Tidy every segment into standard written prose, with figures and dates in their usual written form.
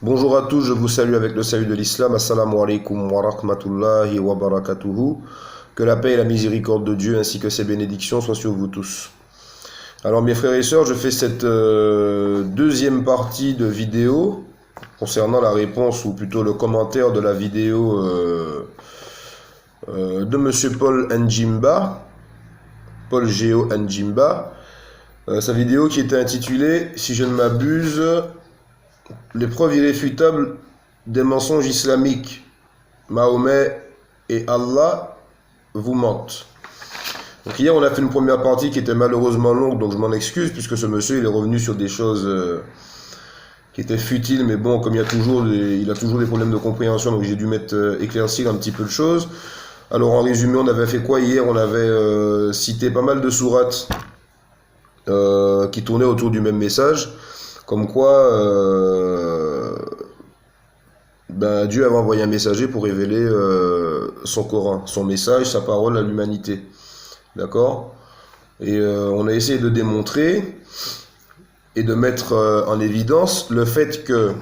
Bonjour à tous, je vous salue avec le salut de l'islam. Assalamu alaikum wa rahmatullahi wa barakatuhu. Que la paix et la miséricorde de Dieu ainsi que ses bénédictions soient sur vous tous. Alors mes frères et sœurs, je fais cette deuxième partie de vidéo concernant la réponse ou plutôt le commentaire de la vidéo de Monsieur Paul Njimba, Paul Géo Njimba. Sa vidéo qui était intitulée, si je ne m'abuse, les preuves irréfutables des mensonges islamiques. Mahomet et Allah vous mentent. Donc hier on a fait une première partie qui était malheureusement longue, donc je m'en excuse puisque ce monsieur il est revenu sur des choses qui étaient futiles, mais bon, comme il a toujours des problèmes de compréhension, donc j'ai dû éclaircir un petit peu de choses. Alors en résumé, on avait fait quoi hier? On avait cité pas mal de sourates qui tournaient autour du même message, comme quoi Dieu avait envoyé un messager pour révéler son Coran, son message, sa parole à l'humanité. D'accord? Et on a essayé de démontrer et de mettre en évidence le fait que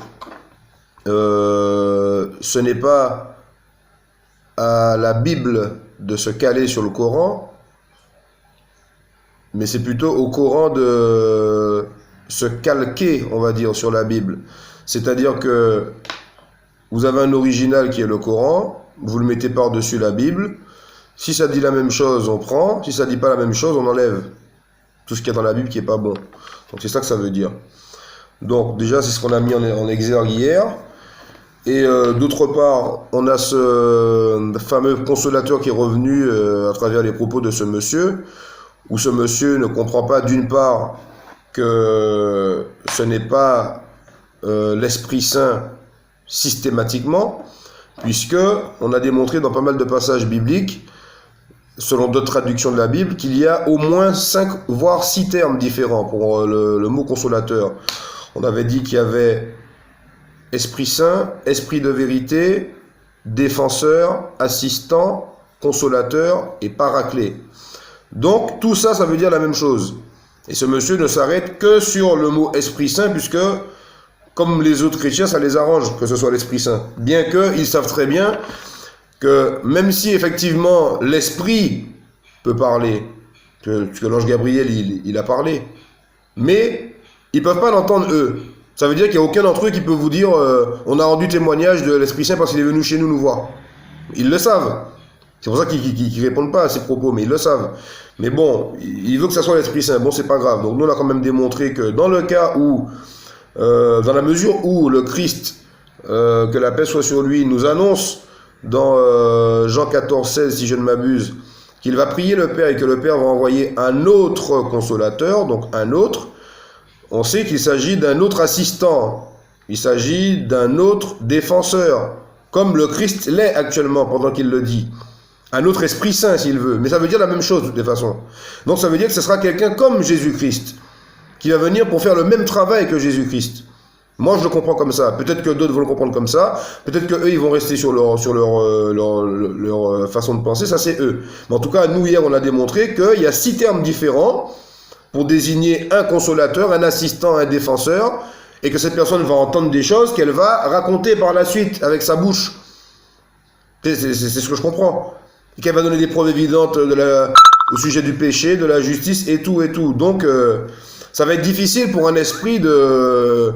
ce n'est pas à la Bible de se caler sur le Coran, mais c'est plutôt au Coran de se calquer, on va dire, sur la Bible. C'est-à-dire que vous avez un original qui est le Coran, vous le mettez par-dessus la Bible. Si ça dit la même chose, on prend. Si ça dit pas la même chose, on enlève tout ce qu'il y a dans la Bible qui est pas bon. Donc c'est ça que ça veut dire. Donc déjà, c'est ce qu'on a mis en exergue hier. Et d'autre part, on a ce fameux consolateur qui est revenu à travers les propos de ce monsieur, où ce monsieur ne comprend pas d'une part que ce n'est pas l'Esprit Saint systématiquement, puisque on a démontré dans pas mal de passages bibliques, selon d'autres traductions de la Bible, qu'il y a au moins 5 voire 6 termes différents pour le mot consolateur. On avait dit qu'il y avait Esprit Saint, Esprit de vérité, défenseur, assistant, consolateur et paraclet. Donc tout ça, ça veut dire la même chose. Et ce monsieur ne s'arrête que sur le mot Esprit Saint, puisque comme les autres chrétiens, ça les arrange que ce soit l'Esprit Saint. Bien qu'ils savent très bien que même si effectivement l'Esprit peut parler, que l'ange Gabriel il a parlé, mais ils ne peuvent pas l'entendre eux. Ça veut dire qu'il n'y a aucun d'entre eux qui peut vous dire on a rendu témoignage de l'Esprit Saint parce qu'il est venu chez nous nous voir. Ils le savent. C'est pour ça qu'ils ne répondent pas à ces propos, mais ils le savent. Mais bon, il veut que ça soit l'Esprit Saint. Bon, c'est pas grave. Donc nous, on a quand même démontré que dans le cas où, dans la mesure où le Christ, que la paix soit sur lui, nous annonce dans Jean 14, 16, si je ne m'abuse, qu'il va prier le Père et que le Père va envoyer un autre consolateur, donc un autre, on sait qu'il s'agit d'un autre assistant, il s'agit d'un autre défenseur, comme le Christ l'est actuellement pendant qu'il le dit. Un autre Esprit Saint s'il veut, mais ça veut dire la même chose de toute façon. Donc ça veut dire que ce sera quelqu'un comme Jésus-Christ, qui va venir pour faire le même travail que Jésus-Christ. Moi je le comprends comme ça, peut-être que d'autres vont le comprendre comme ça, peut-être qu'eux ils vont rester sur leur façon de penser, ça c'est eux. Mais en tout cas, nous hier on a démontré qu'il y a 6 termes différents pour désigner un consolateur, un assistant, un défenseur, et que cette personne va entendre des choses qu'elle va raconter par la suite avec sa bouche. C'est ce que je comprends. Et qu'elle va donner des preuves évidentes au sujet du péché, de la justice et tout et tout. Donc ça va être difficile pour un esprit de...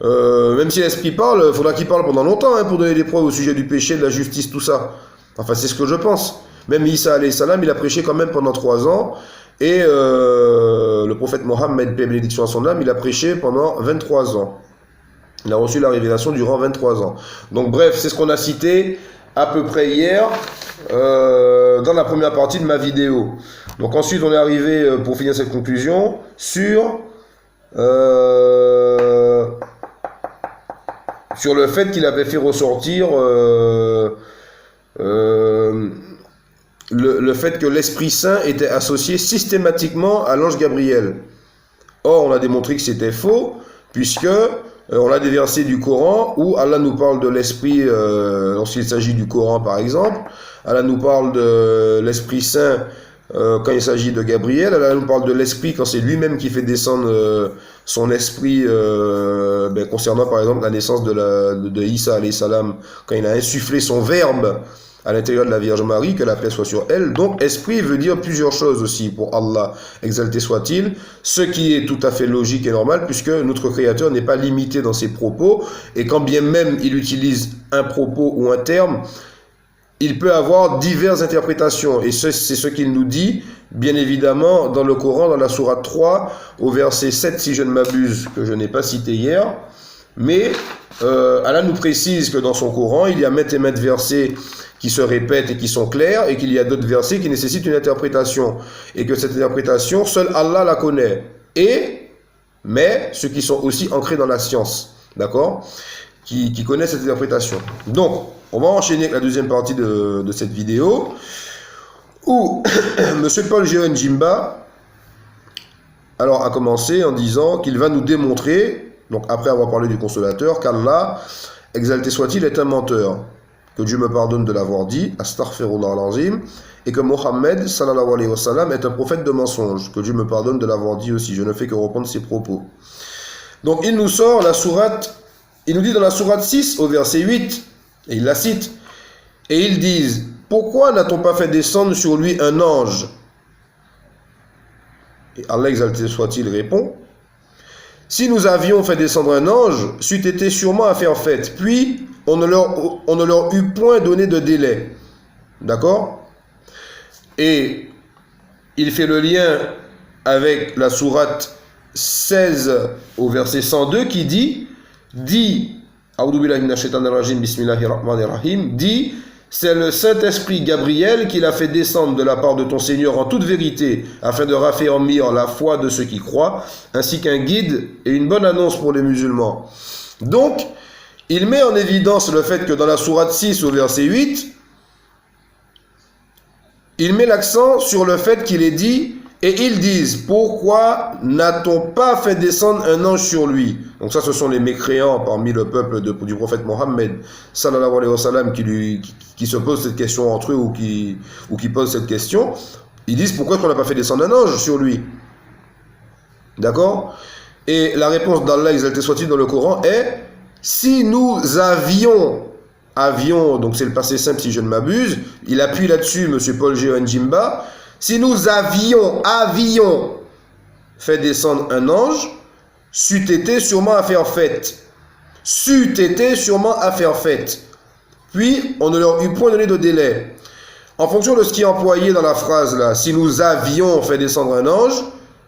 même si l'esprit parle, il faudra qu'il parle pendant longtemps pour donner des preuves au sujet du péché, de la justice, tout ça. Enfin, c'est ce que je pense. Même Isa alayhi salam, il a prêché quand même pendant 3 ans. Et le prophète Mohammed, paix et bénédiction à son âme, il a prêché pendant 23 ans. Il a reçu la révélation durant 23 ans. Donc bref, c'est ce qu'on a cité à peu près hier dans la première partie de ma vidéo. Donc ensuite, on est arrivé, pour finir cette conclusion, sur le fait qu'il avait fait ressortir le fait que l'Esprit Saint était associé systématiquement à l'ange Gabriel. Or, on a démontré que c'était faux, puisque on a des versets du Coran où Allah nous parle de l'Esprit, lorsqu'il s'agit du Coran par exemple, Allah nous parle de l'Esprit Saint quand il s'agit de Gabriel, Allah nous parle de l'Esprit quand c'est lui-même qui fait descendre son esprit concernant par exemple la naissance de Isa alayhi salam, quand il a insufflé son verbe à l'intérieur de la Vierge Marie, que la paix soit sur elle. Donc esprit veut dire plusieurs choses aussi pour Allah, exalté soit-il, ce qui est tout à fait logique et normal puisque notre Créateur n'est pas limité dans ses propos, et quand bien même il utilise un propos ou un terme, il peut avoir diverses interprétations, et c'est ce qu'il nous dit, bien évidemment, dans le Coran, dans la sourate 3, au verset 7, si je ne m'abuse, que je n'ai pas cité hier, mais Allah nous précise que dans son Coran, il y a maintes et maintes versets qui se répètent et qui sont clairs, et qu'il y a d'autres versets qui nécessitent une interprétation, et que cette interprétation, seul Allah la connaît, mais ceux qui sont aussi ancrés dans la science, d'accord, qui connaissent cette interprétation. Donc, on va enchaîner avec la deuxième partie de cette vidéo, où M. Paul Jehan Jimba a commencé en disant qu'il va nous démontrer, donc après avoir parlé du consolateur, qu'Allah, exalté soit-il, est un menteur. Que Dieu me pardonne de l'avoir dit, astaghfirullah al-azim, et que Mohammed, sallallahu alayhi wa sallam, est un prophète de mensonge. Que Dieu me pardonne de l'avoir dit aussi, je ne fais que reprendre ses propos. Donc il nous sort la sourate, il nous dit dans la sourate 6, au verset 8, et il la cite, et ils disent, pourquoi n'a-t-on pas fait descendre sur lui un ange? Et Allah exalté soit-il répond, si nous avions fait descendre un ange, c'eût été sûrement affaire faite, puis on ne leur eût point donné de délai. D'accord? Et il fait le lien avec la sourate 16 au verset 102 qui dit, c'est le Saint-Esprit Gabriel qui l'a fait descendre de la part de ton Seigneur en toute vérité, afin de raffermir la foi de ceux qui croient, ainsi qu'un guide et une bonne annonce pour les musulmans. Donc, il met en évidence le fait que dans la sourate 6 au verset 8, il met l'accent sur le fait qu'il est dit, et ils disent, pourquoi n'a-t-on pas fait descendre un ange sur lui? Donc ça, ce sont les mécréants parmi le peuple du prophète Mohammed, sallallahu alayhi wa sallam, qui se posent cette question entre eux ou qui posent cette question. Ils disent, pourquoi on n'a pas fait descendre un ange sur lui? D'accord? Et la réponse d'Allah, exalté soit-il dans le Coran, est, si nous avions, donc c'est le passé simple si je ne m'abuse, il appuie là-dessus, M. Paul Jehan Jimba, si nous avions fait descendre un ange, c'eût été sûrement affaire faite. C'eût été sûrement affaire faite. Puis, on ne leur eût point donné de délai. En fonction de ce qui est employé dans la phrase là, si nous avions fait descendre un ange,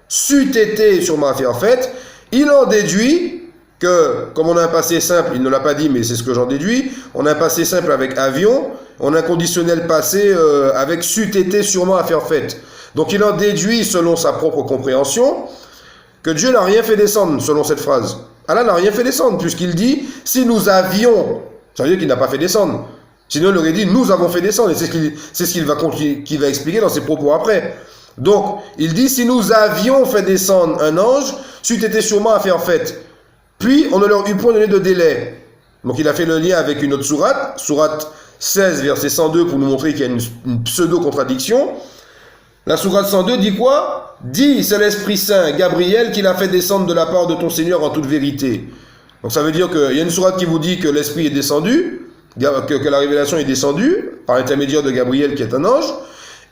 c'eût été sûrement affaire faite, il en déduit que, comme on a un passé simple, il ne l'a pas dit, mais c'est ce que j'en déduis, on a un passé simple avec avion, on a un conditionnel passé avec c'eût été sûrement affaire faite. Donc il en déduit, selon sa propre compréhension, que Dieu n'a rien fait descendre, selon cette phrase. Allah n'a rien fait descendre, puisqu'il dit, si nous avions, ça veut dire qu'il n'a pas fait descendre. Sinon il aurait dit, nous avons fait descendre, et c'est ce qu'il va expliquer dans ses propos après. Donc, il dit, si nous avions fait descendre un ange, c'eût été sûrement affaire faite. Puis, on ne leur eût point donné de délai. Donc, il a fait le lien avec une autre sourate, sourate 16, verset 102, pour nous montrer qu'il y a une pseudo-contradiction. La sourate 102 dit quoi? Dit, c'est l'Esprit Saint, Gabriel, qui l'a fait descendre de la part de ton Seigneur en toute vérité. Donc, ça veut dire qu'il y a une sourate qui vous dit que l'Esprit est descendu, que la révélation est descendue, par l'intermédiaire de Gabriel, qui est un ange.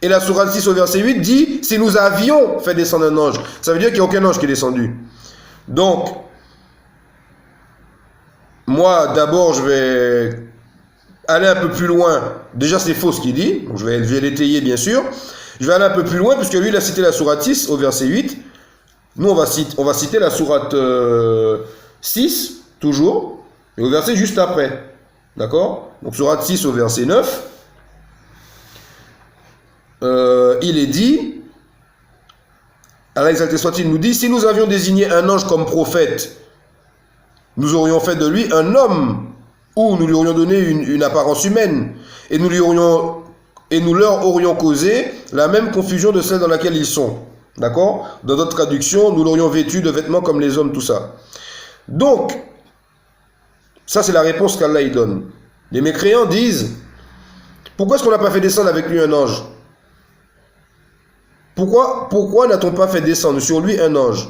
Et la sourate 6 au verset 8 dit, si nous avions fait descendre un ange. Ça veut dire qu'il n'y a aucun ange qui est descendu. Donc, moi, d'abord, je vais aller un peu plus loin. Déjà, c'est faux ce qu'il dit. Donc, je vais l'étayer, bien sûr. Je vais aller un peu plus loin, puisque lui, il a cité la sourate 6 au verset 8. Nous, on va citer la sourate 6, toujours, et au verset juste après. D'accord? Donc, sourate 6 au verset 9. Il est dit, Allah exalté soit-il nous dit, si nous avions désigné un ange comme prophète, nous aurions fait de lui un homme, ou nous lui aurions donné une apparence humaine, et nous leur aurions causé la même confusion de celle dans laquelle ils sont. D'accord? Dans d'autres traductions, nous l'aurions vêtu de vêtements comme les hommes, tout ça. Donc, ça c'est la réponse qu'Allah y donne. Les mécréants disent, pourquoi est-ce qu'on n'a pas fait descendre avec lui un ange? Pourquoi n'a-t-on pas fait descendre sur lui un ange?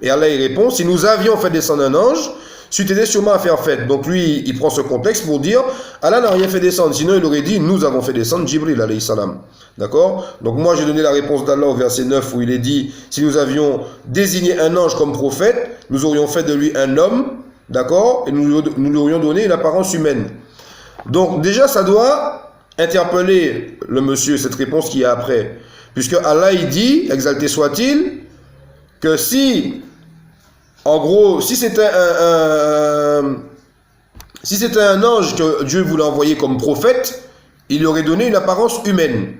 Et Allah il répond, si nous avions fait descendre un ange, c'eût été sûrement à faire fête. Donc lui, il prend ce contexte pour dire, Allah n'a rien fait descendre. Sinon, il aurait dit, nous avons fait descendre Jibril, alayhi salam. D'accord? Donc moi, j'ai donné la réponse d'Allah au verset 9 où il est dit, si nous avions désigné un ange comme prophète, nous aurions fait de lui un homme, d'accord? Et nous lui aurions donné une apparence humaine. Donc déjà, ça doit interpeller le monsieur, cette réponse qui est après. Puisque Allah, il dit, exalté soit-il, que si, en gros, si c'était un ange que Dieu voulait envoyer comme prophète, il lui aurait donné une apparence humaine.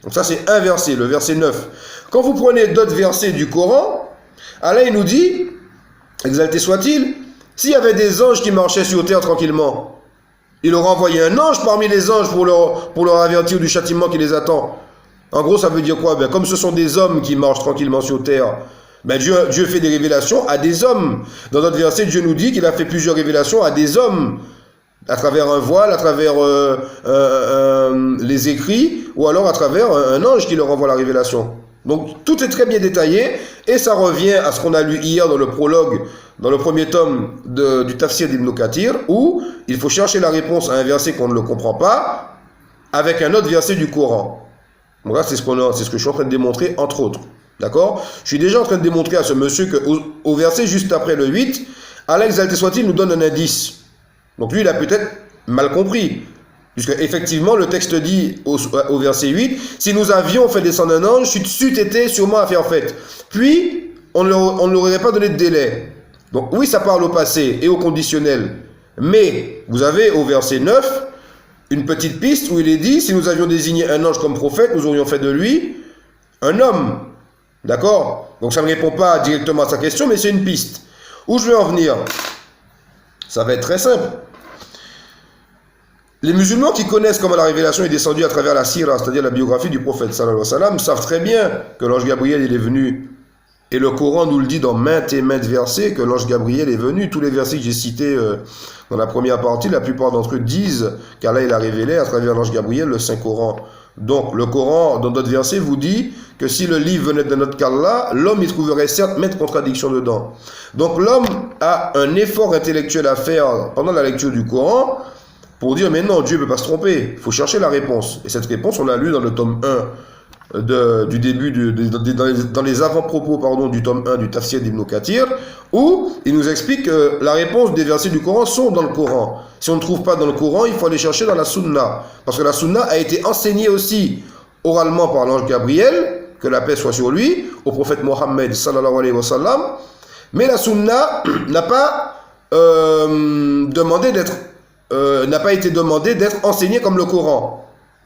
Donc ça, c'est un verset, le verset 9. Quand vous prenez d'autres versets du Coran, Allah, il nous dit, exalté soit-il, s'il y avait des anges qui marchaient sur terre tranquillement, il aurait envoyé un ange parmi les anges pour leur avertir du châtiment qui les attend. En gros, ça veut dire quoi? Ben, comme ce sont des hommes qui marchent tranquillement sur terre, ben Dieu fait des révélations à des hommes. Dans notre verset, Dieu nous dit qu'il a fait plusieurs révélations à des hommes, à travers un voile, à travers les écrits, ou alors à travers un ange qui leur envoie la révélation. Donc tout est très bien détaillé, et ça revient à ce qu'on a lu hier dans le prologue, dans le premier tome du Tafsir d'Ibn Kathir, où il faut chercher la réponse à un verset qu'on ne le comprend pas, avec un autre verset du Coran. Donc là, c'est ce que je suis en train de démontrer, entre autres. D'accord? Je suis déjà en train de démontrer à ce monsieur qu'au verset juste après le 8, Allah exalté soit-il nous donne un indice. Donc lui, il a peut-être mal compris. Puisque effectivement, le texte dit au verset 8, si nous avions fait descendre un ange, c'eût été sûrement à faire fête. Puis, on ne leur aurait pas donné de délai. Donc oui, ça parle au passé et au conditionnel. Mais, vous avez au verset 9, une petite piste où il est dit, si nous avions désigné un ange comme prophète, nous aurions fait de lui un homme. D'accord? Donc ça ne répond pas directement à sa question, mais c'est une piste. Où je vais en venir? Ça va être très simple. Les musulmans qui connaissent comment la révélation est descendue à travers la sira, c'est-à-dire la biographie du prophète sallallahu alayhi wa sallam, savent très bien que l'ange Gabriel il est venu. Et le Coran nous le dit dans maintes et maintes versets que l'ange Gabriel est venu. Tous les versets que j'ai cités dans la première partie, la plupart d'entre eux disent qu'Allah il a révélé à travers l'ange Gabriel le Saint-Coran. Donc le Coran, dans d'autres versets, vous dit que si le livre venait de notre qu'Allah, l'homme y trouverait certes maintes contradictions dedans. Donc l'homme a un effort intellectuel à faire pendant la lecture du Coran pour dire mais non, Dieu ne peut pas se tromper. Il faut chercher la réponse. Et cette réponse, on l'a lu dans le tome 1. Du début, dans les avant-propos du tome 1 du Tafsir d'Ibn Kathir, où il nous explique que la réponse des versets du Coran sont dans le Coran. Si on ne trouve pas dans le Coran, il faut aller chercher dans la Sunna. Parce que la Sunna a été enseignée aussi oralement par l'ange Gabriel, que la paix soit sur lui, au prophète Mohammed sallallahu alayhi wa sallam. Mais la Sunna n'a pas été demandée d'être enseignée comme le Coran.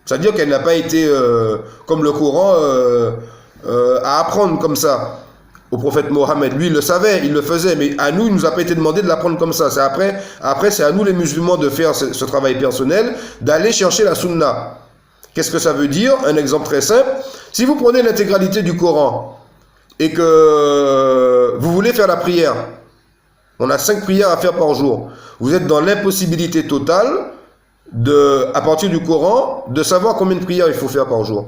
C'est-à-dire qu'elle n'a pas été, comme le Coran, à apprendre comme ça. Au prophète Mohammed, lui, il le savait, il le faisait, mais à nous, il ne nous a pas été demandé de l'apprendre comme ça. C'est après, c'est à nous, les musulmans, de faire ce travail personnel, d'aller chercher la sunna. Qu'est-ce que ça veut dire? Un exemple très simple. Si vous prenez l'intégralité du Coran et que vous voulez faire la prière, on a 5 prières à faire par jour. Vous êtes dans l'impossibilité totale à partir du Coran, de savoir combien de prières il faut faire par jour.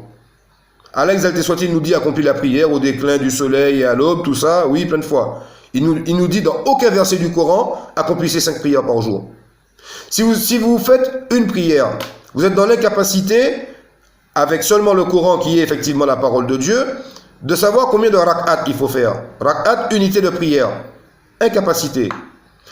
Allah exalté soit-il nous dit accomplir la prière au déclin du soleil et à l'aube, tout ça, oui, plein de fois. Il nous dit dans aucun verset du Coran, accomplissez 5 prières par jour. Si vous faites une prière, vous êtes dans l'incapacité, avec seulement le Coran qui est effectivement la parole de Dieu, de savoir combien de rak'at il faut faire. Rak'at, unité de prière. Incapacité.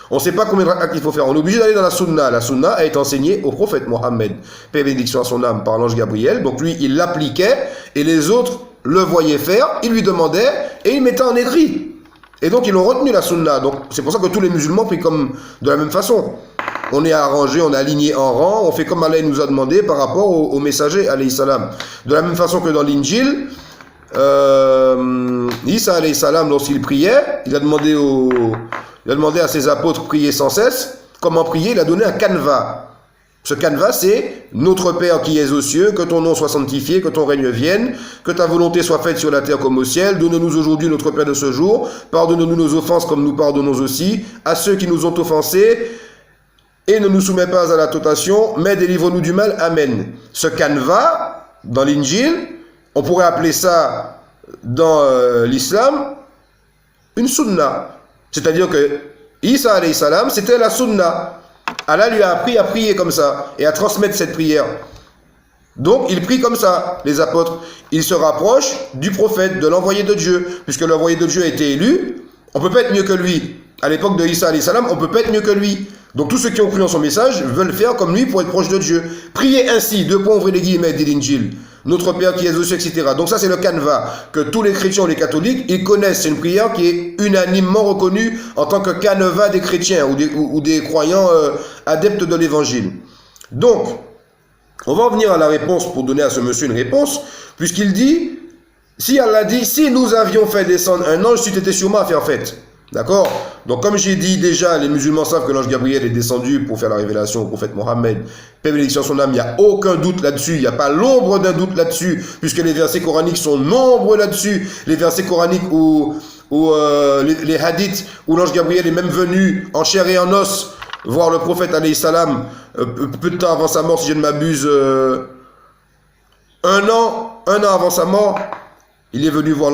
On ne sait pas combien de rak'at il faut faire. On est obligé d'aller dans la sunna. La sunna a été enseignée au prophète Mohammed, paix et bénédiction à son âme, par l'ange Gabriel. Donc lui, il l'appliquait et les autres le voyaient faire, ils lui demandaient et ils mettaient en écrit. Et donc ils ont retenu la sunna. Donc c'est pour ça que tous les musulmans prient comme de la même façon. On est arrangé, on est aligné en rang, on fait comme Allah nous a demandé par rapport au messager alayhi salam. De la même façon que dans l'Injil, Isa alayhi salam, lorsqu'il priait, il a demandé à ses apôtres de prier sans cesse. Comment prier? Il a donné un canevas. Ce canevas, c'est « Notre Père qui es aux cieux, que ton nom soit sanctifié, que ton règne vienne, que ta volonté soit faite sur la terre comme au ciel. Donne-nous aujourd'hui notre pain de ce jour. Pardonne-nous nos offenses comme nous pardonnons aussi à ceux qui nous ont offensés. Et ne nous soumets pas à la tentation, mais délivre-nous du mal. Amen. » Ce canevas, dans l'Injil, on pourrait appeler ça, dans l'islam, une sunna. C'est-à-dire que Isa alayhi salam, c'était la sunna. Allah lui a appris à prier comme ça et à transmettre cette prière. Donc, il prie comme ça, les apôtres. Ils se rapprochent du prophète, de l'envoyé de Dieu. Puisque l'envoyé de Dieu a été élu, on ne peut pas être mieux que lui. À l'époque de Isa alayhi salam, on ne peut pas être mieux que lui. Donc, tous ceux qui ont cru en son message veulent faire comme lui pour être proche de Dieu. Priez ainsi, deux points, ouvrez les guillemets, dit l'Injil. Notre Père qui est aux cieux, etc. Donc ça, c'est le canevas que tous les chrétiens ou les catholiques, ils connaissent. C'est une prière qui est unanimement reconnue en tant que canevas des chrétiens ou des croyants adeptes de l'évangile. Donc, on va en venir à la réponse pour donner à ce monsieur une réponse, puisqu'il dit, si Allah dit, si nous avions fait descendre un ange, c'eût été sûrement affaire faite. D'accord? Donc, comme j'ai dit déjà, les musulmans savent que l'ange Gabriel est descendu pour faire la révélation au prophète Mohammed. Paix et bénédiction à son âme, il n'y a aucun doute là-dessus, il n'y a pas l'ombre d'un doute là-dessus, puisque les versets coraniques sont nombreux là-dessus. Les versets coraniques où les hadiths, où l'ange Gabriel est même venu en chair et en os voir le prophète alayhi salam, peu de temps avant sa mort, si je ne m'abuse, un an avant sa mort. Il est venu voir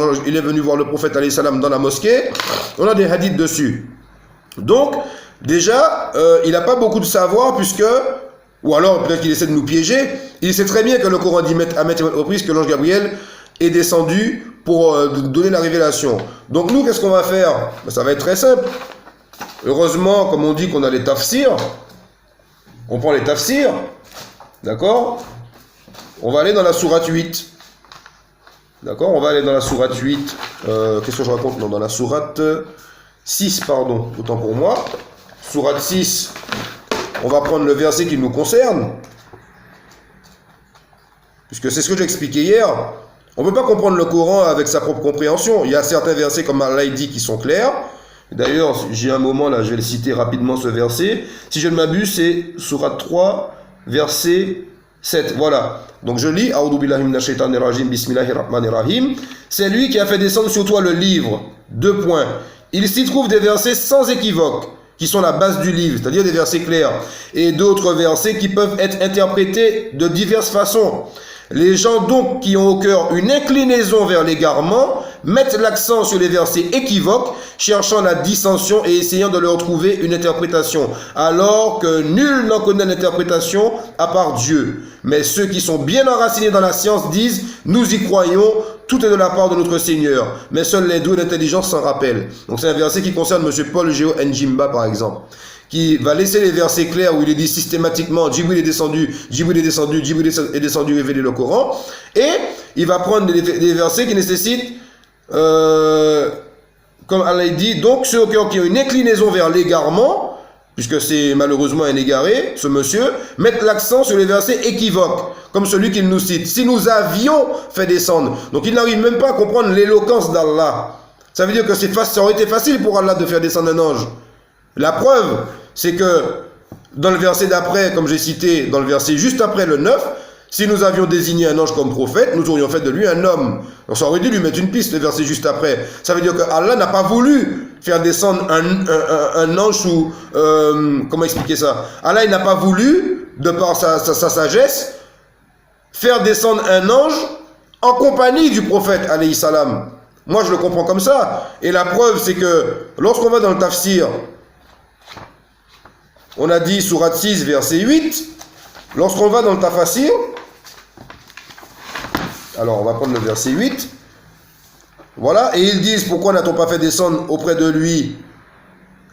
le prophète alayhi salam dans la mosquée. On a des hadiths dessus. Donc, déjà, il n'a pas beaucoup de savoir puisque, ou alors peut-être qu'il essaie de nous piéger, il sait très bien que le Coran dit à maintes reprises que l'ange Gabriel est descendu pour donner la révélation. Donc nous, qu'est-ce qu'on va faire? Ben, ça va être très simple. Heureusement, comme on dit qu'on a les tafsirs, on prend les tafsirs, d'accord? On va aller dans la sourate 8. D'accord, on va aller dans la sourate 8. Qu'est-ce que je raconte? Non, dans la sourate 6, pardon, autant pour moi. Sourate 6, on va prendre le verset qui nous concerne. Puisque c'est ce que j'ai expliqué hier. On ne peut pas comprendre le Coran avec sa propre compréhension. Il y a certains versets, comme Allah dit, qui sont clairs. D'ailleurs, j'ai un moment là, je vais le citer rapidement ce verset. Si je ne m'abuse, c'est sourate 3, verset 7. Voilà. Donc je lis, A'udhu billahi minash shaitanir rajim, bismillahir rahmanir rahim. C'est lui qui a fait descendre sur toi le livre. 2 points. Il s'y trouve des versets sans équivoque, qui sont la base du livre, c'est-à-dire des versets clairs, et d'autres versets qui peuvent être interprétés de diverses façons. Les gens donc qui ont au cœur une inclinaison vers l'égarement mettent l'accent sur les versets équivoques, cherchant la dissension et essayant de leur trouver une interprétation, alors que nul n'en connaît l'interprétation à part Dieu. Mais ceux qui sont bien enracinés dans la science disent « Nous y croyons, tout est de la part de notre Seigneur. » Mais seuls les doués d'intelligence s'en rappellent. Donc c'est un verset qui concerne M. Paul Géo Njimba par exemple, qui va laisser les versets clairs où il est dit systématiquement Djibril est descendu, Djibril est descendu, Djibril est descendu révéler le Coran, et il va prendre des versets qui nécessitent, comme Allah dit, donc ceux au cœur qui ont une inclinaison vers l'égarement, puisque c'est malheureusement un égaré, ce monsieur, mettent l'accent sur les versets équivoques, comme celui qu'il nous cite. Si nous avions fait descendre, donc il n'arrive même pas à comprendre l'éloquence d'Allah. Ça veut dire que ça aurait été facile pour Allah de faire descendre un ange. La preuve, c'est que dans le verset d'après, comme j'ai cité, dans le verset juste après le 9, si nous avions désigné un ange comme prophète, nous aurions fait de lui un homme. Donc ça aurait dû lui mettre une piste, le verset juste après. Ça veut dire que Allah n'a pas voulu faire descendre un ange ou... comment expliquer ça? Allah n'a pas voulu, de par sa sagesse, faire descendre un ange en compagnie du prophète, alayhi salam. Moi, je le comprends comme ça. Et la preuve, c'est que lorsqu'on va dans le tafsir, on a dit sourate 6, verset 8. Lorsqu'on va dans le tafsir, alors on va prendre le verset 8. Voilà, et ils disent, pourquoi n'a-t-on pas fait descendre auprès de lui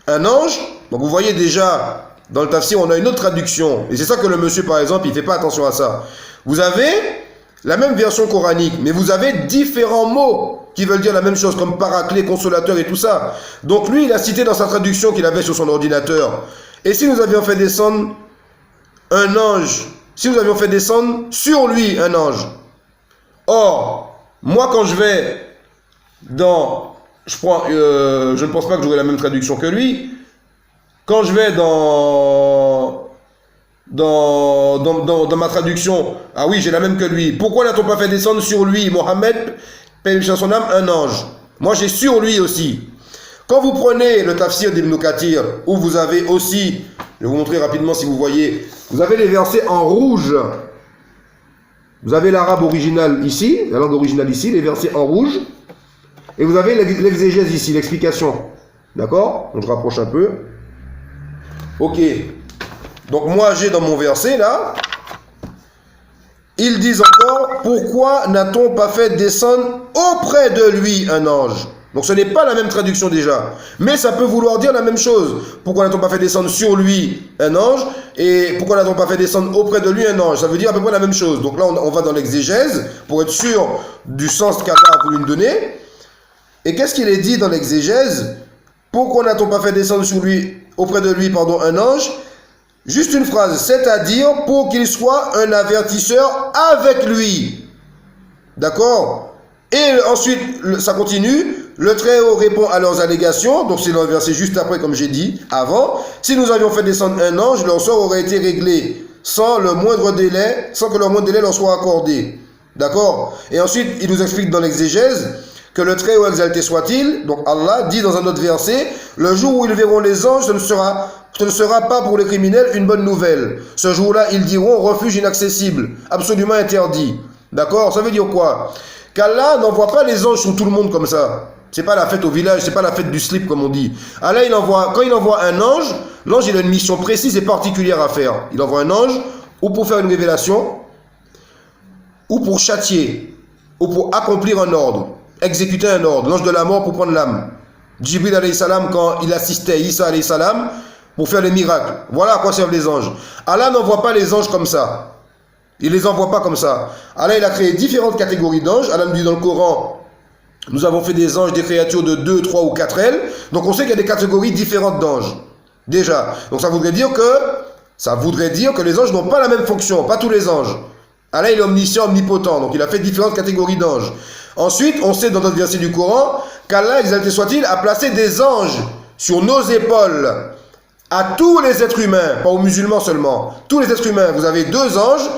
un ange? Donc vous voyez déjà, dans le tafsir, on a une autre traduction. Et c'est ça que le monsieur, par exemple, il ne fait pas attention à ça. Vous avez la même version coranique, mais vous avez différents mots qui veulent dire la même chose, comme paraclet, consolateur et tout ça. Donc lui, il a cité dans sa traduction qu'il avait sur son ordinateur. Et si nous avions fait descendre un ange, si nous avions fait descendre sur lui un ange. Or, moi quand je vais dans... je ne pense pas que j'aurai la même traduction que lui. Quand je vais dans ma traduction, ah oui, j'ai la même que lui. Pourquoi n'a-t-on pas fait descendre sur lui, Mohammed, paix et son âme, un ange? Moi j'ai sur lui aussi. Quand vous prenez le tafsir d'Ibn Kathir, où vous avez aussi, je vais vous montrer rapidement si vous voyez, vous avez les versets en rouge. Vous avez l'arabe original ici, la langue originale ici, les versets en rouge. Et vous avez l'exégèse ici, l'explication. D'accord? Donc je rapproche un peu. Ok. Donc moi j'ai dans mon verset là, ils disent encore, pourquoi n'a-t-on pas fait descendre auprès de lui un ange? Donc ce n'est pas la même traduction déjà, mais ça peut vouloir dire la même chose. Pourquoi n'a-t-on pas fait descendre sur lui un ange? Et pourquoi n'a-t-on pas fait descendre auprès de lui un ange? Ça veut dire à peu près la même chose. Donc là on va dans l'exégèse pour être sûr du sens qu'Allah a voulu nous donner. Et qu'est-ce qu'il est dit dans l'exégèse? Pourquoi n'a-t-on pas fait descendre sur lui, auprès de lui, un ange? Juste une phrase, c'est-à-dire pour qu'il soit un avertisseur avec lui. D'accord? Et ensuite, ça continue. Le Très-Haut répond à leurs allégations. Donc c'est le verset juste après, comme j'ai dit avant. Si nous avions fait descendre un ange, leur sort aurait été réglé sans que le moindre délai leur soit accordé. D'accord? Et ensuite, il nous explique dans l'exégèse que le Très-Haut exalté soit-il, donc Allah dit dans un autre verset, le jour où ils verront les anges, ce ne sera pas pour les criminels une bonne nouvelle. Ce jour-là, ils diront refuge inaccessible, absolument interdit. D'accord? Ça veut dire quoi? Qu'Allah n'envoie pas les anges sur tout le monde comme ça. C'est pas la fête au village, c'est pas la fête du slip comme on dit. Allah, quand il envoie un ange, l'ange il a une mission précise et particulière à faire. Il envoie un ange ou pour faire une révélation, ou pour châtier, ou pour accomplir un ordre, exécuter un ordre. L'ange de la mort pour prendre l'âme. Jibril alayhi salam quand il assistait Isa alayhi salam pour faire les miracles. Voilà à quoi servent les anges. Allah n'envoie pas les anges comme ça. Il ne les envoie pas comme ça. Allah il a créé différentes catégories d'anges. Allah nous dit dans le Coran, nous avons fait des anges, des créatures de 2, 3 ou 4 ailes. Donc on sait qu'il y a des catégories différentes d'anges. Déjà. Donc ça voudrait dire que les anges n'ont pas la même fonction. Pas tous les anges. Allah il est omniscient, omnipotent. Donc il a fait différentes catégories d'anges. Ensuite, on sait dans d'autres versets du Coran qu'Allah, exalté soit-il, a placé des anges sur nos épaules à tous les êtres humains, pas aux musulmans seulement. Tous les êtres humains, vous avez 2 anges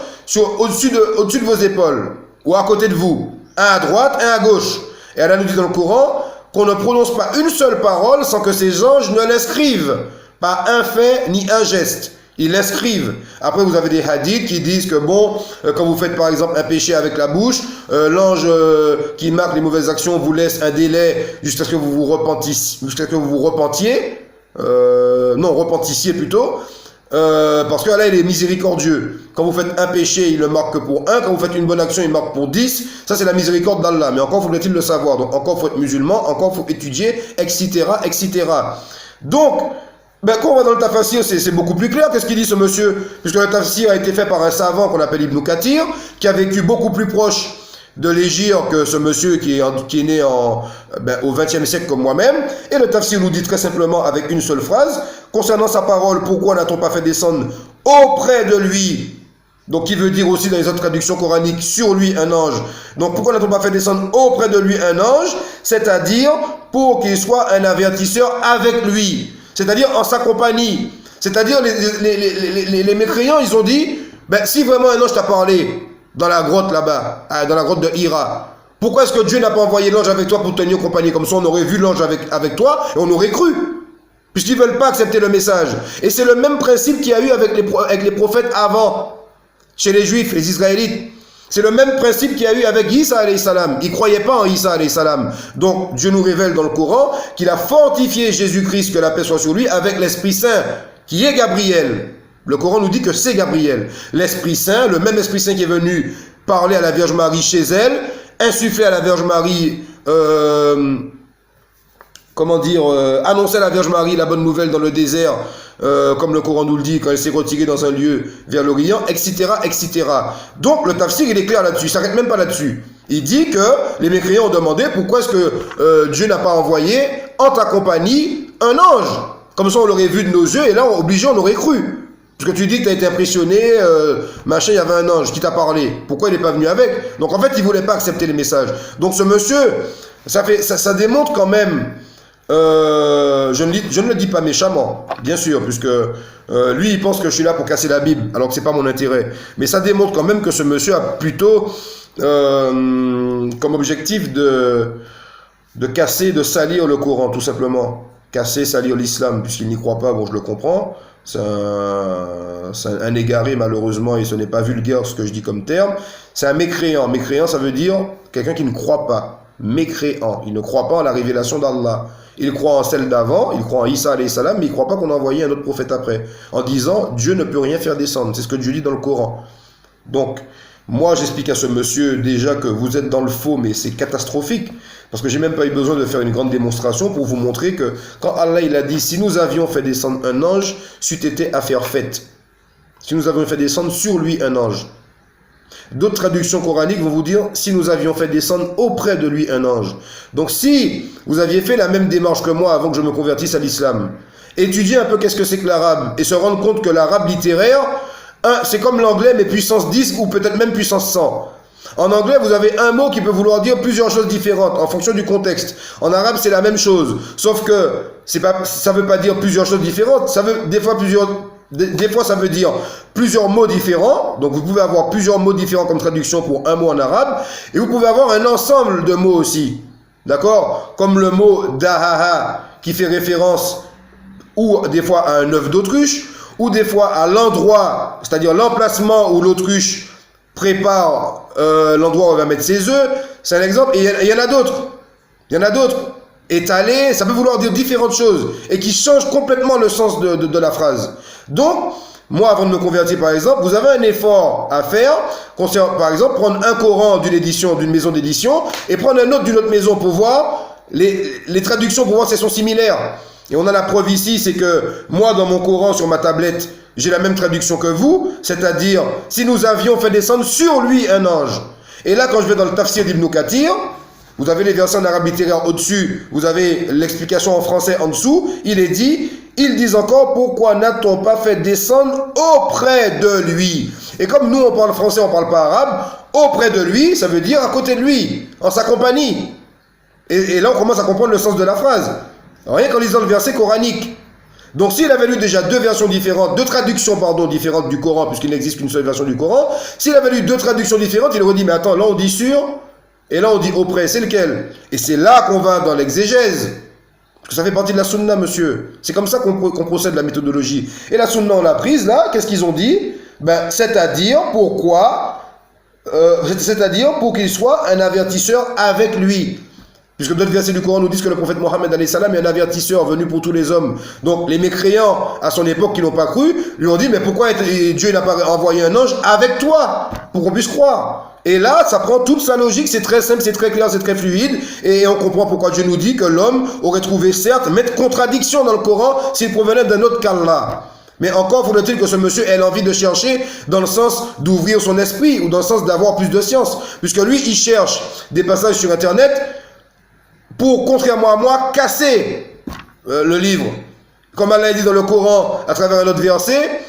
au-dessus de vos épaules, ou à côté de vous. Un à droite, un à gauche. Et Allah nous dit dans le Coran qu'on ne prononce pas une seule parole sans que ces anges ne l'inscrivent. Pas un fait ni un geste. Ils l'inscrivent. Après, vous avez des hadiths qui disent que quand vous faites par exemple un péché avec la bouche, l'ange qui marque les mauvaises actions vous laisse un délai jusqu'à ce que vous vous repentiez. Repentissiez plutôt. Parce que là, il est miséricordieux. Quand vous faites un péché, il le marque que pour 1. Quand vous faites une bonne action, il marque pour 10. Ça, c'est la miséricorde d'Allah. Mais encore faudrait-il le savoir. Donc, encore faut être musulman, encore faut étudier, etc., etc. Donc, quand on va dans le tafsir, c'est beaucoup plus clair. Qu'est-ce qu'il dit ce monsieur? Puisque le tafsir a été fait par un savant qu'on appelle Ibn Kathir, qui a vécu beaucoup plus proche de l'Égypte que ce monsieur qui est né au XXe siècle comme moi-même. Et le tafsir nous dit très simplement avec une seule phrase, concernant sa parole, pourquoi n'a-t-on pas fait descendre auprès de lui, donc qui veut dire aussi dans les autres traductions coraniques, sur lui un ange. Donc pourquoi n'a-t-on pas fait descendre auprès de lui un ange? C'est-à-dire pour qu'il soit un avertisseur avec lui. C'est-à-dire en sa compagnie. C'est-à-dire les mécréants, ils ont dit, si vraiment un ange t'a parlé dans la grotte là-bas, dans la grotte de Hira, pourquoi est-ce que Dieu n'a pas envoyé l'ange avec toi pour te tenir compagnie? Comme ça, on aurait vu l'ange avec toi et on aurait cru. Puisqu'ils ne veulent pas accepter le message. Et c'est le même principe qu'il y a eu avec les prophètes avant, chez les Juifs, les Israélites. C'est le même principe qu'il y a eu avec Isa alayhi salam. Ils ne croyaient pas en Isa alayhi salam. Donc Dieu nous révèle dans le Coran qu'il a fortifié Jésus-Christ, que la paix soit sur lui, avec l'Esprit Saint, qui est Gabriel. Le Coran nous dit que c'est Gabriel. L'Esprit Saint, le même Esprit Saint qui est venu parler à la Vierge Marie chez elle, insuffler à la Vierge Marie, annoncer à la Vierge Marie la bonne nouvelle dans le désert, comme le Coran nous le dit, quand elle s'est retirée dans un lieu vers l'Orient, etc., etc. Donc le tafsir, il est clair là-dessus, il ne s'arrête même pas là-dessus. Il dit que les mécréants ont demandé pourquoi est-ce que Dieu n'a pas envoyé en ta compagnie un ange. Comme ça, on l'aurait vu de nos yeux, et là, obligé, on aurait cru. Parce que tu dis que tu as été impressionné, il y avait un ange qui t'a parlé. Pourquoi il n'est pas venu avec? Donc en fait, il ne voulait pas accepter les messages. Donc ce monsieur, ça démontre quand même, je ne le dis pas méchamment, bien sûr, puisque lui, il pense que je suis là pour casser la Bible, alors que ce n'est pas mon intérêt. Mais ça démontre quand même que ce monsieur a plutôt comme objectif de casser, de salir le Coran, tout simplement. Casser, salir l'islam, puisqu'il n'y croit pas, bon, je le comprends. C'est un égaré malheureusement, et ce n'est pas vulgaire ce que je dis comme terme. C'est un mécréant. Mécréant, ça veut dire quelqu'un qui ne croit pas. mécréants. Ils ne croient pas en la révélation d'Allah. Ils croient en celle d'avant, ils croient en Isa alayhi salam, mais ils ne croient pas qu'on a envoyé un autre prophète après. En disant, Dieu ne peut rien faire descendre. C'est ce que Dieu dit dans le Coran. Donc, moi j'explique à ce monsieur déjà que vous êtes dans le faux, mais c'est catastrophique. Parce que j'ai même pas eu besoin de faire une grande démonstration pour vous montrer que quand Allah il a dit, si nous avions fait descendre un ange, c'eût été affaire faite. Si nous avions fait descendre sur lui un ange. D'autres traductions coraniques vont vous dire si nous avions fait descendre auprès de lui un ange. Donc si vous aviez fait la même démarche que moi avant que je me convertisse à l'islam, étudier un peu qu'est-ce que c'est que l'arabe et se rendre compte que l'arabe littéraire, c'est comme l'anglais mais puissance 10 ou peut-être même puissance 100. En anglais, vous avez un mot qui peut vouloir dire plusieurs choses différentes en fonction du contexte. En arabe, c'est la même chose. Sauf que ça ne veut pas dire plusieurs choses différentes. Ça veut, des fois, ça veut dire plusieurs mots différents. Donc, vous pouvez avoir plusieurs mots différents comme traduction pour un mot en arabe. Et vous pouvez avoir un ensemble de mots aussi. D'accord? Comme le mot dahaha qui fait référence ou des fois à un œuf d'autruche ou des fois à l'endroit, c'est-à-dire l'emplacement où l'autruche prépare l'endroit où on va mettre ses œufs. C'est un exemple. Et il y en a d'autres. Il y en a d'autres. Étalé, ça peut vouloir dire différentes choses et qui changent complètement le sens de la phrase. Donc, moi, avant de me convertir, par exemple, vous avez un effort à faire, par exemple, prendre un Coran d'une maison d'édition et prendre un autre d'une autre maison pour voir les traductions, pour voir si elles sont similaires. Et on a la preuve ici, c'est que moi, dans mon Coran, sur ma tablette, j'ai la même traduction que vous, c'est-à-dire, si nous avions fait descendre sur lui un ange. Et là, quand je vais dans le Tafsir d'Ibn Kathir, vous avez les versions en arabe littéraire au-dessus, vous avez l'explication en français en dessous, il est dit, ils disent encore, pourquoi n'a-t-on pas fait descendre auprès de lui? Et comme nous, on parle français, on ne parle pas arabe, auprès de lui, ça veut dire à côté de lui, en sa compagnie. Et là, on commence à comprendre le sens de la phrase. Rien qu'en lisant le verset coranique. Donc s'il avait lu déjà deux traductions différentes du Coran, puisqu'il n'existe qu'une seule version du Coran, s'il avait lu deux traductions différentes, il aurait dit, mais attends, là on dit sur, et là on dit auprès, c'est lequel? Et c'est là qu'on va dans l'exégèse. Parce que ça fait partie de la sunna, monsieur. C'est comme ça qu'on procède la méthodologie. Et la sunna, on l'a prise, là, qu'est-ce qu'ils ont dit? C'est-à-dire pour qu'il soit un avertisseur avec lui. Puisque d'autres versets du Coran nous disent que le prophète Mohammed est un avertisseur venu pour tous les hommes. Donc les mécréants à son époque qui n'ont pas cru, lui ont dit mais pourquoi Dieu n'a pas envoyé un ange avec toi pour qu'on puisse croire? Et là, ça prend toute sa logique, c'est très simple, c'est très clair, c'est très fluide. Et on comprend pourquoi Dieu nous dit que l'homme aurait trouvé certes mettre contradiction dans le Coran s'il provenait d'un autre qu'Allah. Mais encore faudrait-il que ce monsieur ait l'envie de chercher dans le sens d'ouvrir son esprit ou dans le sens d'avoir plus de science. Puisque lui, il cherche des passages sur Internet pour, contrairement à moi, casser le livre. Comme Allah dit dans le Coran, à travers un autre verset,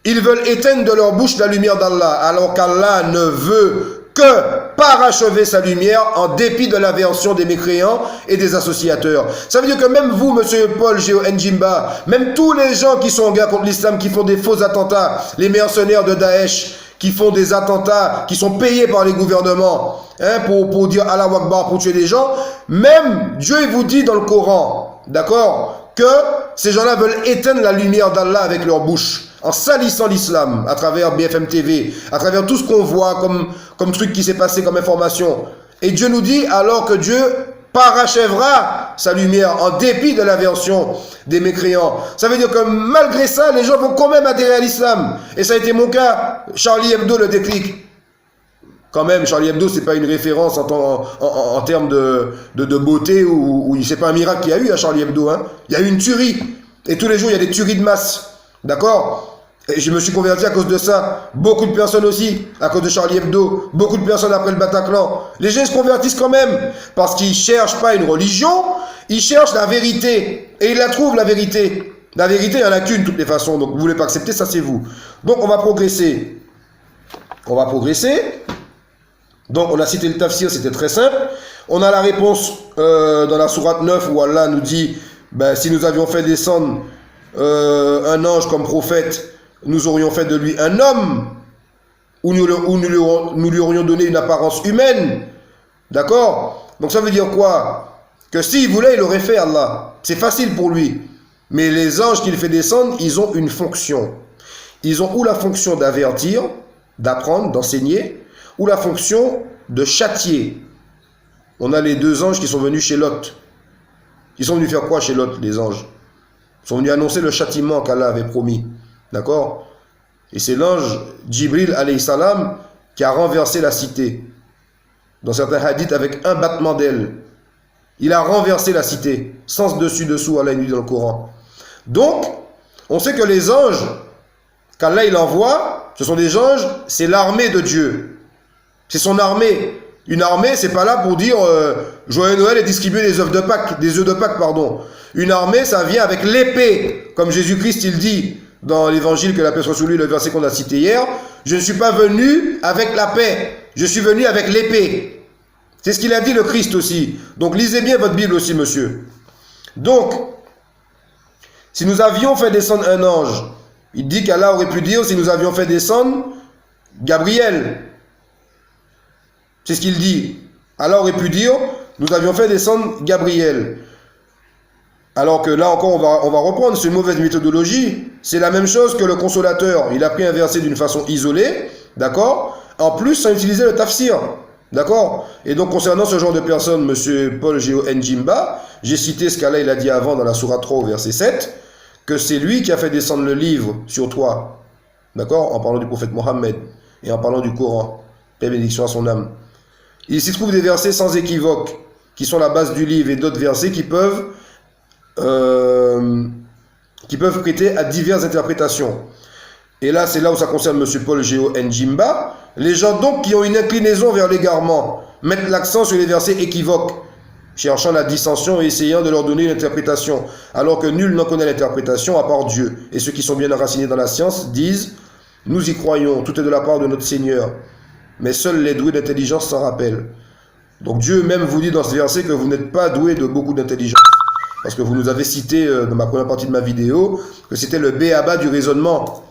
ils veulent éteindre de leur bouche la lumière d'Allah, alors qu'Allah ne veut que parachever sa lumière en dépit de l'aversion des mécréants et des associateurs. Ça veut dire que même vous, monsieur Paul Géo Njimba, même tous les gens qui sont en guerre contre l'islam, qui font des faux attentats, les mercenaires de Daesh, qui font des attentats, qui sont payés par les gouvernements, pour dire Allah Akbar, pour tuer des gens, même Dieu il vous dit dans le Coran, d'accord, que ces gens-là veulent éteindre la lumière d'Allah avec leur bouche, en salissant l'islam, à travers BFM TV, à travers tout ce qu'on voit comme truc qui s'est passé comme information. Et Dieu nous dit, alors que Dieu parachèvera sa lumière en dépit de l'aversion des mécréants. Ça veut dire que malgré ça, les gens vont quand même adhérer à l'islam. Et ça a été mon cas. Charlie Hebdo, le déclic. Quand même, Charlie Hebdo, c'est pas une référence en termes de beauté ou c'est pas un miracle qu'il y a eu à Charlie Hebdo. Hein. Il y a eu une tuerie. Et tous les jours, il y a des tueries de masse. D'accord? Et je me suis converti à cause de ça. Beaucoup de personnes aussi, à cause de Charlie Hebdo. Beaucoup de personnes après le Bataclan. Les gens se convertissent quand même. Parce qu'ils ne cherchent pas une religion, ils cherchent la vérité. Et ils la trouvent, la vérité. La vérité, il n'y en a qu'une de toutes les façons. Donc, vous ne voulez pas accepter, ça c'est vous. Donc, on va progresser. Donc, on a cité le tafsir, c'était très simple. On a la réponse dans la sourate 9 où Allah nous dit, si nous avions fait descendre un ange comme prophète, nous aurions fait de lui un homme, ou nous lui aurions donné une apparence humaine. D'accord? Donc ça veut dire quoi? Que s'il voulait, il aurait fait Allah. C'est facile pour lui. Mais les anges qu'il fait descendre, ils ont une fonction. Ils ont ou la fonction d'avertir, d'apprendre, d'enseigner, ou la fonction de châtier. on a les deux anges qui sont venus chez Lot. Ils sont venus faire quoi chez Lot, les anges? Ils sont venus annoncer le châtiment qu'Allah avait promis. D'accord? Et c'est l'ange Jibril alayhi salam qui a renversé la cité. Dans certains hadiths, avec un battement d'aile. Il a renversé la cité. Sans dessus-dessous, Allah nous dit dans le Coran. Donc, on sait que les anges, qu'Allah il envoie, ce sont des anges, c'est l'armée de Dieu. C'est son armée. Une armée, c'est pas là pour dire joyeux Noël et distribuer des œufs de Pâques, pardon. Une armée, ça vient avec l'épée, comme Jésus-Christ il dit dans l'évangile que la paix soit sur lui, le verset qu'on a cité hier. Je ne suis pas venu avec la paix, je suis venu avec l'épée. C'est ce qu'il a dit le Christ aussi. Donc lisez bien votre Bible aussi, monsieur. Donc, si nous avions fait descendre un ange, il dit qu'Allah aurait pu dire si nous avions fait descendre Gabriel. C'est ce qu'il dit. Allah aurait pu dire nous avions fait descendre Gabriel. Alors que là encore, on va reprendre, c'est une mauvaise méthodologie. C'est la même chose que le consolateur. Il a pris un verset d'une façon isolée, d'accord? En plus, sans utiliser le tafsir, d'accord? Et donc, concernant ce genre de personnes, monsieur Paul Géo Njimba, j'ai cité ce qu'Allah il a dit avant dans la sourate 3 au verset 7, que c'est lui qui a fait descendre le livre sur toi, d'accord? En parlant du prophète Mohammed et en parlant du Coran, paix et bénédiction à son âme. Il s'y trouve des versets sans équivoque, qui sont la base du livre, et d'autres versets qui peuvent prêter à diverses interprétations. Et là, c'est là où ça concerne M. Paul Géo Njimba. Les gens donc qui ont une inclinaison vers l'égarement mettent l'accent sur les versets équivoques, cherchant la dissension et essayant de leur donner une interprétation, alors que nul n'en connaît l'interprétation à part Dieu. Et ceux qui sont bien enracinés dans la science disent « Nous y croyons, tout est de la part de notre Seigneur. » Mais seuls les doués d'intelligence s'en rappellent. Donc Dieu même vous dit dans ce verset que vous n'êtes pas doués de beaucoup d'intelligence. Parce que vous nous avez cité dans ma première partie de ma vidéo que c'était le B.A.B.A. du raisonnement.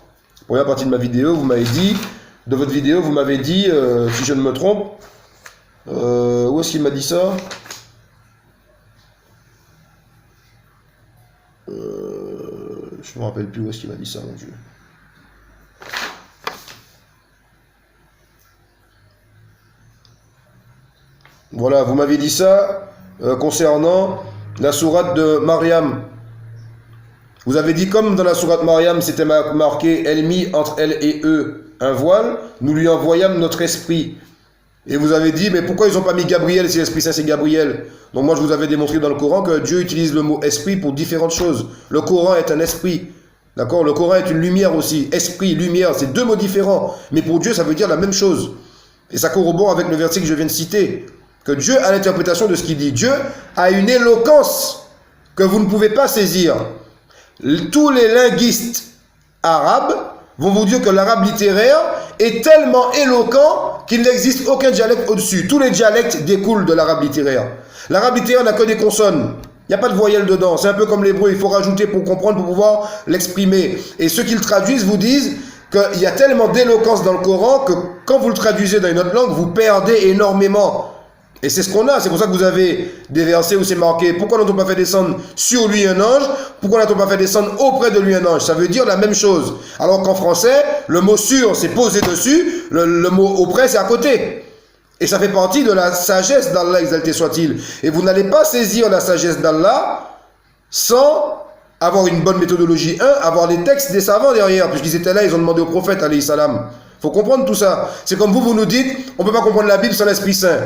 Première partie de ma vidéo, vous m'avez dit, de votre vidéo, vous m'avez dit, si je ne me trompe, où est-ce qu'il m'a dit ça? Je ne me rappelle plus où est-ce qu'il m'a dit ça, mon Dieu. Voilà, vous m'avez dit ça concernant la sourate de Mariam. Vous avez dit comme dans la sourate Mariam, c'était marqué « Elle mit entre elle et eux un voile, nous lui envoyâmes notre esprit. » Et vous avez dit « Mais pourquoi ils n'ont pas mis Gabriel si l'Esprit Saint c'est Gabriel ?» Donc moi je vous avais démontré dans le Coran que Dieu utilise le mot « esprit » pour différentes choses. Le Coran est un esprit. D'accord? Le Coran est une lumière aussi. Esprit, lumière, c'est deux mots différents. Mais pour Dieu, ça veut dire la même chose. Et ça corrobore avec le verset que je viens de citer. Que Dieu a l'interprétation de ce qu'il dit. Dieu a une éloquence que vous ne pouvez pas saisir. Tous les linguistes arabes vont vous dire que l'arabe littéraire est tellement éloquent qu'il n'existe aucun dialecte au-dessus. Tous les dialectes découlent de l'arabe littéraire. L'arabe littéraire n'a que des consonnes. Il n'y a pas de voyelles dedans. C'est un peu comme l'hébreu. Il faut rajouter pour comprendre, pour pouvoir l'exprimer. Et ceux qui le traduisent vous disent qu'il y a tellement d'éloquence dans le Coran que quand vous le traduisez dans une autre langue, vous perdez énormément. Et c'est ce qu'on a, c'est pour ça que vous avez des versets où c'est marqué « Pourquoi n'a-t-on pas fait descendre sur lui un ange? Pourquoi n'a-t-on pas fait descendre auprès de lui un ange ?» Ça veut dire la même chose. Alors qu'en français, le mot « sur » c'est posé dessus, le mot « auprès » c'est à côté. Et ça fait partie de la sagesse d'Allah, exalté soit-il. Et vous n'allez pas saisir la sagesse d'Allah sans avoir une bonne méthodologie. Avoir les textes des savants derrière, puisqu'ils étaient là, ils ont demandé au prophète, alayhi salam. Il faut comprendre tout ça. C'est comme vous nous dites, on ne peut pas comprendre la Bible sans l'Esprit Saint.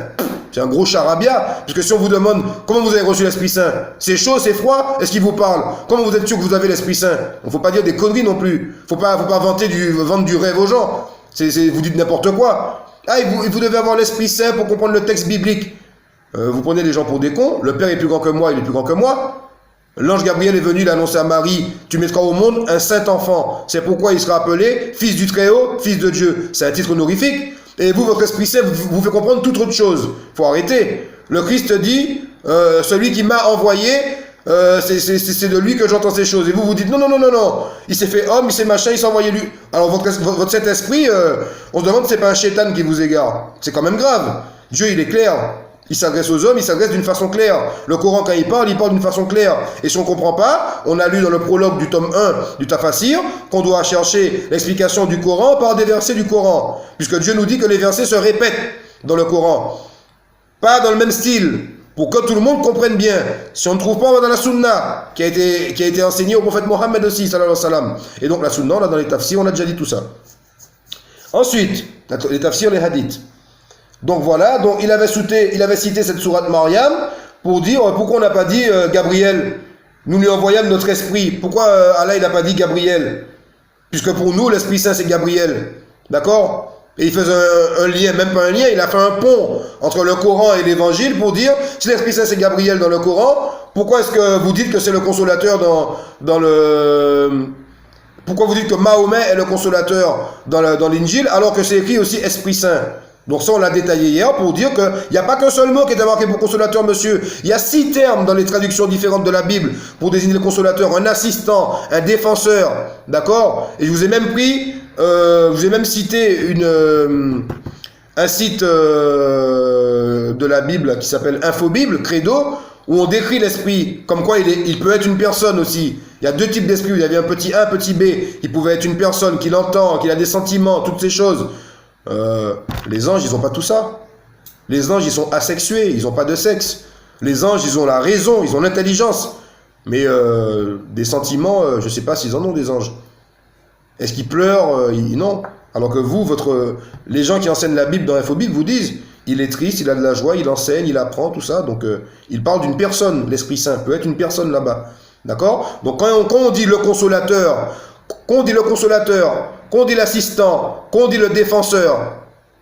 C'est un gros charabia, puisque si on vous demande comment vous avez reçu l'Esprit Saint, c'est chaud, c'est froid, est-ce qu'il vous parle? Comment vous êtes sûr que vous avez l'Esprit Saint? Il ne faut pas dire des conneries non plus. Il ne faut pas vendre du rêve aux gens. Vous dites n'importe quoi. Ah, vous devez avoir l'Esprit Saint pour comprendre le texte biblique. Vous prenez les gens pour des cons. Le Père est plus grand que moi, il est plus grand que moi. L'ange Gabriel est venu, il a annoncé à Marie, tu mettras au monde un saint enfant. C'est pourquoi il sera appelé fils du Très-Haut, fils de Dieu. C'est un titre honorifique. Et vous, votre Esprit Saint, vous fait comprendre toute autre chose. Il faut arrêter. Le Christ dit, celui qui m'a envoyé, c'est de lui que j'entends ces choses. Et vous dites, non. Il s'est fait homme, il s'est machin, il s'est envoyé lui. Alors votre Saint-Esprit, on se demande si c'est pas un chétan qui vous égare. C'est quand même grave. Dieu, il est clair. Il s'adresse aux hommes, il s'adresse d'une façon claire. Le Coran, quand il parle d'une façon claire. Et si on ne comprend pas, on a lu dans le prologue du tome 1 du Tafassir qu'on doit chercher l'explication du Coran par des versets du Coran. Puisque Dieu nous dit que les versets se répètent dans le Coran. pas dans le même style, pour que tout le monde comprenne bien. Si on ne trouve pas, on va dans la sunna, qui a été enseignée au prophète Mohammed aussi, sallallahu alayhi wa sallam. Et donc la sunna, on a dans les tafsirs, on a déjà dit tout ça. Ensuite, les tafsirs, les hadiths. Donc voilà, donc il avait cité cette sourate Maryam pour dire pourquoi on n'a pas dit Gabriel, nous lui envoyâmes notre esprit. Pourquoi Allah il n'a pas dit Gabriel? Puisque pour nous, l'Esprit Saint c'est Gabriel. D'accord? Et il faisait un lien, même pas un lien, il a fait un pont entre le Coran et l'Évangile pour dire si l'Esprit Saint c'est Gabriel dans le Coran, pourquoi est-ce que vous dites que c'est le consolateur dans le. Pourquoi vous dites que Mahomet est le consolateur dans l'Injil alors que c'est écrit aussi Esprit Saint? Donc ça on l'a détaillé hier pour dire qu'il n'y a pas qu'un seul mot qui est marqué pour consolateur, monsieur. Il y a 6 termes dans les traductions différentes de la Bible pour désigner le consolateur: un assistant, un défenseur, d'accord? Et je vous ai même cité un site de la Bible qui s'appelle Infobible, Credo, où on décrit l'esprit, comme quoi il peut être une personne aussi. Il y a 2 types d'esprit, il y avait un petit A, un petit B, il pouvait être une personne qui l'entend, qui a des sentiments, toutes ces choses. Les anges, ils n'ont pas tout ça. Les anges, ils sont asexués, ils n'ont pas de sexe. Les anges, ils ont la raison, ils ont l'intelligence. Mais des sentiments, je ne sais pas s'ils en ont, des anges. Est-ce qu'ils pleurent? Non. Alors que vous, les gens qui enseignent la Bible dans Infobible vous disent, il est triste, il a de la joie, il enseigne, il apprend, tout ça. Donc, il parle d'une personne, l'Esprit Saint peut être une personne là-bas. D'accord? Donc, quand on dit le consolateur, qu'on dit l'assistant, qu'on dit le défenseur,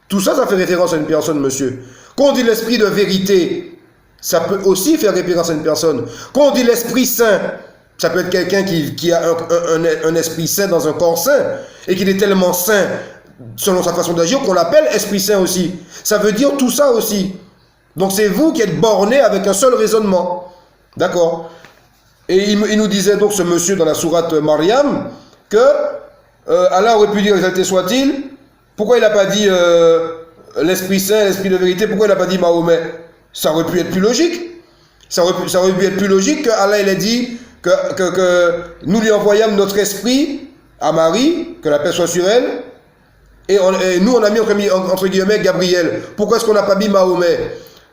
tout ça, ça fait référence à une personne, monsieur. Qu'on dit l'esprit de vérité, ça peut aussi faire référence à une personne. Qu'on dit l'Esprit Saint, ça peut être quelqu'un qui a un esprit saint dans un corps saint, et qu'il est tellement saint, selon sa façon d'agir, qu'on l'appelle Esprit Saint aussi. Ça veut dire tout ça aussi. Donc c'est vous qui êtes borné avec un seul raisonnement. D'accord? Et il nous disait donc, ce monsieur dans la sourate Maryam, que Allah aurait pu dire, exalté soit-il, pourquoi il n'a pas dit l'Esprit Saint, l'Esprit de vérité, pourquoi il n'a pas dit Mahomet? Ça aurait pu être plus logique. Ça aurait pu être plus logique que Allah il ait dit que nous lui envoyâmes notre esprit à Marie, que la paix soit sur elle, et nous on a mis entre guillemets Gabriel. Pourquoi est-ce qu'on n'a pas mis Mahomet?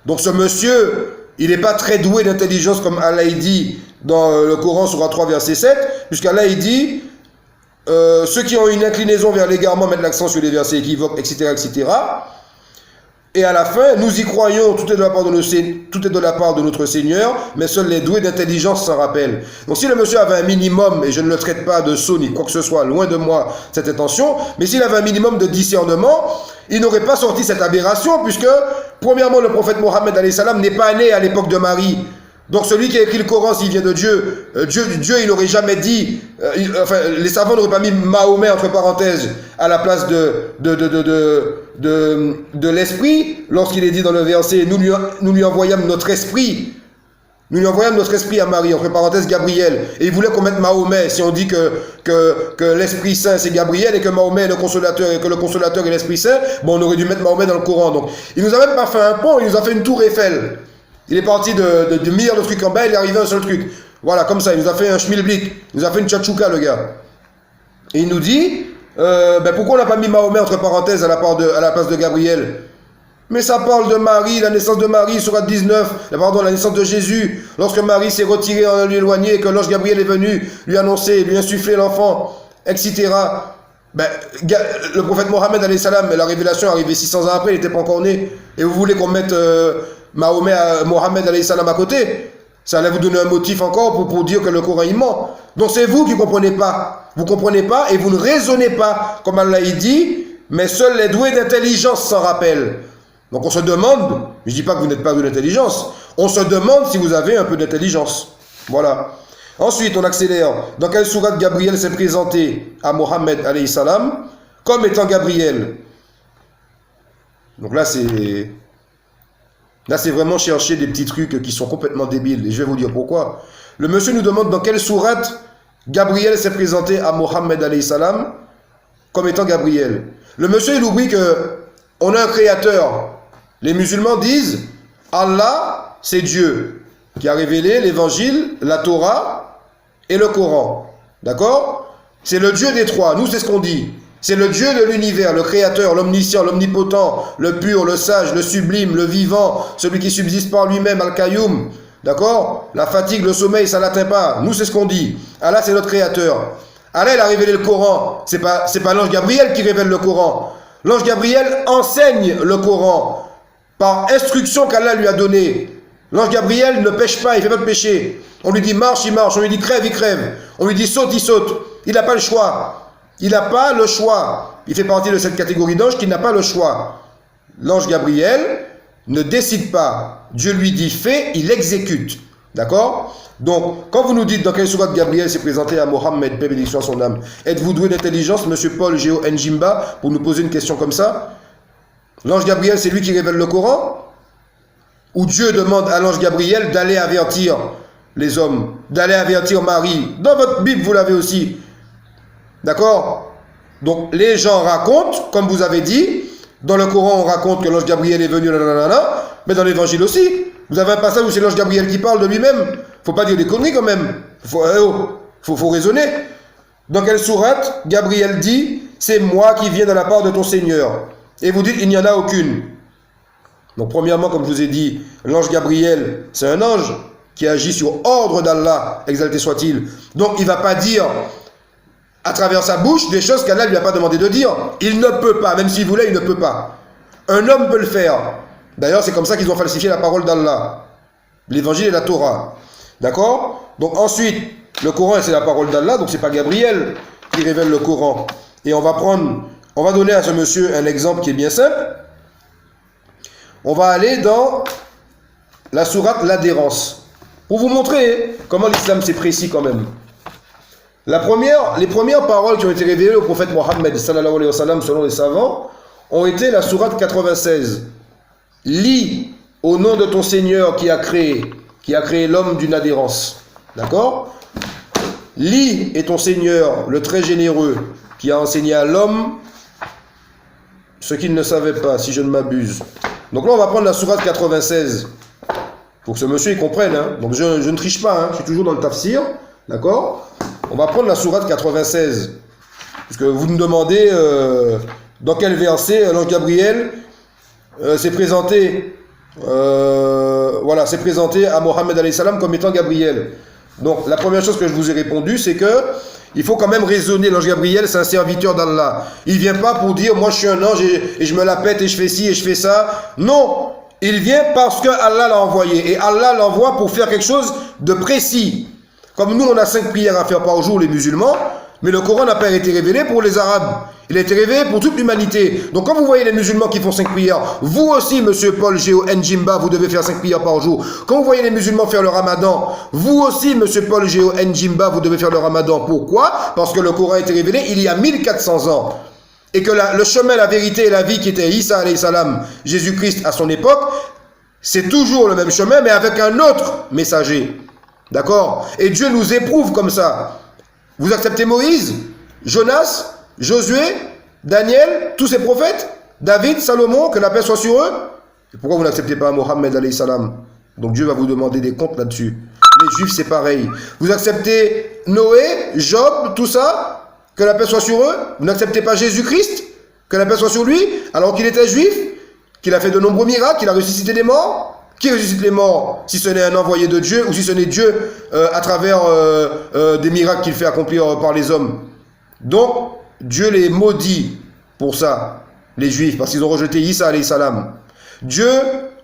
Donc ce monsieur, il n'est pas très doué d'intelligence comme Allah il dit dans le Coran, Sourate 3, verset 7, puisqu'Allah il dit ceux qui ont une inclinaison vers l'égarement mettent l'accent sur les versets équivoques, etc., etc. Et à la fin, nous y croyons, tout est de la part de notre Seigneur, mais seuls les doués d'intelligence s'en rappellent. Donc si le monsieur avait un minimum, et je ne le traite pas de sot ni quoi que ce soit, loin de moi cette intention, mais s'il avait un minimum de discernement, il n'aurait pas sorti cette aberration, puisque, premièrement, le prophète Mohammed alayhi salam n'est pas né à l'époque de Marie. Donc celui qui a écrit le Coran, s'il vient de Dieu, Dieu il n'aurait jamais dit, les savants n'auraient pas mis Mahomet entre parenthèses à la place de l'esprit, lorsqu'il est dit dans le verset, nous lui envoyâmes notre esprit. Nous lui envoyâmes notre esprit à Marie, entre parenthèses Gabriel. Et il voulait qu'on mette Mahomet, si on dit que l'Esprit Saint c'est Gabriel et que Mahomet est le consolateur et que le consolateur est l'Esprit Saint, bon on aurait dû mettre Mahomet dans le Coran. Donc il nous a même pas fait un pont, il nous a fait une tour Eiffel. Il est parti de milliards de trucs en bas, il est arrivé à un seul truc. Voilà, comme ça, il nous a fait un schmilblick, il nous a fait une tchatchouka, le gars. Et il nous dit, pourquoi on n'a pas mis Mahomet entre parenthèses à la place de Gabriel? Mais ça parle de Marie, la naissance de Marie, sourate 19, la naissance de Jésus, lorsque Marie s'est retirée en un lieu éloigné et que l'ange Gabriel est venu lui annoncer, lui insuffler l'enfant, etc. Le prophète Mohammed alayhi salam, la révélation est arrivée 600 ans après, il n'était pas encore né. Et vous voulez qu'on mette Mohammed alayhi salam à côté? Ça allait vous donner un motif encore pour dire que le Coran il ment. Donc c'est vous qui ne comprenez pas. Vous ne comprenez pas et vous ne raisonnez pas, comme Allah il dit, mais seuls les doués d'intelligence s'en rappellent. Donc on se demande, je ne dis pas que vous n'êtes pas doué d'intelligence, on se demande si vous avez un peu d'intelligence. Voilà. Ensuite, on accélère. Dans quelle sourate Gabriel s'est présenté à Mohammed alayhi salam comme étant Gabriel? Donc là, c'est vraiment chercher des petits trucs qui sont complètement débiles. Et je vais vous dire pourquoi. Le monsieur nous demande dans quelle sourate Gabriel s'est présenté à Mohammed alayhi salam comme étant Gabriel. Le monsieur, il oublie qu'on a un créateur. Les musulmans disent Allah, c'est Dieu qui a révélé l'évangile, la Torah et le Coran. D'accord? C'est le Dieu des trois. Nous, c'est ce qu'on dit. C'est le Dieu de l'univers, le créateur, l'omniscient, l'omnipotent, le pur, le sage, le sublime, le vivant, celui qui subsiste par lui-même, Al-Qayoum. D'accord? La fatigue, le sommeil, ça n'atteint pas. Nous, c'est ce qu'on dit. Allah, c'est notre créateur. Allah, il a révélé le Coran. C'est pas l'ange Gabriel qui révèle le Coran. L'ange Gabriel enseigne le Coran par instruction qu'Allah lui a donnée. L'ange Gabriel ne pêche pas, il ne fait pas de péché. On lui dit marche, il marche. On lui dit crève, il crève. On lui dit saute, il saute. Il n'a pas le choix. Il n'a pas le choix. Il fait partie de cette catégorie d'anges qui n'a pas le choix. L'ange Gabriel ne décide pas. Dieu lui dit fais, il exécute. D'accord? Donc, quand vous nous dites dans quelle sourate Gabriel s'est présenté à Mohammed, paix bénédiction à son âme, êtes-vous doué d'intelligence, monsieur Paul Géo Njimba, pour nous poser une question comme ça? L'ange Gabriel, c'est lui qui révèle le Coran? Ou Dieu demande à l'ange Gabriel d'aller avertir les hommes, d'aller avertir Marie? Dans votre Bible, vous l'avez aussi. D'accord? Donc, les gens racontent, comme vous avez dit, dans le Coran, on raconte que l'ange Gabriel est venu, mais dans l'évangile aussi. Vous avez un passage où c'est l'ange Gabriel qui parle de lui-même. Faut pas dire des conneries quand même. Faut raisonner. Dans quelle sourate Gabriel dit c'est moi qui viens de la part de ton Seigneur? Et vous dites il n'y en a aucune. Donc premièrement, comme je vous ai dit, l'ange Gabriel, c'est un ange qui agit sur ordre d'Allah, exalté soit-il. Donc il ne va pas dire à travers sa bouche des choses qu'Allah ne lui a pas demandé de dire. Il ne peut pas, même s'il voulait, il ne peut pas. Un homme peut le faire. D'ailleurs, c'est comme ça qu'ils ont falsifié la parole d'Allah. L'évangile et la Torah. D'accord? Donc ensuite, le Coran, c'est la parole d'Allah, donc c'est pas Gabriel qui révèle le Coran. Et on va donner à ce monsieur un exemple qui est bien simple. On va aller dans la sourate l'adhérence. Pour vous montrer comment l'islam c'est précis quand même. Les premières paroles qui ont été révélées au prophète Mohammed sallallahu alayhi wa sallam selon les savants ont été la sourate 96. Lis au nom de ton Seigneur qui a créé l'homme d'une adhérence. D'accord? Lis et ton Seigneur, le très généreux, qui a enseigné à l'homme ce qu'il ne savait pas, si je ne m'abuse. Donc là, on va prendre la sourate 96. Pour que ce monsieur il comprenne. Hein. Donc je ne triche pas, hein. Je suis toujours dans le tafsir. D'accord? On va prendre la sourate 96. Parce que vous me demandez dans quel verset l'ange Gabriel s'est présenté. S'est présenté à Mohammed alayhi salam comme étant Gabriel. Donc la première chose que je vous ai répondu, c'est que il faut quand même raisonner. L'ange Gabriel, c'est un serviteur d'Allah. Il vient pas pour dire moi je suis un ange et je me la pète et je fais ci et je fais ça. Non, il vient parce que Allah l'a envoyé et Allah l'envoie pour faire quelque chose de précis. Comme nous, on a 5 prières à faire par jour les musulmans, mais le Coran n'a pas été révélé pour les Arabes. Il a été révélé pour toute l'humanité. Donc quand vous voyez les musulmans qui font 5 prières, vous aussi, monsieur Paul Géo Njimba, vous devez faire 5 prières par jour. Quand vous voyez les musulmans faire le ramadan, vous aussi, monsieur Paul Géo Njimba, vous devez faire le ramadan. Pourquoi? Parce que le Coran a été révélé il y a 1400 ans. Et que le chemin, la vérité et la vie qui était Isa alayhi salam, Jésus-Christ à son époque, c'est toujours le même chemin, mais avec un autre messager. D'accord? Et Dieu nous éprouve comme ça. Vous acceptez Moïse, Jonas, Josué, Daniel, tous ces prophètes, David, Salomon, que la paix soit sur eux. Et pourquoi vous n'acceptez pas Mohammed alayhi salam? Donc Dieu va vous demander des comptes là-dessus. Les Juifs, c'est pareil. Vous acceptez Noé, Job, tout ça, que la paix soit sur eux. Vous n'acceptez pas Jésus-Christ, que la paix soit sur lui, alors qu'il était juif, qu'il a fait de nombreux miracles, qu'il a ressuscité des morts. Qui ressuscite les morts, si ce n'est un envoyé de Dieu, ou si ce n'est Dieu à travers des miracles qu'il fait accomplir par les hommes? Donc, Dieu les maudit pour ça, les Juifs, parce qu'ils ont rejeté Isa alayhi salam. Dieu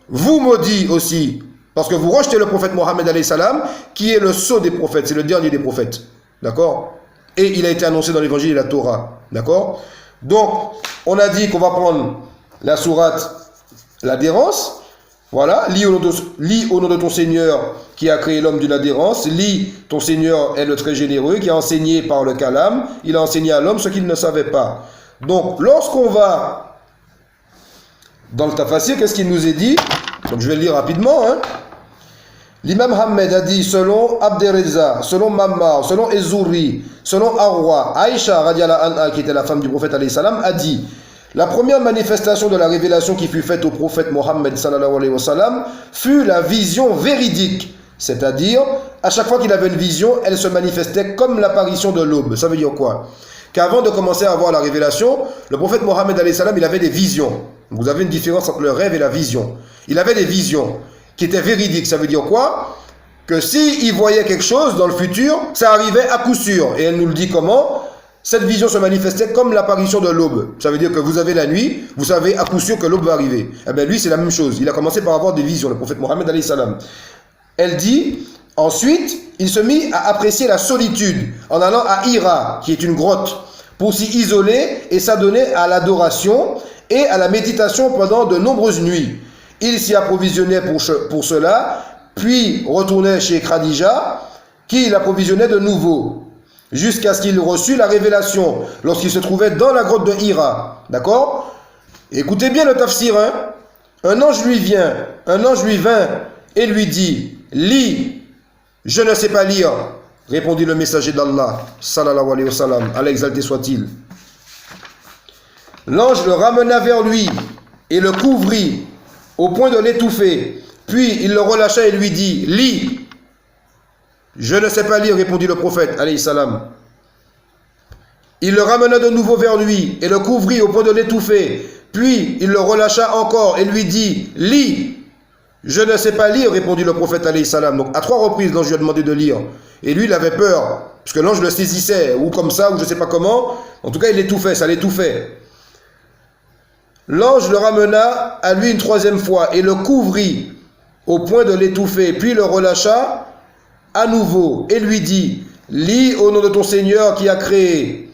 vous maudit aussi, parce que vous rejetez le prophète Mohammed alayhi salam, qui est le sceau des prophètes, c'est le dernier des prophètes. D'accord? Et il a été annoncé dans l'évangile et la Torah. D'accord? Donc, on a dit qu'on va prendre la sourate l'adhérence. Voilà, lis au nom de ton Seigneur qui a créé l'homme d'une adhérence. Lis, ton Seigneur est le très généreux qui a enseigné par le kalam. Il a enseigné à l'homme ce qu'il ne savait pas. Donc, lorsqu'on va dans le tafsir, qu'est-ce qu'il nous est dit? Donc, je vais le lire rapidement. Hein. L'imam Ahmed a dit, selon Abderreza, selon Mammar, selon Ezouri, selon Arwa, Aïcha, radiallahu anha, qui était la femme du prophète alayhi salam, a dit: la première manifestation de la révélation qui fut faite au prophète Mohammed sallallahu alayhi wa sallam fut la vision véridique. C'est-à-dire, à chaque fois qu'il avait une vision, elle se manifestait comme l'apparition de l'aube. Ça veut dire quoi? qu'avant de commencer à avoir la révélation, le prophète Mohammed alayhi salam, il avait des visions. Vous avez une différence entre le rêve et la vision. Il avait des visions qui étaient véridiques. Ça veut dire quoi? Que s'il voyait quelque chose dans le futur, ça arrivait à coup sûr. Et elle nous le dit comment? Cette vision se manifestait comme l'apparition de l'aube. Ça veut dire que vous avez la nuit, vous savez à coup sûr que l'aube va arriver. Eh bien lui, c'est la même chose. Il a commencé par avoir des visions, le prophète Mohammed alayhi salam. Elle dit, ensuite, il se mit à apprécier la solitude en allant à Hira, qui est une grotte, pour s'y isoler et s'adonner à l'adoration et à la méditation pendant de nombreuses nuits. Il s'y approvisionnait pour cela, puis retournait chez Khadija, qui l'approvisionnait de nouveau, jusqu'à ce qu'il reçut la révélation, lorsqu'il se trouvait dans la grotte de Hira. D'accord? Écoutez bien le tafsir, hein? Un ange lui vint et lui dit, lis. Je ne sais pas lire, répondit le messager d'Allah, sallallahu alayhi wa sallam, Allah exalté soit-il. L'ange le ramena vers lui et le couvrit au point de l'étouffer. Puis il le relâcha et lui dit, lis. Je ne sais pas lire, répondit le prophète, alayhi salam. Il le ramena de nouveau vers lui et le couvrit au point de l'étouffer. Puis il le relâcha encore et lui dit, lis. Je ne sais pas lire, répondit le prophète alayhi salam. Donc à 3 reprises, l'ange lui a demandé de lire. Et lui, il avait peur, parce que l'ange le saisissait, ou comme ça, ou je ne sais pas comment. En tout cas, il l'étouffait, ça l'étouffait. L'ange le ramena à lui une 3e fois et le couvrit au point de l'étouffer. Puis le relâcha à nouveau et lui dit, lis au nom de ton Seigneur qui a créé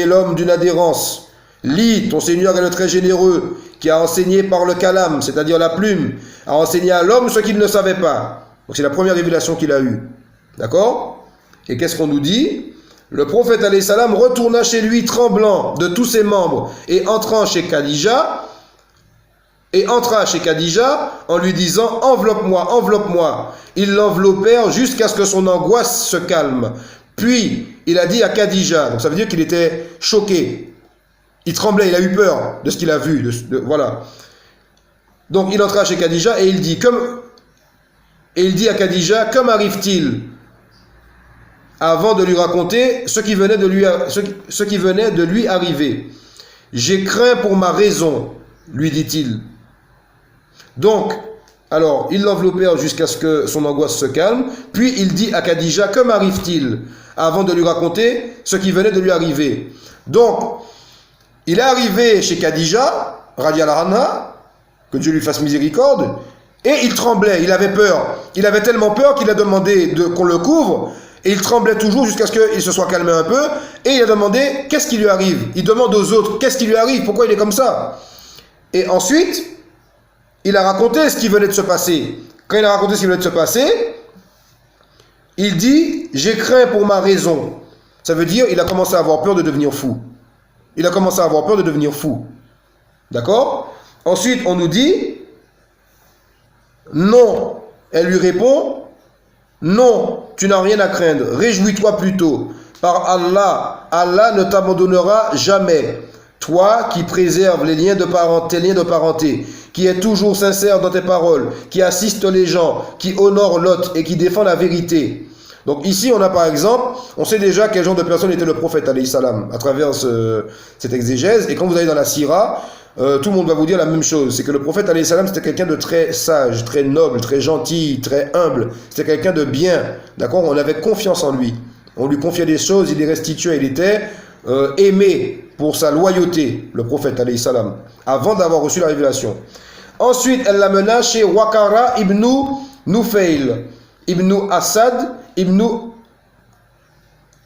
l'homme d'une adhérence. Lis, ton Seigneur est le très généreux, qui a enseigné par le kalam, c'est-à-dire la plume, a enseigné à l'homme ce qu'il ne savait pas. Donc c'est la première révélation qu'il a eue. D'accord? Et qu'est-ce qu'on nous dit? Le prophète alayhi salam retourna chez lui tremblant de tous ses membres et entra chez Khadija en lui disant, enveloppe-moi, enveloppe-moi. Ils l'enveloppèrent jusqu'à ce que son angoisse se calme. Puis il a dit à Khadija, donc ça veut dire qu'il était choqué. Il tremblait, il a eu peur de ce qu'il a vu. Voilà. Donc il entra chez Khadija et il dit à Khadija, comme arrive-t-il avant de lui raconter ce qui venait de lui arriver. J'ai craint pour ma raison, lui dit-il. Donc, alors, ils l'enveloppèrent jusqu'à ce que son angoisse se calme. Puis il dit à Khadija, comme arrive-t-il avant de lui raconter ce qui venait de lui arriver. Donc, il est arrivé chez Khadija, radiyallahu anha, que Dieu lui fasse miséricorde, et il tremblait, il avait peur. Il avait tellement peur qu'il a demandé qu'on le couvre, et il tremblait toujours jusqu'à ce qu'il se soit calmé un peu, et il a demandé qu'est-ce qui lui arrive. Il demande aux autres qu'est-ce qui lui arrive, pourquoi il est comme ça. Et ensuite, il a raconté ce qui venait de se passer. Quand il a raconté ce qui venait de se passer, il dit, j'ai craint pour ma raison. Ça veut dire, il a commencé à avoir peur de devenir fou. Il a commencé à avoir peur de devenir fou. D'accord? Ensuite, on nous dit, non. Elle lui répond, non, tu n'as rien à craindre. Réjouis-toi plutôt. Par Allah, Allah ne t'abandonnera jamais. Toi qui préserves tes liens de parenté, qui es toujours sincère dans tes paroles, qui assiste les gens, qui honore l'autre et qui défend la vérité. Donc ici, on a par exemple, on sait déjà quel genre de personne était le prophète, alayhi salam, à travers cette exégèse. Et quand vous allez dans la Sira, tout le monde va vous dire la même chose. C'est que le prophète, alayhi salam, c'était quelqu'un de très sage, très noble, très gentil, très humble. C'était quelqu'un de bien. D'accord? On avait confiance en lui. On lui confiait des choses, il les restituait. Il était aimé pour sa loyauté, le prophète, alayhi salam, avant d'avoir reçu la révélation. Ensuite, elle l'amena chez Waqara ibn Nufayl, ibn Asad, ibn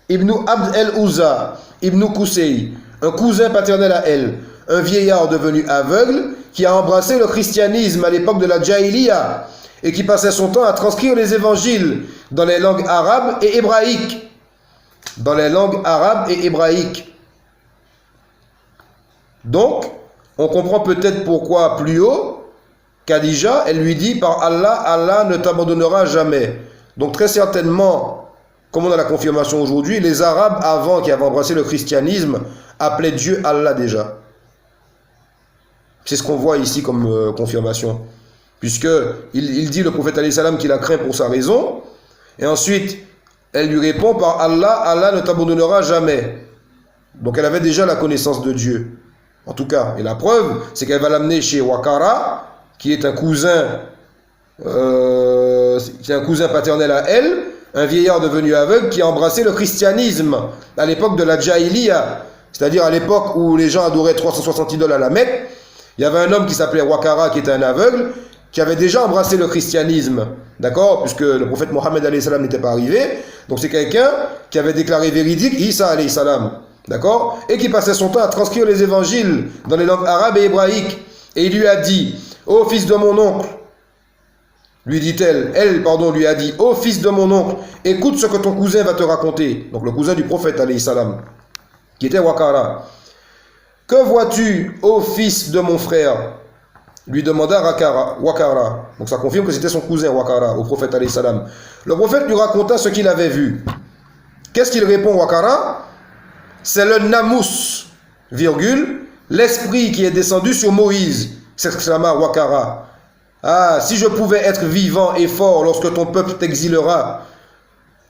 Abd el-Uzza, ibn Qusay, un cousin paternel à elle, un vieillard devenu aveugle qui a embrassé le christianisme à l'époque de la Jahiliya et qui passait son temps à transcrire les évangiles dans les langues arabes et hébraïques. Dans les langues arabes et hébraïques. Donc, on comprend peut-être pourquoi plus haut, Khadija, elle lui dit, par Allah, Allah ne t'abandonnera jamais. Donc très certainement, comme on a la confirmation aujourd'hui, les Arabes avant qui avaient embrassé le christianisme appelaient Dieu Allah déjà. C'est ce qu'on voit ici comme confirmation. Puisque il dit, le prophète alayhi salam, qu'il a craint pour sa raison. Et ensuite, elle lui répond par Allah, Allah ne t'abandonnera jamais. Donc elle avait déjà la connaissance de Dieu. En tout cas, et la preuve, c'est qu'elle va l'amener chez Wakara, qui est un cousin paternel à elle, un vieillard devenu aveugle qui a embrassé le christianisme à l'époque de la Jahiliya, c'est-à-dire à l'époque où les gens adoraient 360 idoles à la Mecque. Il y avait un homme qui s'appelait Wakara, qui était un aveugle, qui avait déjà embrassé le christianisme, d'accord, puisque le prophète Mohammed alayhi salam n'était pas arrivé. Donc c'est quelqu'un qui avait déclaré véridique Isa alayhi salam, d'accord, et qui passait son temps à transcrire les évangiles dans les langues arabes et hébraïques. Et il lui a dit: ô fils de mon oncle, lui dit-elle, lui a dit: ô fils de mon oncle, écoute ce que ton cousin va te raconter. Donc le cousin du prophète alayhi salam, qui était Wakara. Que vois-tu, ô fils de mon frère? Lui demanda Wakara. Donc ça confirme que c'était son cousin Wakara au prophète alayhi salam. Le prophète lui raconta ce qu'il avait vu. Qu'est-ce qu'il répond, Wakara? C'est le Namus, l'esprit qui est descendu sur Moïse, s'exclama Wakara. Ah, si je pouvais être vivant et fort lorsque ton peuple t'exilera.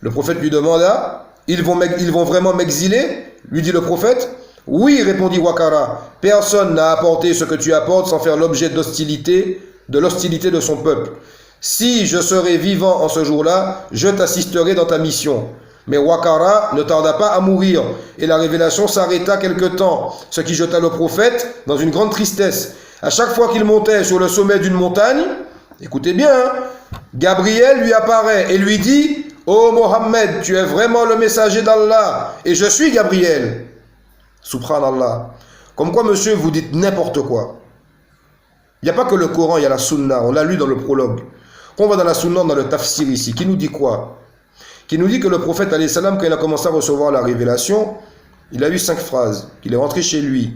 Le prophète lui demanda: ils vont vraiment m'exiler? Lui dit le prophète. Oui, répondit Wakara, personne n'a apporté ce que tu apportes sans faire l'objet de l'hostilité de son peuple. Si je serais vivant en ce jour-là, je t'assisterai dans ta mission. Mais Wakara ne tarda pas à mourir, et la révélation s'arrêta quelque temps, ce qui jeta le prophète dans une grande tristesse. À chaque fois qu'il montait sur le sommet d'une montagne, écoutez bien, Gabriel lui apparaît et lui dit: ô Mohammed, tu es vraiment le messager d'Allah, et je suis Gabriel. Subhanallah. Comme quoi, monsieur, vous dites n'importe quoi. Il n'y a pas que le Coran, il y a la Sunna. On l'a lu dans le prologue. Quand on va dans la Sunna, dans le tafsir ici, qui nous dit quoi? Qui nous dit que le prophète, alayhi salam, quand il a commencé à recevoir la révélation, il a eu 5 phrases. Il est rentré chez lui.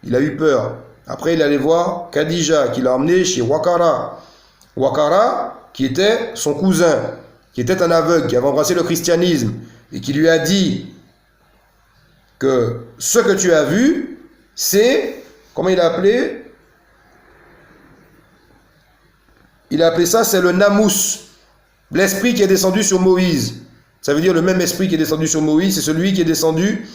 Il a eu peur. Après, il allait voir Khadija, qu'il a emmené chez Wakara. Wakara, qui était son cousin, qui était un aveugle, qui avait embrassé le christianisme, et qui lui a dit que ce que tu as vu, c'est, comment il a appelé? Il a appelé ça, c'est le Namus, l'esprit qui est descendu sur Moïse. Ça veut dire le même esprit qui est descendu sur Moïse, c'est celui qui est descendu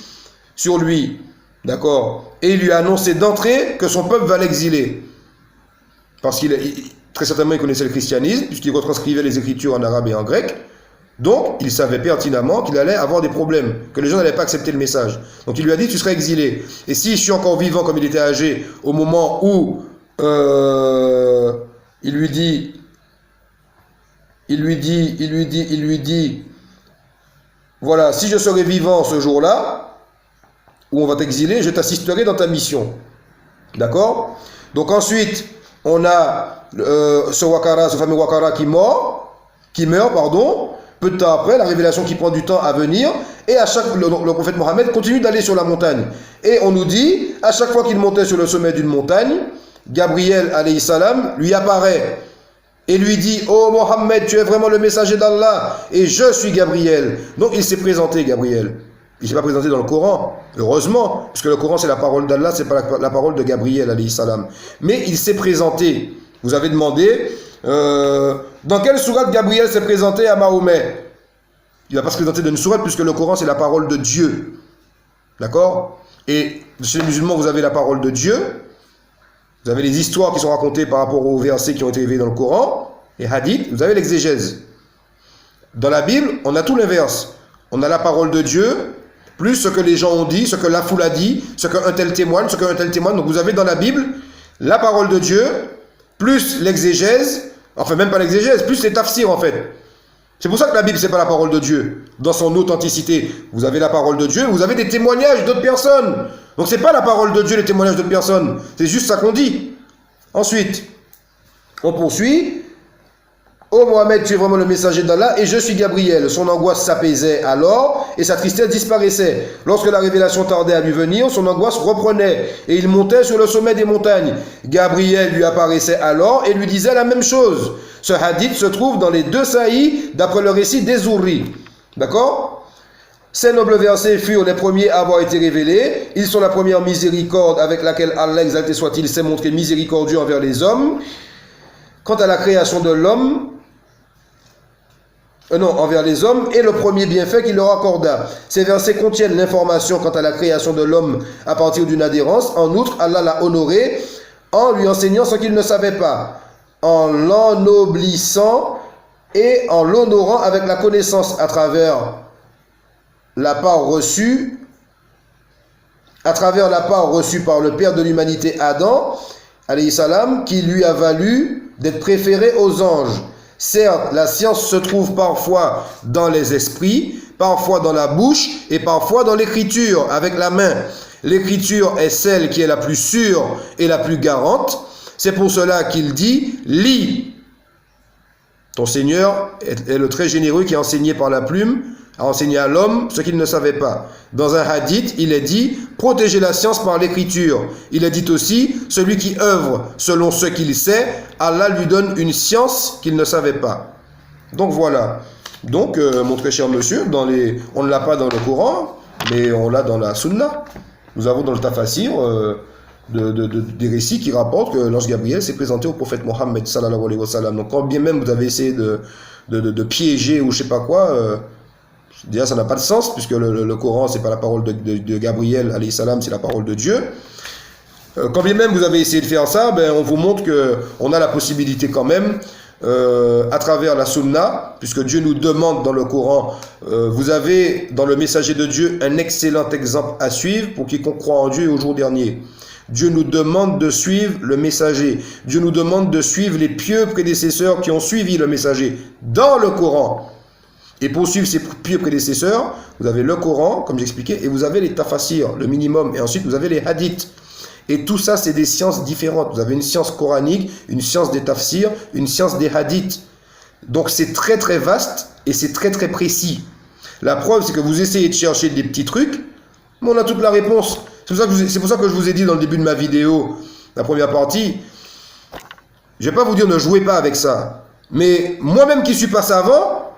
sur lui. D'accord? Et il lui a annoncé d'entrée que son peuple va l'exiler. Parce très certainement, il connaissait le christianisme, puisqu'il retranscrivait les écritures en arabe et en grec. Donc, il savait pertinemment qu'il allait avoir des problèmes, que les gens n'allaient pas accepter le message. Donc, il lui a dit: tu serais exilé. Et si je suis encore vivant, comme il était âgé, au moment où il lui dit, voilà, si je serais vivant ce jour-là, où on va t'exiler, je t'assisterai dans ta mission. D'accord? Donc ensuite, on a ce Wakara, ce fameux Wakara qui meurt, peu de temps après, la révélation qui prend du temps à venir, et le prophète Mohammed continue d'aller sur la montagne. Et on nous dit, à chaque fois qu'il montait sur le sommet d'une montagne, Gabriel alayhi salam lui apparaît et lui dit: ô Mohammed, tu es vraiment le messager d'Allah, et je suis Gabriel. Donc il s'est présenté, Gabriel. Il ne s'est pas présenté dans le Coran, heureusement, puisque le Coran c'est la parole d'Allah, c'est pas la parole de Gabriel alayhi salam. Mais il s'est présenté. Vous avez demandé dans quelle sourate Gabriel s'est présenté à Mahomet? Il ne va pas se présenter dans une sourate, puisque le Coran c'est la parole de Dieu. D'accord? Et chez les musulmans, vous avez la parole de Dieu. Vous avez les histoires qui sont racontées par rapport aux versets qui ont été révélés dans le Coran, les hadiths, vous avez l'exégèse. Dans la Bible, on a tout l'inverse. On a la parole de Dieu, plus ce que les gens ont dit, ce que la foule a dit, ce qu'un tel témoigne, ce qu'un tel témoigne. Donc vous avez dans la Bible la parole de Dieu, plus l'exégèse, enfin même pas l'exégèse, plus les tafsirs en fait. C'est pour ça que la Bible, c'est pas la parole de Dieu. Dans son authenticité, vous avez la parole de Dieu, vous avez des témoignages d'autres personnes. Donc c'est pas la parole de Dieu, les témoignages d'autres personnes. C'est juste ça qu'on dit. Ensuite, on poursuit. Ô Mohammed, tu es vraiment le messager d'Allah, et je suis Gabriel. Son angoisse s'apaisait alors, et sa tristesse disparaissait. Lorsque la révélation tardait à lui venir, son angoisse reprenait, et il montait sur le sommet des montagnes. Gabriel lui apparaissait alors, et lui disait la même chose. Ce hadith se trouve dans les 2 Sahih, d'après le récit des Zurri. D'accord? Ces nobles versets furent les premiers à avoir été révélés. Ils sont la première miséricorde avec laquelle Allah, exalté soit-il, s'est montré miséricordieux envers les hommes. Quant à la création de l'homme, non, envers les hommes, et le premier bienfait qu'il leur accorda. Ces versets contiennent l'information quant à la création de l'homme à partir d'une adhérence. En outre, Allah l'a honoré en lui enseignant ce qu'il ne savait pas, en l'ennoblissant et en l'honorant avec la connaissance à travers la part reçue par le père de l'humanité Adam, alayhi salam, qui lui a valu d'être préféré aux anges. Certes, la science se trouve parfois dans les esprits, parfois dans la bouche et parfois dans l'écriture, avec la main. L'écriture est celle qui est la plus sûre et la plus garante. C'est pour cela qu'il dit « Lis ». Ton Seigneur est le très généreux qui a enseigné par la plume, a enseigné à l'homme ce qu'il ne savait pas. Dans un hadith, il est dit « Protégez la science par l'écriture ». Il est dit aussi « Celui qui œuvre selon ce qu'il sait, Allah lui donne une science qu'il ne savait pas ». Donc voilà. Donc, mon très cher monsieur, on ne l'a pas dans le Coran, mais on l'a dans la Sunna. Nous avons dans le Tafasir des récits qui rapportent que l'ange Gabriel s'est présenté au prophète Mohammed sallallahu alayhi wa sallam. Donc quand bien même vous avez essayé de piéger ou je sais pas quoi, déjà ça n'a pas de sens, puisque le Coran c'est pas la parole de Gabriel alayhi salam, c'est la parole de Dieu. Quand bien même vous avez essayé de faire ça, on vous montre qu'on a la possibilité quand même, à travers la Sunna, puisque Dieu nous demande dans le Coran, vous avez dans le messager de Dieu un excellent exemple à suivre pour quiconque croit en Dieu et au jour dernier. Dieu nous demande de suivre le messager. Dieu nous demande de suivre les pieux prédécesseurs qui ont suivi le messager dans le Coran. Et pour suivre ces pieux prédécesseurs, vous avez le Coran, comme j'expliquais, et vous avez les tafasirs, le minimum, et ensuite vous avez les hadiths. Et tout ça, c'est des sciences différentes. Vous avez une science coranique, une science des tafsirs, une science des hadiths. Donc c'est très très vaste et c'est très très précis. La preuve, c'est que vous essayez de chercher des petits trucs, mais on a toute la réponse. C'est pour ça que je vous ai dit dans le début de ma vidéo, la première partie, je ne vais pas vous dire ne jouez pas avec ça. Mais moi-même qui ne suis pas savant,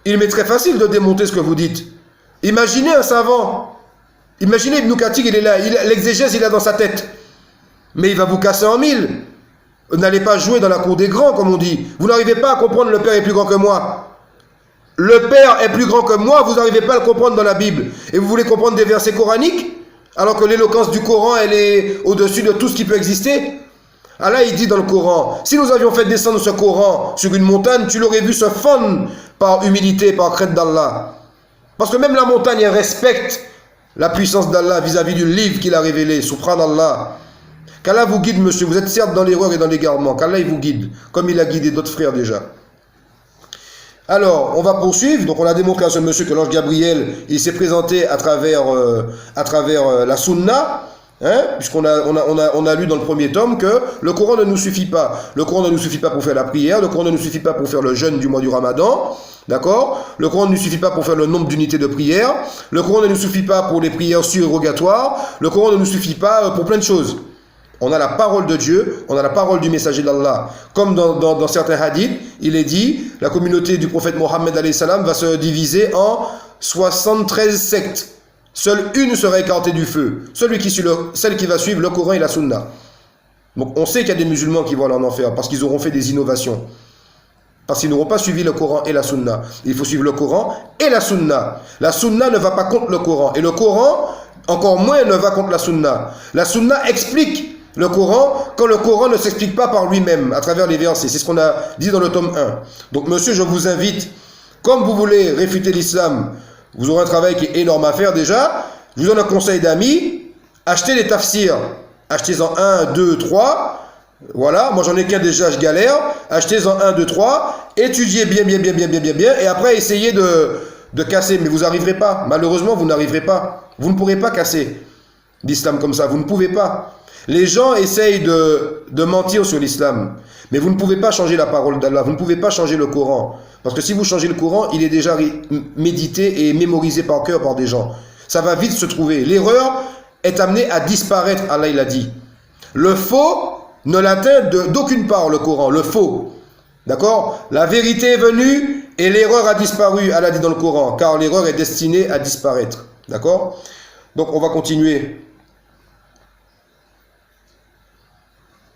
il m'est très facile de démonter ce que vous dites. Imaginez un savant. Imaginez Ibn Kathir, il est là, l'exégèse il est dans sa tête. Mais il va vous casser en mille. N'allez pas jouer dans la cour des grands, comme on dit. Vous n'arrivez pas à comprendre le Père est plus grand que moi. Le Père est plus grand que moi, vous n'arrivez pas à le comprendre dans la Bible. Et vous voulez comprendre des versets coraniques, alors que l'éloquence du Coran, elle est au-dessus de tout ce qui peut exister. Allah, il dit dans le Coran, si nous avions fait descendre ce Coran sur une montagne, tu l'aurais vu se fondre par humilité, par crainte d'Allah. Parce que même la montagne, elle respecte la puissance d'Allah vis-à-vis du livre qu'il a révélé, subhanallah. Qu'Allah vous guide, monsieur. Vous êtes certes dans l'erreur et dans l'égarement. Qu'Allah il vous guide, comme il a guidé d'autres frères déjà. Alors, on va poursuivre. Donc, on a démontré à ce monsieur que l'ange Gabriel, il s'est présenté à travers la Sunna, hein, puisqu'on a lu dans le premier tome que le Coran ne nous suffit pas. Le Coran ne nous suffit pas pour faire la prière. Le Coran ne nous suffit pas pour faire le jeûne du mois du Ramadan. D'accord? Le Coran ne nous suffit pas pour faire le nombre d'unités de prière. Le Coran ne nous suffit pas pour les prières surrogatoires. Le Coran ne nous suffit pas pour plein de choses. On a la parole de Dieu, on a la parole du messager d'Allah. Comme dans certains hadiths, il est dit, la communauté du prophète Mohammed alayhi salam va se diviser en 73 sectes. Seule une sera écartée du feu. Celle qui va suivre le Coran et la Sunna. Donc on sait qu'il y a des musulmans qui vont aller en enfer parce qu'ils auront fait des innovations. Parce qu'ils n'auront pas suivi le Coran et la Sunna. Il faut suivre le Coran et la Sunna. La Sunna ne va pas contre le Coran. Et le Coran, encore moins, ne va contre la Sunna. La Sunna explique le Coran quand le Coran ne s'explique pas par lui-même à travers les versets. C'est ce qu'on a dit dans le tome 1. Donc monsieur, je vous invite, comme vous voulez réfuter l'islam, vous aurez un travail qui est énorme à faire déjà. Je vous donne un conseil d'amis, achetez les tafsirs. Achetez-en 1, 2, 3. Voilà, moi j'en ai qu'un déjà, je galère. Achetez-en 1, 2, 3. Étudiez bien. Et après, essayez de casser. Mais vous n'arriverez pas. Malheureusement, vous n'arriverez pas. Vous ne pourrez pas casser l'islam comme ça. Vous ne pouvez pas. Les gens essayent de mentir sur l'islam. Mais vous ne pouvez pas changer la parole d'Allah. Vous ne pouvez pas changer le Coran. Parce que si vous changez le Coran, il est déjà médité et mémorisé par cœur par des gens. Ça va vite se trouver. L'erreur est amenée à disparaître, Allah il a dit. Le faux ne l'atteint d'aucune part, le Coran. Le faux. D'accord? La vérité est venue et l'erreur a disparu, Allah dit dans le Coran. Car l'erreur est destinée à disparaître. D'accord? Donc on va continuer.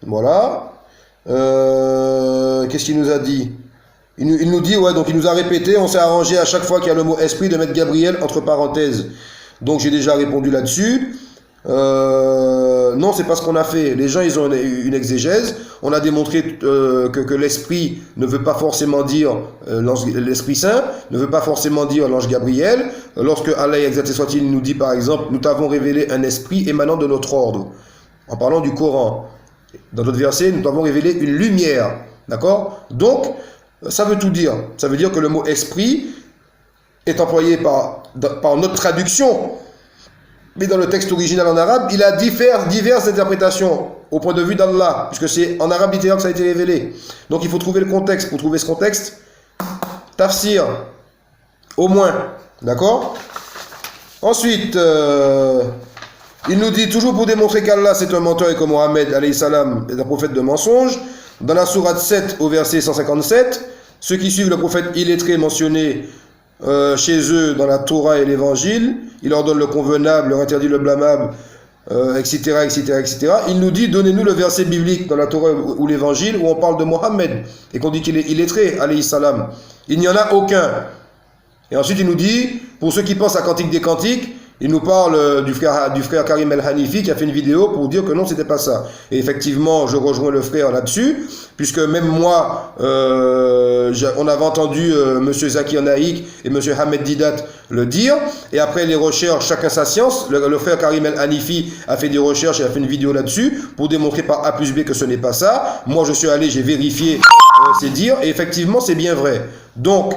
Voilà. Qu'est-ce qu'il nous a dit? Il nous dit, ouais, donc il nous a répété, on s'est arrangé à chaque fois qu'il y a le mot esprit de mettre Gabriel entre parenthèses. Donc j'ai déjà répondu là-dessus. Non, c'est pas ce qu'on a fait. Les gens, ils ont une exégèse. On a démontré que l'esprit ne veut pas forcément dire l'Esprit Saint, ne veut pas forcément dire l'ange Gabriel. Lorsque Allah exalté soit-il nous dit par exemple, nous t'avons révélé un esprit émanant de notre ordre, en parlant du Coran. Dans d'autres versets, nous t'avons révélé une lumière. D'accord? Donc, ça veut tout dire. Ça veut dire que le mot esprit est employé par notre traduction. Mais dans le texte original en arabe, il a diverses interprétations au point de vue d'Allah, puisque c'est en arabe littéraire que ça a été révélé. Donc il faut trouver le contexte. Pour trouver ce contexte, tafsir, au moins. D'accord? Ensuite, il nous dit, toujours pour démontrer qu'Allah c'est un menteur et que Mohammed alayhi salam est un prophète de mensonge, dans la sourate 7 au verset 157, ceux qui suivent le prophète illettré mentionné chez eux dans la Torah et l'Évangile, il leur donne le convenable, leur interdit le blâmable, etc., etc., etc. Il nous dit, donnez-nous le verset biblique dans la Torah ou l'Évangile où on parle de Mohammed et qu'on dit qu'il est illettré, alayhi salam. Il n'y en a aucun. Et ensuite il nous dit, pour ceux qui pensent à Cantique des Cantiques, il nous parle du frère Karim El-Hanifi qui a fait une vidéo pour dire que non, c'était pas ça. Et effectivement, je rejoins le frère là-dessus, puisque même moi, on avait entendu Monsieur Zakir Naïk et Monsieur Hamed Didat le dire, et après les recherches, chacun sa science, le frère Karim El-Hanifi a fait des recherches et a fait une vidéo là-dessus pour démontrer par A plus B que ce n'est pas ça. Moi, je suis allé, j'ai vérifié ces dires, et effectivement, c'est bien vrai. Donc,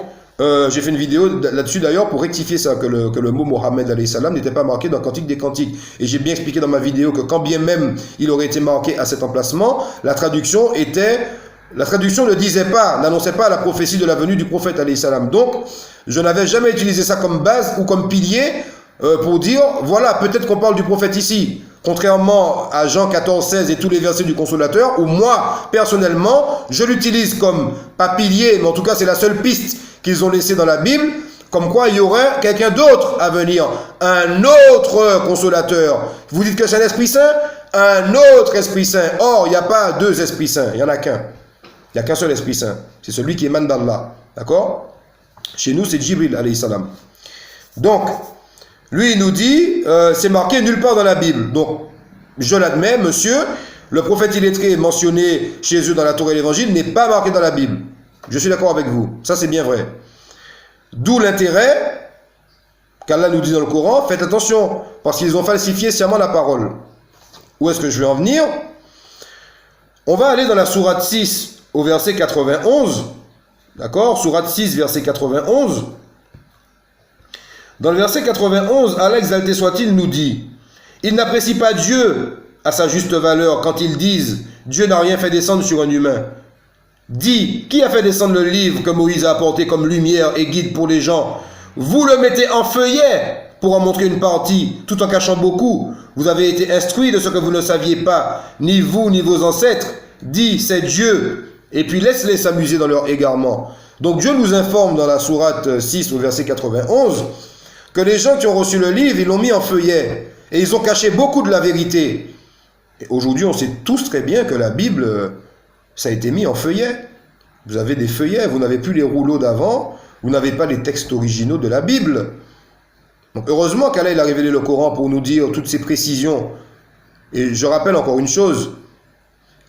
j'ai fait une vidéo là-dessus d'ailleurs pour rectifier ça, que le mot Mohammed alayhi salam n'était pas marqué dans Cantique des Cantiques. Et j'ai bien expliqué dans ma vidéo que quand bien même il aurait été marqué à cet emplacement, la traduction ne disait pas, n'annonçait pas la prophétie de la venue du prophète alayhi salam. Donc, je n'avais jamais utilisé ça comme base ou comme pilier pour dire, voilà, peut-être qu'on parle du prophète ici. Contrairement à Jean 14, 16 et tous les versets du Consolateur, où moi, personnellement, je l'utilise comme, pas pilier, mais en tout cas c'est la seule piste qu'ils ont laissé dans la Bible, comme quoi il y aurait quelqu'un d'autre à venir, un autre consolateur. Vous dites que c'est un Esprit Saint, un autre Esprit Saint. Or, il n'y a pas deux Esprits Saints, il n'y en a qu'un. Il n'y a qu'un seul Esprit Saint. C'est celui qui émane d'Allah. D'accord? Chez nous, c'est Jibril, alayhi salam. Donc, lui, il nous dit, c'est marqué nulle part dans la Bible. Donc, je l'admets, monsieur, le prophète illettré mentionné chez eux dans la Torah et l'Évangile n'est pas marqué dans la Bible. Je suis d'accord avec vous. Ça, c'est bien vrai. D'où l'intérêt qu'Allah nous dit dans le Coran, faites attention, parce qu'ils ont falsifié sciemment la parole. Où est-ce que je vais en venir? On va aller dans la sourate 6 au verset 91. D'accord? Sourate 6, verset 91. Dans le verset 91, Allah exalté soit-il nous dit, ils n'apprécient pas Dieu à sa juste valeur quand ils disent, Dieu n'a rien fait descendre sur un humain. Dit, qui a fait descendre le livre que Moïse a apporté comme lumière et guide pour les gens? Vous le mettez en feuillet pour en montrer une partie, tout en cachant beaucoup. Vous avez été instruits de ce que vous ne saviez pas, ni vous, ni vos ancêtres. Dit, c'est Dieu. Et puis laisse-les s'amuser dans leur égarement. Donc Dieu nous informe dans la sourate 6 au verset 91 que les gens qui ont reçu le livre, ils l'ont mis en feuillet. Et ils ont caché beaucoup de la vérité. Et aujourd'hui, on sait tous très bien que la Bible, ça a été mis en feuillet. Vous avez des feuillets, vous n'avez plus les rouleaux d'avant, vous n'avez pas les textes originaux de la Bible. Donc heureusement qu'Allah a révélé le Coran pour nous dire toutes ces précisions. Et je rappelle encore une chose,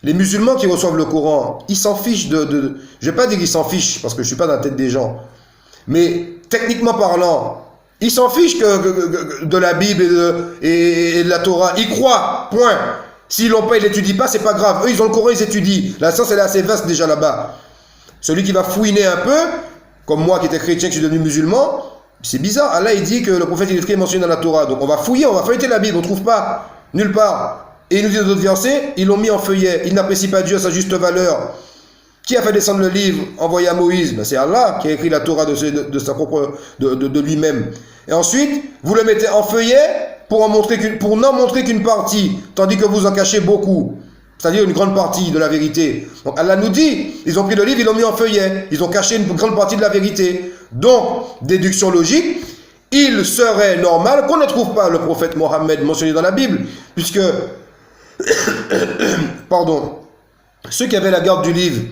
les musulmans qui reçoivent le Coran, ils s'en fichent je ne vais pas dire qu'ils s'en fichent, parce que je ne suis pas dans la tête des gens, mais techniquement parlant, ils s'en fichent de la Bible et de la Torah. Ils croient, point. S'ils l'ont pas, ils l'étudient pas, c'est pas grave. Eux, ils ont le Coran, ils étudient. La science, elle est assez vaste déjà là-bas. Celui qui va fouiner un peu, comme moi qui étais chrétien, qui suis devenu musulman, c'est bizarre. Allah, il dit que le prophète illettré est mentionné dans la Torah. Donc on va fouiller, on va feuilleter la Bible, on ne trouve pas, nulle part. Et il nous dit dans d'autres versets, ils l'ont mis en feuillet. Ils n'apprécient pas Dieu à sa juste valeur. Qui a fait descendre le livre envoyé à Moïse? Ben, c'est Allah qui a écrit la Torah de lui-même. Et ensuite, vous le mettez en feuillet pour n'en montrer qu'une partie, tandis que vous en cachez beaucoup. C'est-à-dire une grande partie de la vérité. Donc Allah nous dit, ils ont pris le livre, ils l'ont mis en feuillet. Ils ont caché une grande partie de la vérité. Donc, déduction logique, il serait normal qu'on ne trouve pas le prophète Mohammed mentionné dans la Bible, puisque, pardon, ceux qui avaient la garde du livre,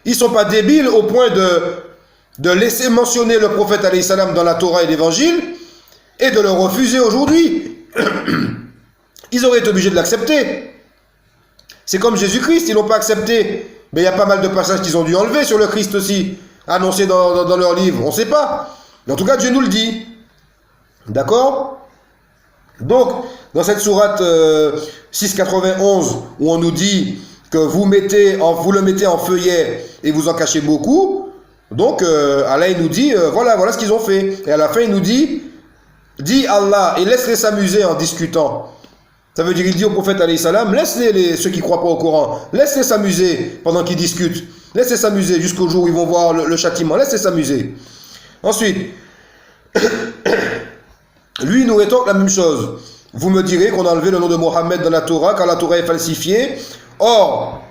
Ils ne sont pas débiles au point de laisser mentionner le prophète alayhi salam dans la Torah et l'Évangile et de le refuser aujourd'hui. Ils auraient été obligés de l'accepter. C'est comme Jésus-Christ, ils ne l'ont pas accepté. Mais il y a pas mal de passages qu'ils ont dû enlever sur le Christ aussi, annoncés dans leur livre. On ne sait pas. Mais en tout cas, Dieu nous le dit. D'accord? Donc, dans cette sourate 691, où on nous dit que vous le mettez en feuillet et vous en cachez beaucoup, donc Allah il nous dit, voilà ce qu'ils ont fait. Et à la fin, il nous dit Allah, et laisse-les s'amuser en discutant. Ça veut dire, il dit au prophète alayhi salam, laisse-les, ceux qui ne croient pas au Coran, laisse-les s'amuser pendant qu'ils discutent. Laisse-les s'amuser jusqu'au jour où ils vont voir le châtiment. Laisse-les s'amuser. Ensuite, lui il nous rétorque la même chose. Vous me direz qu'on a enlevé le nom de Mohammed dans la Torah, car la Torah est falsifiée. Or,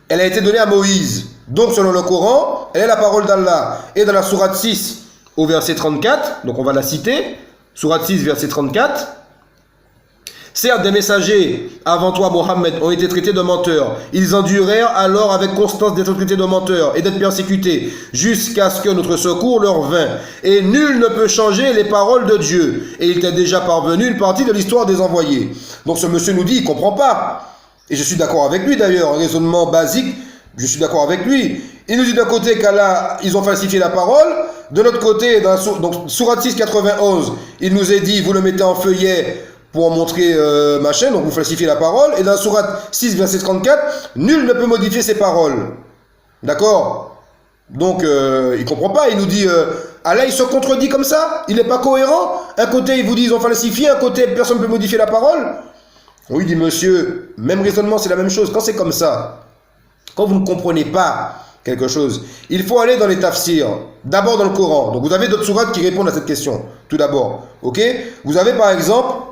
elle a été donnée à Moïse. Donc, selon le Coran, elle est la parole d'Allah. Et dans la sourate 6, au verset 34, donc on va la citer, sourate 6, verset 34, certes, des messagers avant toi, Mohammed, ont été traités de menteurs. Ils endurèrent alors avec constance d'être traités de menteurs et d'être persécutés, jusqu'à ce que notre secours leur vînt. Et nul ne peut changer les paroles de Dieu. Et il t'est déjà parvenu une partie de l'histoire des envoyés. Donc ce monsieur nous dit, il ne comprend pas. Et je suis d'accord avec lui d'ailleurs, un raisonnement basique, je suis d'accord avec lui. Il nous dit d'un côté qu'Allah, ils ont falsifié la parole. De l'autre côté, donc sourate 6, 91, il nous est dit, vous le mettez en feuillet pour en montrer machin, donc vous falsifiez la parole. Et dans la sourate 6, verset 34, nul ne peut modifier ses paroles. D'accord? Donc, il ne comprend pas. Il nous dit, Allah, il se contredit comme ça. Il n'est pas cohérent. Un côté, il vous dit, ils ont falsifié. Un côté, personne ne peut modifier la parole. Oui, dit monsieur, même raisonnement, c'est la même chose. Quand c'est comme ça, quand vous ne comprenez pas quelque chose, il faut aller dans les tafsirs. D'abord dans le Coran. Donc, vous avez d'autres sourates qui répondent à cette question. Tout d'abord. Ok? Vous avez par exemple...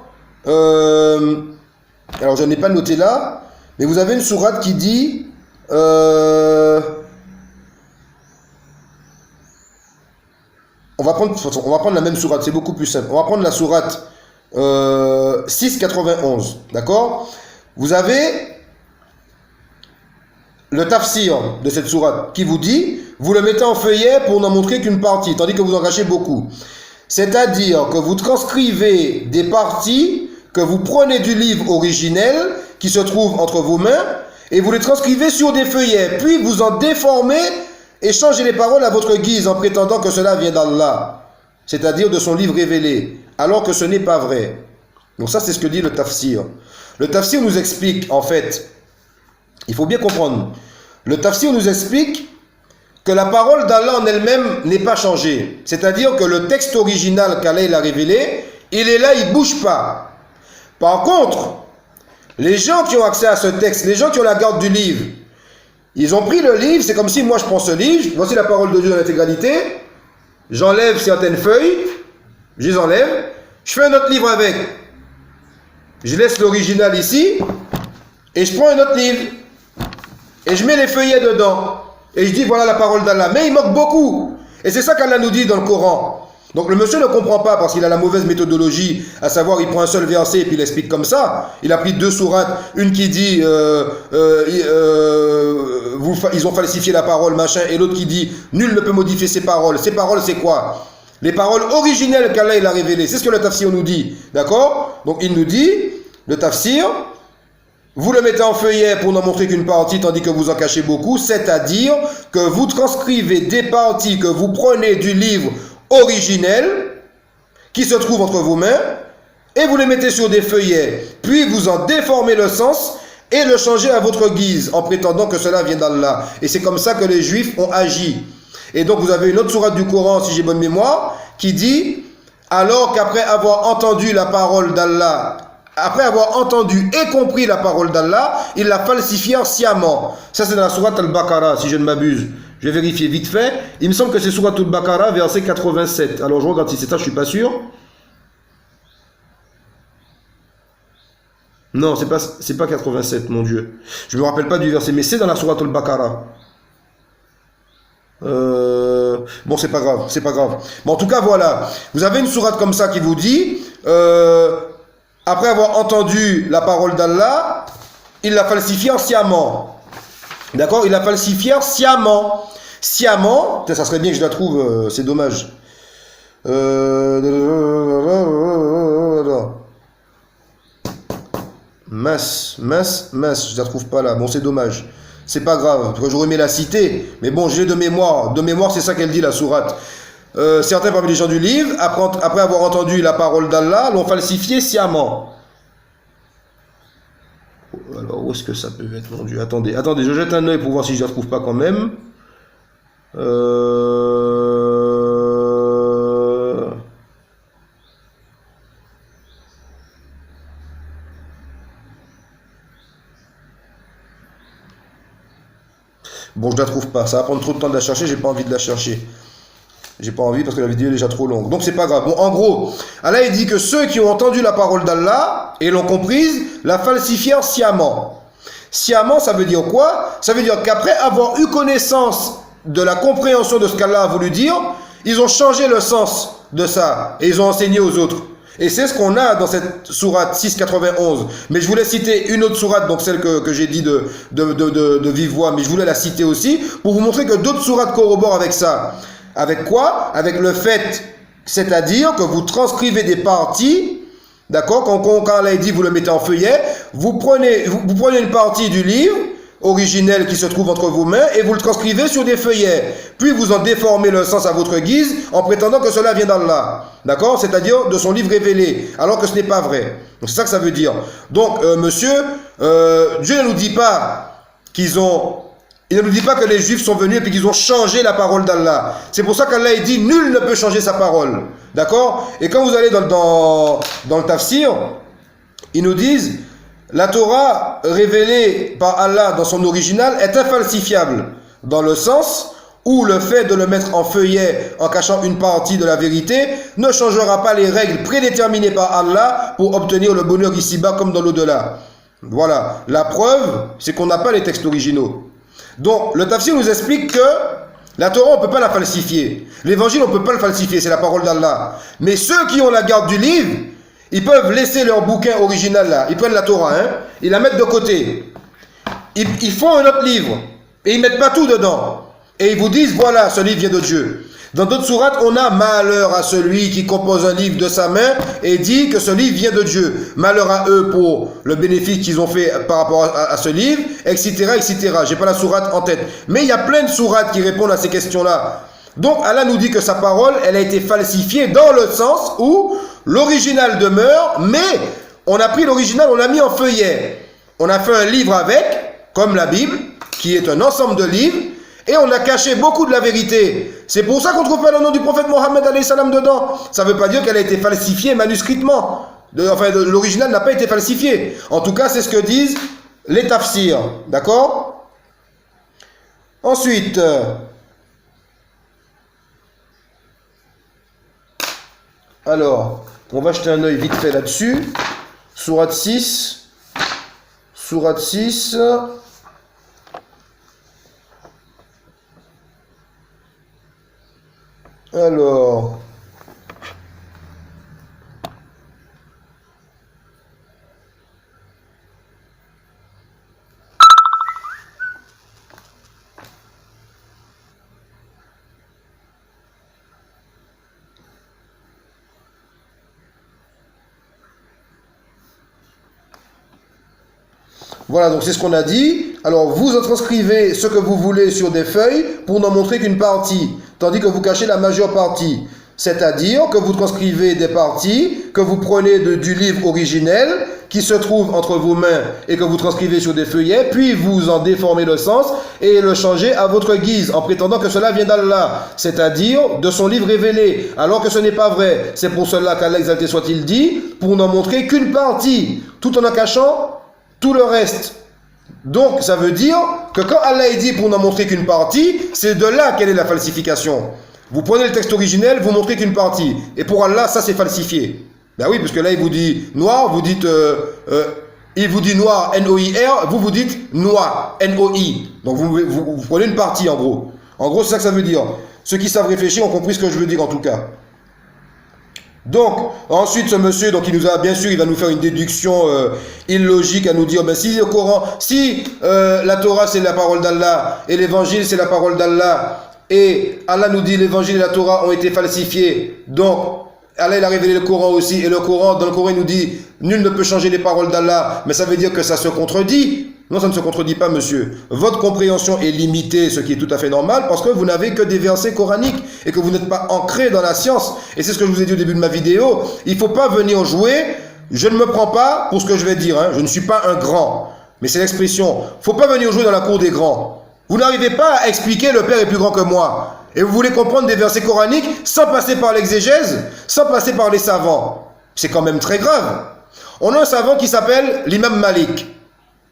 alors je n'ai pas noté là, mais vous avez une sourate qui dit on va prendre la même sourate, c'est beaucoup plus simple. On va prendre la sourate 691, d'accord? Vous avez le tafsir de cette sourate qui vous dit vous le mettez en feuillet pour n'en montrer qu'une partie, tandis que vous en cachez beaucoup. C'est-à-dire que vous transcrivez des parties que vous prenez du livre originel qui se trouve entre vos mains et vous les transcrivez sur des feuillets. Puis vous en déformez et changez les paroles à votre guise en prétendant que cela vient d'Allah, c'est-à-dire de son livre révélé, alors que ce n'est pas vrai. Donc ça, c'est ce que dit le tafsir. Le tafsir nous explique, en fait, il faut bien comprendre, le tafsir nous explique que la parole d'Allah en elle-même n'est pas changée. C'est-à-dire que le texte original qu'Allah a révélé, il est là, il ne bouge pas. Par contre, les gens qui ont accès à ce texte, les gens qui ont la garde du livre, ils ont pris le livre, c'est comme si moi je prends ce livre, voici la parole de Dieu dans l'intégralité, j'enlève certaines feuilles, je les enlève, je fais un autre livre avec. Je laisse l'original ici, et je prends un autre livre, et je mets les feuillets dedans. Et je dis voilà la parole d'Allah. Mais il manque beaucoup. Et c'est ça qu'Allah nous dit dans le Coran. Donc le monsieur ne comprend pas parce qu'il a la mauvaise méthodologie, à savoir il prend un seul verset et puis il explique comme ça. Il a pris deux sourates, une qui dit ils ont falsifié la parole, machin, et l'autre qui dit nul ne peut modifier ses paroles. Ces paroles c'est quoi? Les paroles originelles qu'Allah il a révélées. C'est ce que le tafsir nous dit. D'accord? Donc il nous dit, le tafsir, vous le mettez en feuillet pour n'en montrer qu'une partie, tandis que vous en cachez beaucoup, c'est-à-dire que vous transcrivez des parties que vous prenez du livre originel qui se trouve entre vos mains et vous les mettez sur des feuillets, puis vous en déformez le sens et le changez à votre guise en prétendant que cela vient d'Allah. Et c'est comme ça que les Juifs ont agi. Et donc vous avez une autre sourate du Coran, si j'ai bonne mémoire, qui dit alors qu'après avoir entendu la parole d'Allah, après avoir entendu et compris la parole d'Allah, il la falsifié sciemment. Ça c'est dans la sourate Al-Baqarah, si je ne m'abuse. Je vais vérifier vite fait. Il me semble que c'est sourate Al-Baqarah, verset 87. Alors je regarde si c'est ça, je ne suis pas sûr. Non, c'est pas 87, mon Dieu. Je ne me rappelle pas du verset, mais c'est dans la sourate Al-Baqarah. Bon, c'est pas grave, c'est pas grave. Mais en tout cas, voilà. Vous avez une sourate comme ça qui vous dit après avoir entendu la parole d'Allah, il la falsifie sciemment. D'accord? Il la falsifié sciemment. Sciemment, ça serait bien que je la trouve, c'est dommage. Mince, je la trouve pas là. Bon, c'est dommage. C'est pas grave, j'aurais aimé la citer, mais bon, j'ai de mémoire. De mémoire, c'est ça qu'elle dit, la sourate. Certains parmi les gens du livre, après avoir entendu la parole d'Allah, l'ont falsifié sciemment. Alors, où est-ce que ça peut être, mon Dieu? Attendez, je jette un œil pour voir si je la trouve pas quand même. Bon, je la trouve pas. Ça va prendre trop de temps de la chercher. J'ai pas envie de la chercher. J'ai pas envie parce que la vidéo est déjà trop longue. Donc c'est pas grave. Bon, en gros, Allah il dit que ceux qui ont entendu la parole d'Allah et l'ont comprise, la falsifièrent sciemment. Sciemment, ça veut dire quoi? Ça veut dire qu'après avoir eu connaissance de la compréhension de ce qu'Allah a voulu dire, ils ont changé le sens de ça et ils ont enseigné aux autres. Et c'est ce qu'on a dans cette sourate 691. Mais je voulais citer une autre sourate, donc celle que j'ai dit de vive voix, mais je voulais la citer aussi pour vous montrer que d'autres sourates corroborent avec ça. Avec quoi? Avec le fait, c'est-à-dire que vous transcrivez des parties, d'accord? Quand Allah dit vous le mettez en feuillet, vous prenez une partie du livre originel qui se trouve entre vos mains et vous le transcrivez sur des feuillets. Puis vous en déformez le sens à votre guise en prétendant que cela vient d'Allah. D'accord? C'est-à-dire de son livre révélé, alors que ce n'est pas vrai. C'est ça que ça veut dire. Donc, monsieur, Dieu ne nous dit pas il ne nous dit pas que les Juifs sont venus et puis qu'ils ont changé la parole d'Allah. C'est pour ça qu'Allah dit nul ne peut changer sa parole. D'accord? Et quand vous allez dans le tafsir, ils nous disent la Torah révélée par Allah dans son original est infalsifiable, dans le sens où le fait de le mettre en feuillet en cachant une partie de la vérité ne changera pas les règles prédéterminées par Allah pour obtenir le bonheur ici-bas comme dans l'au-delà. Voilà. La preuve, c'est qu'on n'a pas les textes originaux. Donc, le tafsir nous explique que la Torah, on ne peut pas la falsifier. L'évangile, on ne peut pas le falsifier, c'est la parole d'Allah. Mais ceux qui ont la garde du livre, ils peuvent laisser leur bouquin original là. Ils prennent la Torah, ils la mettent de côté. Ils font un autre livre. Et ils ne mettent pas tout dedans. Et ils vous disent, voilà, ce livre vient de Dieu. Dans d'autres sourates, on a malheur à celui qui compose un livre de sa main et dit que ce livre vient de Dieu. Malheur à eux pour le bénéfice qu'ils ont fait par rapport à ce livre, etc., etc. J'ai pas la sourate en tête. Mais il y a plein de sourates qui répondent à ces questions-là. Donc Allah nous dit que sa parole, elle a été falsifiée dans le sens où l'original demeure, mais on a pris l'original, on l'a mis en feuillet. On a fait un livre avec, comme la Bible, qui est un ensemble de livres, et on a caché beaucoup de la vérité. C'est pour ça qu'on ne trouve pas le nom du prophète Mohammed alayhi salam dedans. Ça ne veut pas dire qu'elle a été falsifiée manuscritement. L'original n'a pas été falsifié. En tout cas, c'est ce que disent les tafsirs. D'accord? Ensuite, alors, on va jeter un œil vite fait là-dessus. Sourate 6. Sourate 6. Alors, voilà, donc c'est ce qu'on a dit. Alors, vous en transcrivez ce que vous voulez sur des feuilles pour n'en montrer qu'une partie, tandis que vous cachez la majeure partie. C'est-à-dire que vous transcrivez des parties que vous prenez du livre originel qui se trouve entre vos mains et que vous transcrivez sur des feuillets, puis vous en déformez le sens et le changez à votre guise en prétendant que cela vient d'Allah, c'est-à-dire de son livre révélé, alors que ce n'est pas vrai. C'est pour cela qu'Allah exalté soit-il dit, pour n'en montrer qu'une partie, tout en cachant tout le reste. Donc ça veut dire que quand Allah dit pour n'en montrer qu'une partie, c'est de là quelle est la falsification. Vous prenez le texte originel, vous montrez qu'une partie. Et pour Allah, ça c'est falsifié. Ben oui, parce que là il vous dit noir, vous dites il vous dit noir, N-O-I-R, vous dites noir, N-O-I. Donc vous prenez une partie en gros. En gros, c'est ça que ça veut dire. Ceux qui savent réfléchir ont compris ce que je veux dire en tout cas. Donc, ensuite, ce monsieur, donc, il nous a, bien sûr, il va nous faire une déduction illogique à nous dire, ben, si le Coran, si la Torah, c'est la parole d'Allah, et l'évangile, c'est la parole d'Allah, et Allah nous dit, l'évangile et la Torah ont été falsifiés, donc, Allah, il a révélé le Coran aussi, et le Coran, dans le Coran, il nous dit, nul ne peut changer les paroles d'Allah, mais ça veut dire que ça se contredit. Non, ça ne se contredit pas, monsieur. Votre compréhension est limitée, ce qui est tout à fait normal, parce que vous n'avez que des versets coraniques et que vous n'êtes pas ancré dans la science. Et c'est ce que je vous ai dit au début de ma vidéo. Il ne faut pas venir jouer. Je ne me prends pas pour ce que je vais dire. Hein. Je ne suis pas un grand. Mais c'est l'expression. Il ne faut pas venir jouer dans la cour des grands. Vous n'arrivez pas à expliquer le Père est plus grand que moi. Et vous voulez comprendre des versets coraniques sans passer par l'exégèse, sans passer par les savants. C'est quand même très grave. On a un savant qui s'appelle l'imam Malik.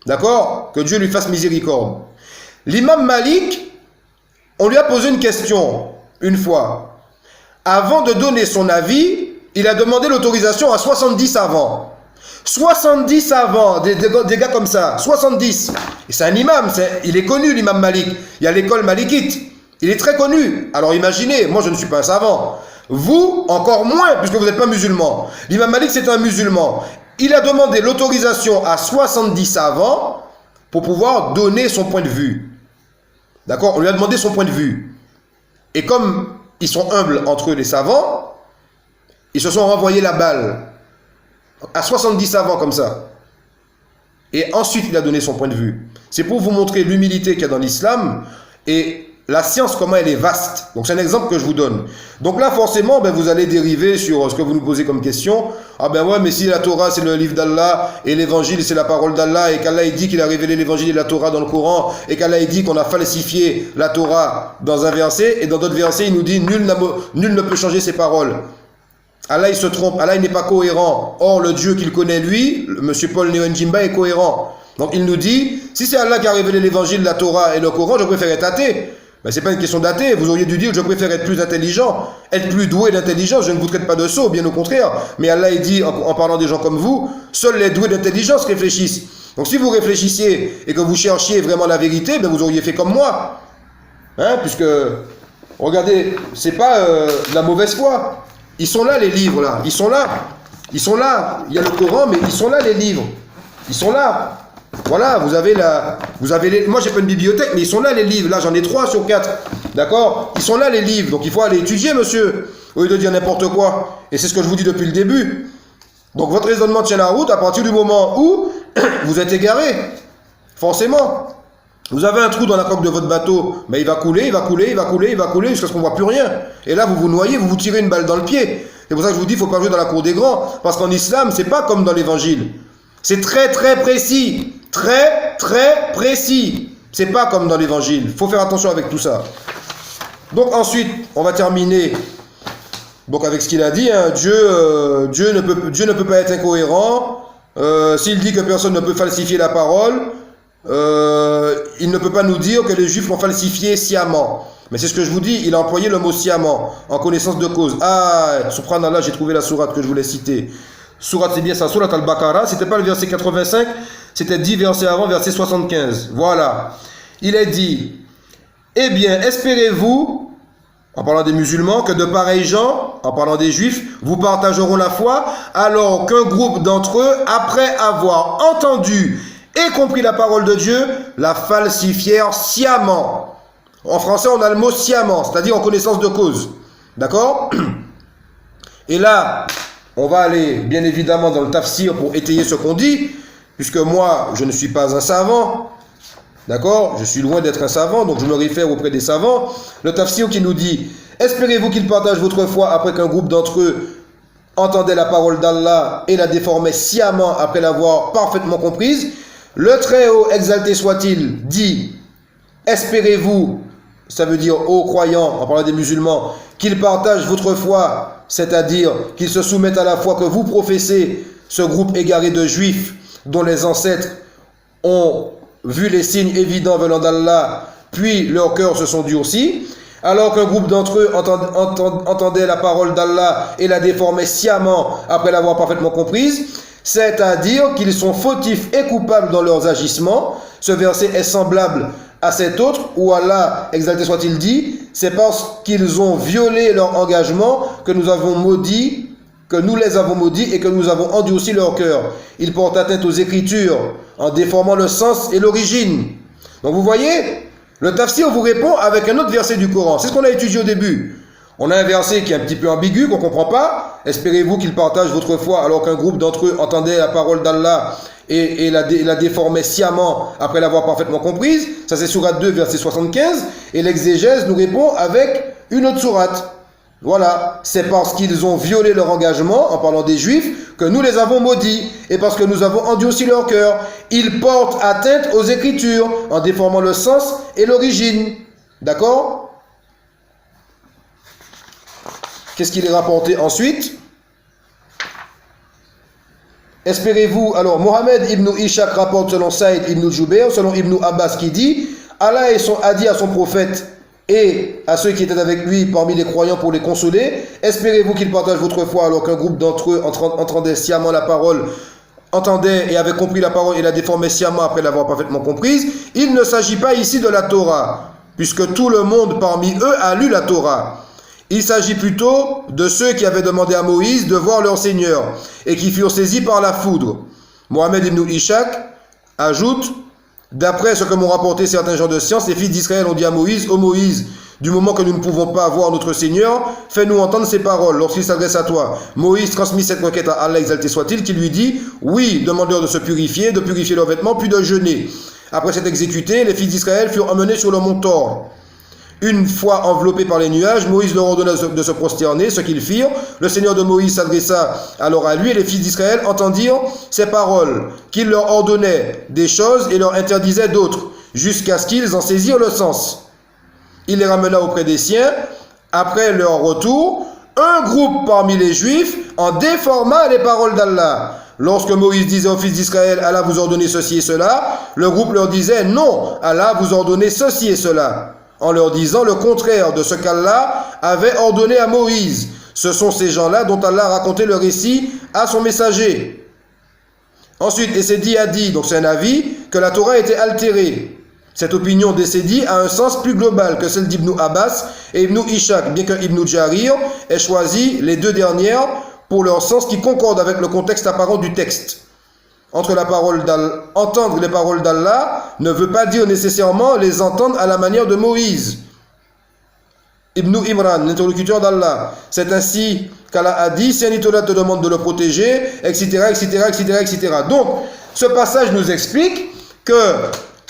D'accord? Que Dieu lui fasse miséricorde. L'imam Malik, on lui a posé une question une fois. Avant de donner son avis, il a demandé l'autorisation à 70 savants. 70 savants, des gars comme ça, 70. Et c'est un imam, il est connu l'imam Malik. Il y a l'école malikite. Il est très connu. Alors imaginez, moi je ne suis pas un savant. Vous, encore moins, puisque vous n'êtes pas musulman. L'imam Malik, c'est un musulman. Il a demandé l'autorisation à 70 savants pour pouvoir donner son point de vue. D'accord? On lui a demandé son point de vue. Et comme ils sont humbles entre eux, les savants, ils se sont renvoyés la balle à 70 savants comme ça. Et ensuite, il a donné son point de vue. C'est pour vous montrer l'humilité qu'il y a dans l'islam et la science, comment elle est vaste. Donc, c'est un exemple que je vous donne. Donc là, forcément, ben, vous allez dériver sur ce que vous nous posez comme question. Ah ben ouais, mais si la Torah, c'est le livre d'Allah, et l'évangile, c'est la parole d'Allah, et qu'Allah, il dit qu'il a révélé l'évangile et la Torah dans le Coran, et qu'Allah, il dit qu'on a falsifié la Torah dans un verset, et dans d'autres versets, il nous dit, nul ne peut changer ses paroles. Allah, il se trompe. Allah, il n'est pas cohérent. Or, le Dieu qu'il connaît, lui, monsieur Paul Néon-Jimba, est cohérent. Donc, il nous dit, si c'est Allah qui a révélé l'évangile, la Torah et le Coran, je préfère être athée. Ben, c'est pas une question d'athée. Vous auriez dû dire, je préfère être plus intelligent, être plus doué d'intelligence. Je ne vous traite pas de sot, bien au contraire. Mais Allah, il dit, en parlant des gens comme vous, seuls les doués d'intelligence réfléchissent. Donc, si vous réfléchissiez et que vous cherchiez vraiment la vérité, ben, vous auriez fait comme moi. Hein, puisque, regardez, c'est pas de la mauvaise foi. Ils sont là, les livres, là. Ils sont là. Ils sont là. Il y a le Coran, mais ils sont là, les livres. Ils sont là. Voilà, vous avez moi, j'ai pas une bibliothèque, mais ils sont là, les livres. Là, j'en ai 3 sur 4. D'accord? Ils sont là, les livres. Donc, il faut aller étudier, monsieur, au lieu de dire n'importe quoi. Et c'est ce que je vous dis depuis le début. Donc, votre raisonnement tient la route à partir du moment où vous êtes égaré. Forcément. Vous avez un trou dans la coque de votre bateau, mais il va couler, il va couler, il va couler, il va couler, jusqu'à ce qu'on ne voit plus rien. Et là, vous vous noyez, vous vous tirez une balle dans le pied. C'est pour ça que je vous dis, il ne faut pas jouer dans la cour des grands. Parce qu'en islam, c'est pas comme dans l'évangile. C'est très, très précis. Très, très précis. C'est pas comme dans l'évangile. Il faut faire attention avec tout ça. Donc ensuite, on va terminer donc avec ce qu'il a dit. Hein. Dieu ne peut pas être incohérent. S'il dit que personne ne peut falsifier la parole, il ne peut pas nous dire que les Juifs l'ont falsifié sciemment. Mais c'est ce que je vous dis, il a employé le mot sciemment, en connaissance de cause. Ah, subhanallah, j'ai trouvé la sourate que je voulais citer. Sourate, c'est bien ça, sourate al-Baqarah, c'était pas le verset 85, c'était 10 versets avant, verset 75. Voilà. Il est dit, eh bien, espérez-vous, en parlant des musulmans, que de pareils gens, en parlant des Juifs, vous partageront la foi, alors qu'un groupe d'entre eux, après avoir entendu et compris la parole de Dieu, la falsifièrent sciemment. En français, on a le mot sciemment, c'est-à-dire en connaissance de cause. D'accord? Et là, on va aller, bien évidemment, dans le tafsir pour étayer ce qu'on dit, puisque moi, je ne suis pas un savant. D'accord? Je suis loin d'être un savant, donc je me réfère auprès des savants. Le tafsir qui nous dit, espérez-vous qu'ils partagent votre foi après qu'un groupe d'entre eux entendait la parole d'Allah et la déformait sciemment après l'avoir parfaitement comprise. Le Très-Haut, exalté soit-il, dit, espérez-vous, ça veut dire aux croyants, en parlant des musulmans, qu'ils partagent votre foi, c'est-à-dire qu'ils se soumettent à la foi que vous professez, ce groupe égaré de juifs dont les ancêtres ont vu les signes évidents venant d'Allah, puis leurs cœurs se sont durcis, alors qu'un groupe d'entre eux entendait la parole d'Allah et la déformait sciemment après l'avoir parfaitement comprise, c'est-à-dire qu'ils sont fautifs et coupables dans leurs agissements. Ce verset est semblable à cet autre où Allah, exalté soit-il, dit, c'est parce qu'ils ont violé leur engagement que nous avons maudit que nous les avons maudits et que nous avons endurci leur cœur. Ils portent atteinte aux Écritures en déformant le sens et l'origine. Donc vous voyez, le tafsir vous répond avec un autre verset du Coran. C'est ce qu'on a étudié au début. On a un verset qui est un petit peu ambigu, qu'on ne comprend pas. Espérez-vous qu'ils partagent votre foi alors qu'un groupe d'entre eux entendait la parole d'Allah et la déformait sciemment après l'avoir parfaitement comprise. Ça c'est sourate 2, verset 75. Et l'exégèse nous répond avec une autre sourate. Voilà, c'est parce qu'ils ont violé leur engagement, en parlant des Juifs, que nous les avons maudits, et parce que nous avons endurci leur cœur. Ils portent atteinte aux Écritures, en déformant le sens et l'origine. D'accord? Qu'est-ce qu'il est rapporté ensuite? Espérez-vous, alors Mohamed ibn Ishaq rapporte selon Saïd ibn Jubair, selon Ibn Abbas qui dit, Allah a dit à son prophète et à ceux qui étaient avec lui parmi les croyants pour les consoler, espérez-vous qu'ils partagent votre foi alors qu'un groupe d'entre eux entendait sciemment la parole, entendait et avait compris la parole et la déformait sciemment après l'avoir parfaitement comprise. Il ne s'agit pas ici de la Torah, puisque tout le monde parmi eux a lu la Torah. Il s'agit plutôt de ceux qui avaient demandé à Moïse de voir leur Seigneur et qui furent saisis par la foudre. Mohamed ibn Ishaq ajoute, d'après ce que m'ont rapporté certains gens de science, les fils d'Israël ont dit à Moïse, ô Moïse, du moment que nous ne pouvons pas voir notre Seigneur, fais-nous entendre ces paroles lorsqu'il s'adresse à toi. Moïse transmit cette requête à Allah, exalté soit-il, qui lui dit, oui, demande-leur de se purifier, de purifier leurs vêtements, puis de jeûner. Après s'être exécutés, les fils d'Israël furent emmenés sur le mont Thor. Une fois enveloppés par les nuages, Moïse leur ordonna de se prosterner, ce qu'ils firent. Le Seigneur de Moïse s'adressa alors à lui et les fils d'Israël entendirent ces paroles, qu'il leur ordonnait des choses et leur interdisait d'autres, jusqu'à ce qu'ils en saisirent le sens. Il les ramena auprès des siens. Après leur retour, un groupe parmi les Juifs en déforma les paroles d'Allah. Lorsque Moïse disait aux fils d'Israël, Allah vous ordonnait ceci et cela, le groupe leur disait, non, Allah vous ordonnait ceci et cela, en leur disant le contraire de ce qu'Allah avait ordonné à Moïse. Ce sont ces gens-là dont Allah a raconté le récit à son messager. Ensuite, Essedi a dit, donc c'est un avis, que la Torah était altérée. Cette opinion d'Essedi a un sens plus global que celle d'Ibn Abbas et Ibn Ishaq, bien que Ibn Jarir ait choisi les deux dernières pour leur sens qui concorde avec le contexte apparent du texte. Entendre les paroles d'Allah ne veut pas dire nécessairement les entendre à la manière de Moïse. Ibn Imran, l'interlocuteur d'Allah, c'est ainsi qu'Allah a dit, si un idolâtre te demande de le protéger, etc., etc., etc., etc. Donc, ce passage nous explique que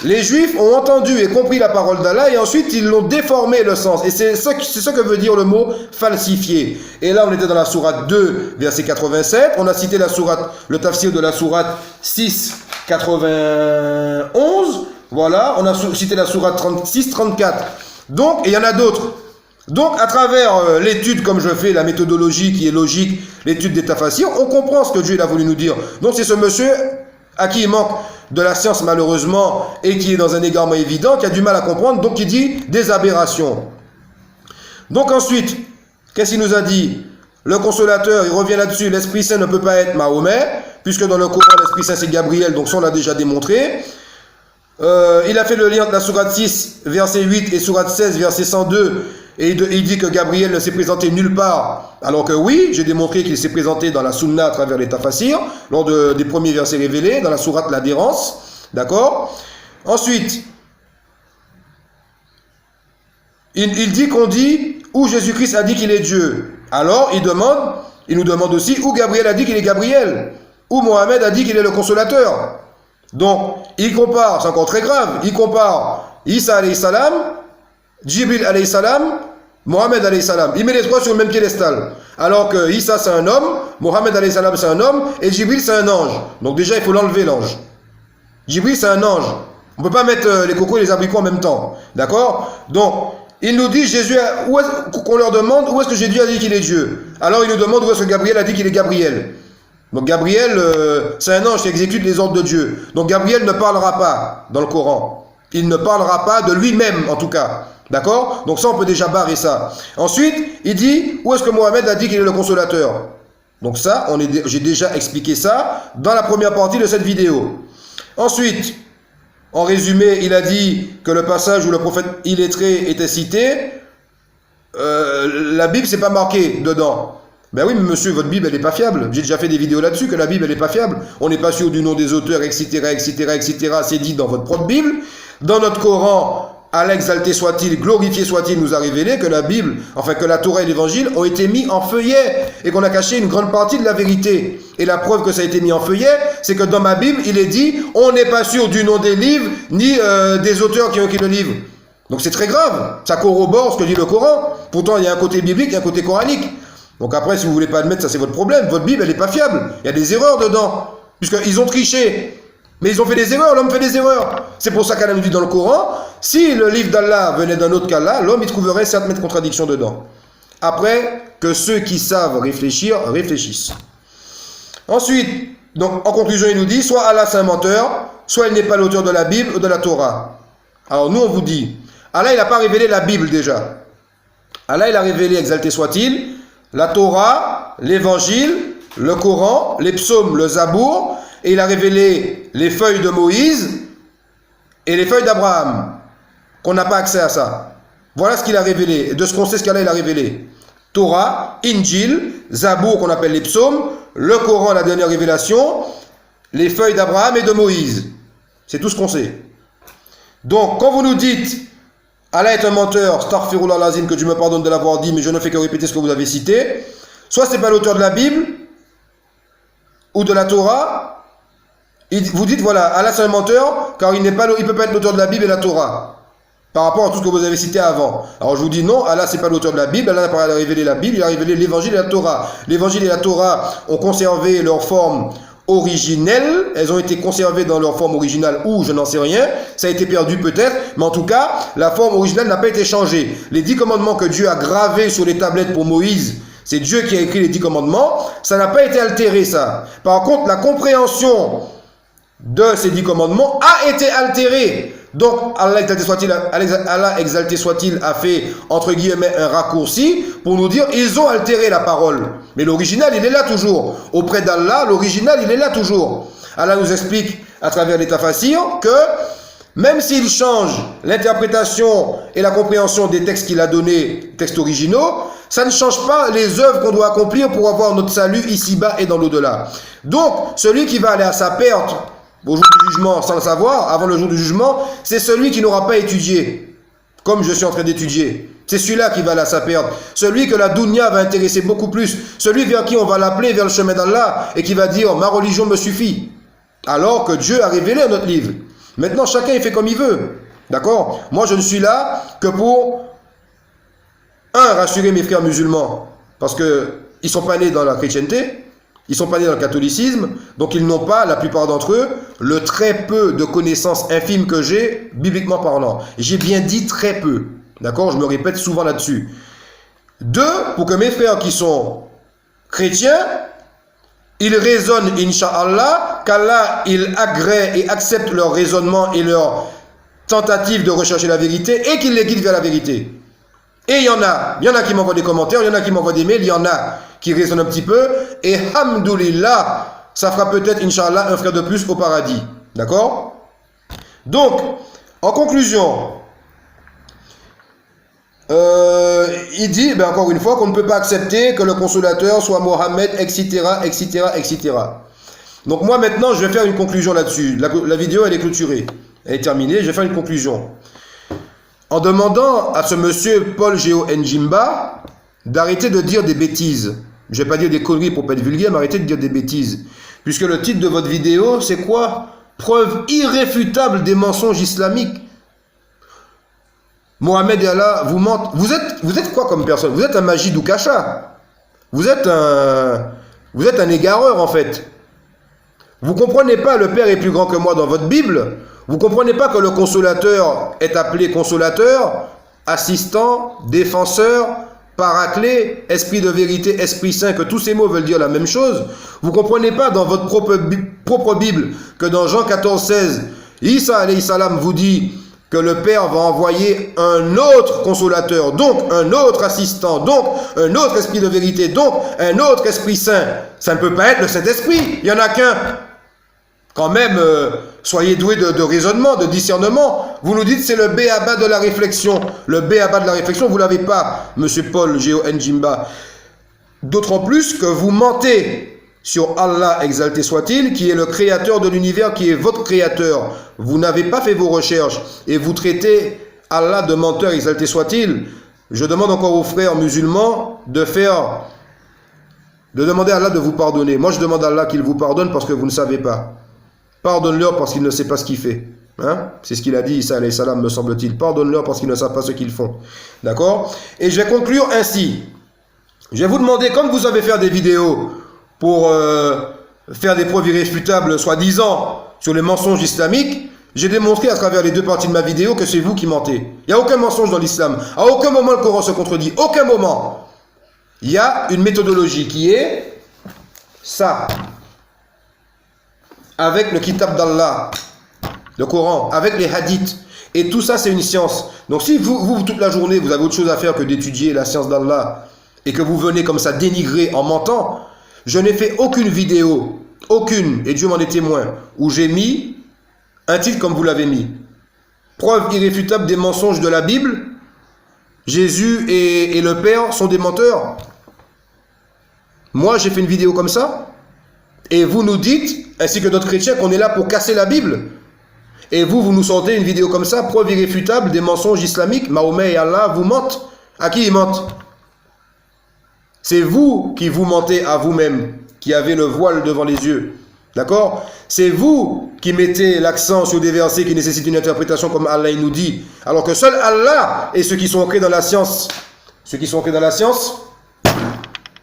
les Juifs ont entendu et compris la parole d'Allah et ensuite ils l'ont déformé le sens. Et c'est ce que veut dire le mot falsifié. Et là on était dans la sourate 2, verset 87. On a cité le tafsir de la sourate 6, 91. Voilà, on a cité la sourate 36, 34. Donc, et il y en a d'autres. Donc, à travers l'étude, comme je fais, la méthodologie qui est logique, l'étude des tafassirs, on comprend ce que Dieu a voulu nous dire. Donc, c'est ce monsieur à qui il manque de la science malheureusement et qui est dans un égarement évident, qui a du mal à comprendre, donc il dit des aberrations. Donc ensuite, qu'est-ce qu'il nous a dit? Le consolateur, il revient là-dessus, l'Esprit Saint ne peut pas être Mahomet, puisque dans le Coran, l'Esprit Saint c'est Gabriel, donc ça on l'a déjà démontré. Il a fait le lien entre la sourate 6, verset 8 et sourate 16, verset 102, et il dit que Gabriel ne s'est présenté nulle part, alors que oui, j'ai démontré qu'il s'est présenté dans la Sunna à travers les tafassirs, lors des premiers versets révélés, dans la sourate l'adhérence, d'accord? Ensuite, il dit qu'on dit où Jésus-Christ a dit qu'il est Dieu. Alors, il nous demande aussi où Gabriel a dit qu'il est Gabriel, où Mohamed a dit qu'il est le consolateur. Donc, il compare, c'est encore très grave, il compare Isa alayhi salam, Jibril alayhi salam, Mohamed alayhi salam. Il met les trois sur le même piédestal. Alors que Isa c'est un homme, Mohamed alayhi salam c'est un homme, et Jibril c'est un ange. Donc déjà il faut l'enlever l'ange. Jibril c'est un ange. On ne peut pas mettre les cocos et les abricots en même temps. D'accord? Donc, il nous dit, qu'on leur demande où est-ce que Jésus a dit qu'il est Dieu. Alors il nous demande où est-ce que Gabriel a dit qu'il est Gabriel. Donc Gabriel, c'est un ange qui exécute les ordres de Dieu. Donc Gabriel ne parlera pas dans le Coran. Il ne parlera pas de lui-même en tout cas. D'accord? Donc ça, on peut déjà barrer ça. Ensuite, il dit, où est-ce que Mohamed a dit qu'il est le consolateur? Donc ça, j'ai déjà expliqué ça dans la première partie de cette vidéo. Ensuite, en résumé, il a dit que le passage où le prophète illettré était cité, la Bible, c'est pas marqué dedans. Ben oui, mais monsieur, votre Bible, elle n'est pas fiable. J'ai déjà fait des vidéos là-dessus, que la Bible, elle n'est pas fiable. On n'est pas sûr du nom des auteurs, etc., etc., etc. C'est dit dans votre propre Bible. Dans notre Coran, Allah exalté soit-il, glorifié soit-il, nous a révélé que la Bible, enfin que la Torah et l'Évangile ont été mis en feuillet et qu'on a caché une grande partie de la vérité. Et la preuve que ça a été mis en feuillet, c'est que dans ma Bible, il est dit, on n'est pas sûr du nom des livres, ni des auteurs qui ont écrit le livre. Donc c'est très grave. Ça corrobore ce que dit le Coran. Pourtant, il y a un côté biblique et un côté coranique. Donc après, si vous voulez pas admettre, ça c'est votre problème. Votre Bible, elle n'est pas fiable. Il y a des erreurs dedans. Puisqu'ils ont triché. Mais ils ont fait des erreurs, l'homme fait des erreurs. C'est pour ça qu'Allah nous dit dans le Coran, si le livre d'Allah venait d'un autre qu'Allah, l'homme il trouverait certaines contradictions dedans. Après, que ceux qui savent réfléchir, réfléchissent. Ensuite, donc en conclusion, il nous dit, soit Allah c'est un menteur, soit il n'est pas l'auteur de la Bible ou de la Torah. Alors nous on vous dit, Allah il n'a pas révélé la Bible déjà. Allah il a révélé, exalté soit-il, la Torah, l'Évangile, le Coran, les psaumes, le Zabour, et il a révélé les feuilles de Moïse et les feuilles d'Abraham, qu'on n'a pas accès à ça. Voilà ce qu'il a révélé, de ce qu'on sait ce qu'Allah il a révélé. Torah, Injil, Zabour qu'on appelle les psaumes, le Coran, la dernière révélation, les feuilles d'Abraham et de Moïse. C'est tout ce qu'on sait. Donc, quand vous nous dites Allah est un menteur, astaghfirullah lazim, que Dieu me pardonne de l'avoir dit, mais je ne fais que répéter ce que vous avez cité, soit c'est pas l'auteur de la Bible ou de la Torah. Vous dites voilà, Allah c'est un menteur car il peut pas être l'auteur de la Bible et la Torah par rapport à tout ce que vous avez cité avant. Alors je vous dis non, Allah c'est pas l'auteur de la Bible, Allah n'a pas révélé la Bible, il a révélé l'Évangile et la Torah. L'Évangile et la Torah ont conservé leur forme originelle, elles ont été conservées dans leur forme originale ou je n'en sais rien, ça a été perdu peut-être, mais en tout cas la forme originale n'a pas été changée. Les 10 commandements que Dieu a gravés sur les tablettes pour Moïse, c'est Dieu qui a écrit les 10 commandements, ça n'a pas été altéré ça. Par contre la compréhension de ces 10 commandements a été altérée. Donc Allah exalté soit-il a fait entre guillemets un raccourci pour nous dire ils ont altéré la parole. Mais l'original il est là toujours. Auprès d'Allah, l'original il est là toujours. Allah nous explique à travers les tafassirs que même s'il change l'interprétation et la compréhension des textes qu'il a donnés, textes originaux, ça ne change pas les œuvres qu'on doit accomplir pour avoir notre salut ici-bas et dans l'au-delà. Donc celui qui va aller à sa perte au jour du jugement sans le savoir, avant le jour du jugement, c'est celui qui n'aura pas étudié, comme je suis en train d'étudier. C'est celui-là qui va aller à sa perte. Celui que la dunya va intéresser beaucoup plus. Celui vers qui on va l'appeler vers le chemin d'Allah et qui va dire « ma religion me suffit ». Alors que Dieu a révélé un autre livre. Maintenant, chacun il fait comme il veut. D'accord? Moi, je ne suis là que pour, rassurer mes frères musulmans. Parce qu'ils ne sont pas nés dans la chrétienté. Ils ne sont pas nés dans le catholicisme, donc ils n'ont pas, la plupart d'entre eux, le très peu de connaissances infimes que j'ai, bibliquement parlant. J'ai bien dit très peu. D'accord? Je me répète souvent là-dessus. 2, pour que mes frères qui sont chrétiens, ils raisonnent, Inch'Allah, qu'Allah, il agrée et accepte leur raisonnement et leur tentative de rechercher la vérité et qu'il les guide vers la vérité. Et il y en a qui m'envoient des commentaires, il y en a qui m'envoient des mails, il y en a qui raisonnent un petit peu, et hamdoulillah, ça fera peut-être, Inch'Allah, un frère de plus au paradis. D'accord? Donc, en conclusion, il dit, encore une fois, qu'on ne peut pas accepter que le consolateur soit Mohammed, etc., etc., etc. Donc moi, maintenant, je vais faire une conclusion là-dessus. La vidéo, elle est clôturée. Elle est terminée, je vais faire une conclusion. En demandant à ce monsieur Paul Géo Njimba d'arrêter de dire des bêtises. Je ne vais pas dire des conneries pour ne pas être vulgaire, mais arrêtez de dire des bêtises. Puisque le titre de votre vidéo, c'est quoi? Preuve irréfutable des mensonges islamiques. Mohamed et Allah vous mentent. Vous êtes quoi comme personne? Vous êtes un Majid ou Kacha. Vous êtes un égareur en fait. Vous ne comprenez pas le Père est plus grand que moi dans votre Bible. Vous ne comprenez pas que le consolateur est appelé consolateur, assistant, défenseur, paraclet, esprit de vérité, esprit saint, que tous ces mots veulent dire la même chose. Vous ne comprenez pas dans votre propre Bible que dans Jean 14, 16, Isa alayhi salam vous dit que le Père va envoyer un autre consolateur, donc un autre assistant, donc un autre esprit de vérité, donc un autre esprit saint. Ça ne peut pas être le Saint-Esprit, il n'y en a qu'un. Quand même, soyez doués de raisonnement, de discernement. Vous nous dites c'est le B.A.B.A. de la réflexion. Le B.A.B.A. de la réflexion, vous ne l'avez pas, monsieur Paul Géo Njimba. d'autant plus que vous mentez sur Allah, exalté soit-il, qui est le créateur de l'univers, qui est votre créateur. Vous n'avez pas fait vos recherches et vous traitez Allah de menteur, exalté soit-il. Je demande encore aux frères musulmans de demander à Allah de vous pardonner. Moi, je demande à Allah qu'il vous pardonne parce que vous ne savez pas. Pardonne-leur parce qu'il ne sait pas ce qu'il fait. Hein? C'est ce qu'il a dit, Isa alayhi salam, me semble-t-il. Pardonne-leur parce qu'ils ne savent pas ce qu'ils font. D'accord? Et je vais conclure ainsi. Je vais vous demander, comme vous savez faire des vidéos pour faire des preuves irréfutables, soi-disant, sur les mensonges islamiques, j'ai démontré à travers les deux parties de ma vidéo que c'est vous qui mentez. Il n'y a aucun mensonge dans l'islam. À aucun moment le Coran se contredit. Aucun moment. Il y a une méthodologie qui est ça. Avec le kitab d'Allah, le Coran, avec les hadiths. Et tout ça, c'est une science. Donc si vous, toute la journée, vous avez autre chose à faire que d'étudier la science d'Allah et que vous venez comme ça dénigrer en mentant, je n'ai fait aucune vidéo, aucune, et Dieu m'en est témoin, où j'ai mis un titre comme vous l'avez mis. Preuve irréfutable des mensonges de la Bible. Jésus et le Père sont des menteurs. Moi, j'ai fait une vidéo comme ça. Et vous nous dites, ainsi que d'autres chrétiens, qu'on est là pour casser la Bible. Et vous nous sortez une vidéo comme ça, preuve irréfutable des mensonges islamiques. Mahomet et Allah vous mentent. À qui ils mentent? C'est vous qui vous mentez à vous-même, qui avez le voile devant les yeux. D'accord? C'est vous qui mettez l'accent sur des versets qui nécessitent une interprétation comme Allah nous dit. Alors que seul Allah et ceux qui sont ancrés dans la science,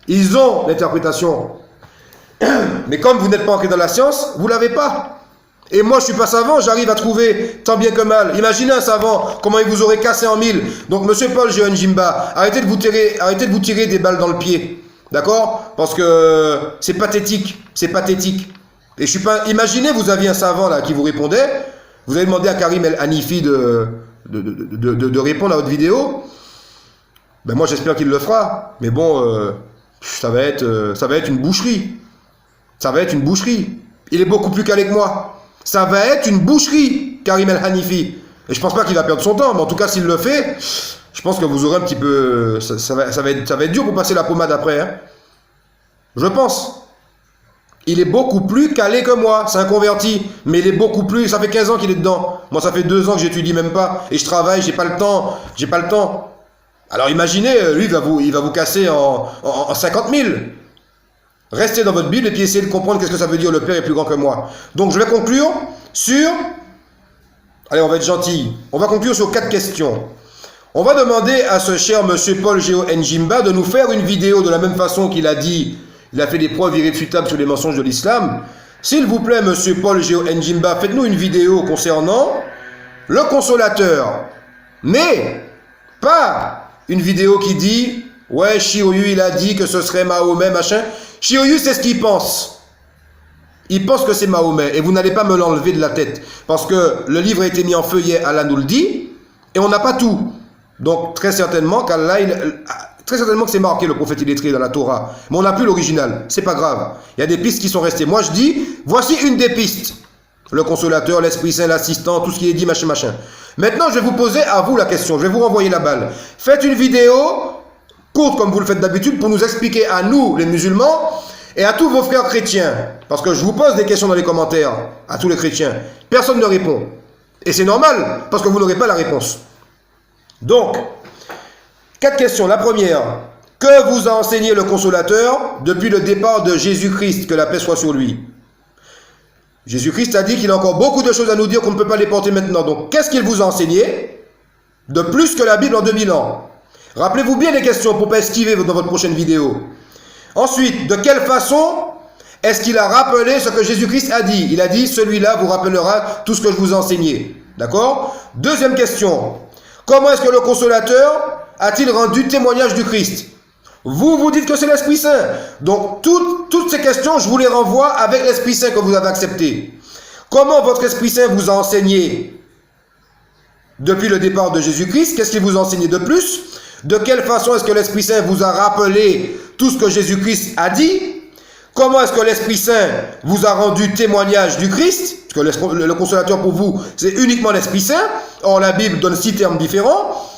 ils ont l'interprétation. Mais comme vous n'êtes pas ancré dans la science, vous ne l'avez pas. Et moi, je ne suis pas savant, j'arrive à trouver tant bien que mal. Imaginez un savant, comment il vous aurait cassé en mille. Donc, monsieur Paul Njimba, arrêtez de vous tirer des balles dans le pied. D'accord? Parce que c'est pathétique. C'est pathétique. Et je suis pas. Imaginez, vous aviez un savant là qui vous répondait. Vous avez demandé à Karim El Hanifi de répondre à votre vidéo. Ben moi, j'espère qu'il le fera. Mais bon, ça va être une boucherie. Ça va être une boucherie. Il est beaucoup plus calé que moi. Ça va être une boucherie, Karim El Hanifi. Et je pense pas qu'il va perdre son temps. Mais en tout cas, s'il le fait, je pense que vous aurez un petit peu. Ça va être dur pour passer la pommade après. Hein. Je pense. Il est beaucoup plus calé que moi, c'est un converti, mais il est beaucoup plus, ça fait 15 ans qu'il est dedans. Moi, ça fait 2 ans que j'étudie même pas, et je travaille, j'ai pas le temps. Alors imaginez, lui, il va vous casser en 50 000. Restez dans votre Bible et puis essayez de comprendre qu'est-ce que ça veut dire, le Père est plus grand que moi. Donc je vais conclure sur, allez, on va être gentil, on va conclure sur 4 questions. On va demander à ce cher monsieur Paul Géo Njimba de nous faire une vidéo de la même façon qu'il a dit. Il a fait des preuves irréfutables sur les mensonges de l'islam. S'il vous plaît, monsieur Paul Géo Njimba, faites-nous une vidéo concernant le consolateur. Mais pas une vidéo qui dit « Ouais, Shioyu, il a dit que ce serait Mahomet, machin. » Shioyu, c'est ce qu'il pense. Il pense que c'est Mahomet. Et vous n'allez pas me l'enlever de la tête. Parce que le livre a été mis en feuillet, Allah nous le dit, et on n'a pas tout. Donc, très certainement qu'Allah... Très certainement que c'est marqué le prophète illettré dans la Torah, mais on n'a plus l'original, c'est pas grave. Il y a des pistes qui sont restées. Moi je dis, voici une des pistes. Le consolateur, l'Esprit Saint, l'assistant, tout ce qui est dit, machin, machin. Maintenant je vais vous poser à vous la question, je vais vous renvoyer la balle. Faites une vidéo, courte comme vous le faites d'habitude, pour nous expliquer à nous, les musulmans, et à tous vos frères chrétiens. Parce que je vous pose des questions dans les commentaires, à tous les chrétiens. Personne ne répond. Et c'est normal, parce que vous n'aurez pas la réponse. Donc... 4 questions. La première, que vous a enseigné le consolateur depuis le départ de Jésus-Christ, que la paix soit sur lui? Jésus-Christ a dit qu'il a encore beaucoup de choses à nous dire qu'on ne peut pas les porter maintenant. Donc, qu'est-ce qu'il vous a enseigné de plus que la Bible en 2000 ans? Rappelez-vous bien les questions pour ne pas esquiver dans votre prochaine vidéo. Ensuite, de quelle façon est-ce qu'il a rappelé ce que Jésus-Christ a dit? Il a dit, celui-là vous rappellera tout ce que je vous ai enseigné. D'accord? Deuxième question, comment est-ce que le consolateur a-t-il rendu témoignage du Christ? Vous dites que c'est l'Esprit Saint. Donc, toutes ces questions, je vous les renvoie avec l'Esprit Saint que vous avez accepté. Comment votre Esprit Saint vous a enseigné depuis le départ de Jésus-Christ? Qu'est-ce qu'il vous a enseigné de plus? De quelle façon est-ce que l'Esprit Saint vous a rappelé tout ce que Jésus-Christ a dit? Comment est-ce que l'Esprit Saint vous a rendu témoignage du Christ? Parce que le consolateur pour vous, c'est uniquement l'Esprit Saint. Or, la Bible donne 6 termes différents.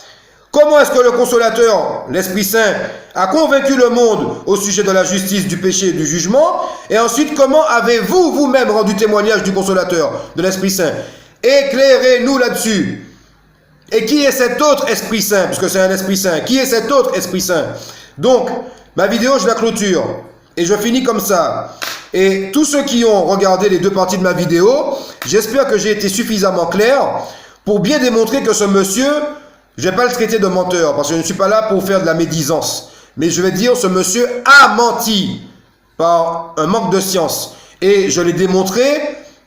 Comment est-ce que le consolateur, l'Esprit Saint, a convaincu le monde au sujet de la justice, du péché et du jugement? Et ensuite, comment avez-vous vous-même rendu témoignage du consolateur, de l'Esprit Saint? Éclairez-nous là-dessus. Et qui est cet autre Esprit Saint? Puisque c'est un Esprit Saint. Qui est cet autre Esprit Saint? Donc, ma vidéo, je la clôture. Et je finis comme ça. Et tous ceux qui ont regardé les deux parties de ma vidéo, j'espère que j'ai été suffisamment clair pour bien démontrer que ce monsieur, je ne vais pas le traiter de menteur, parce que je ne suis pas là pour faire de la médisance. Mais je vais dire, ce monsieur a menti par un manque de science. Et je l'ai démontré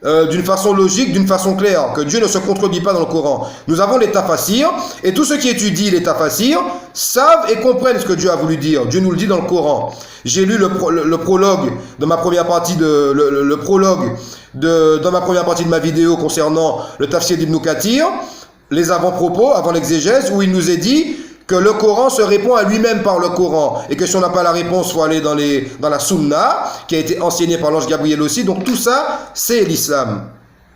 d'une façon logique, d'une façon claire, que Dieu ne se contredit pas dans le Coran. Nous avons l'état fassir, et tous ceux qui étudient l'état fassir savent et comprennent ce que Dieu a voulu dire. Dieu nous le dit dans le Coran. J'ai lu le prologue de ma première partie dans ma première partie de ma vidéo concernant le tafsir d'Ibn Kathir, les avant-propos, avant l'exégèse, où il nous est dit que le Coran se répond à lui-même par le Coran, et que si on n'a pas la réponse, il faut aller dans la Sunna, qui a été enseignée par l'ange Gabriel aussi. Donc tout ça, c'est l'islam.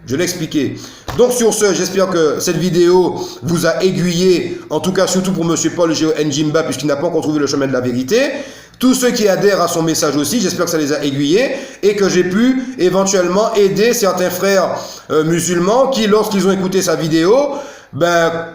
Je l'ai expliqué. Donc sur ce, j'espère que cette vidéo vous a aiguillé, en tout cas surtout pour M. Paul Géo Njimba, puisqu'il n'a pas encore trouvé le chemin de la vérité. Tous ceux qui adhèrent à son message aussi, j'espère que ça les a aiguillés et que j'ai pu éventuellement aider certains frères musulmans qui, lorsqu'ils ont écouté sa vidéo,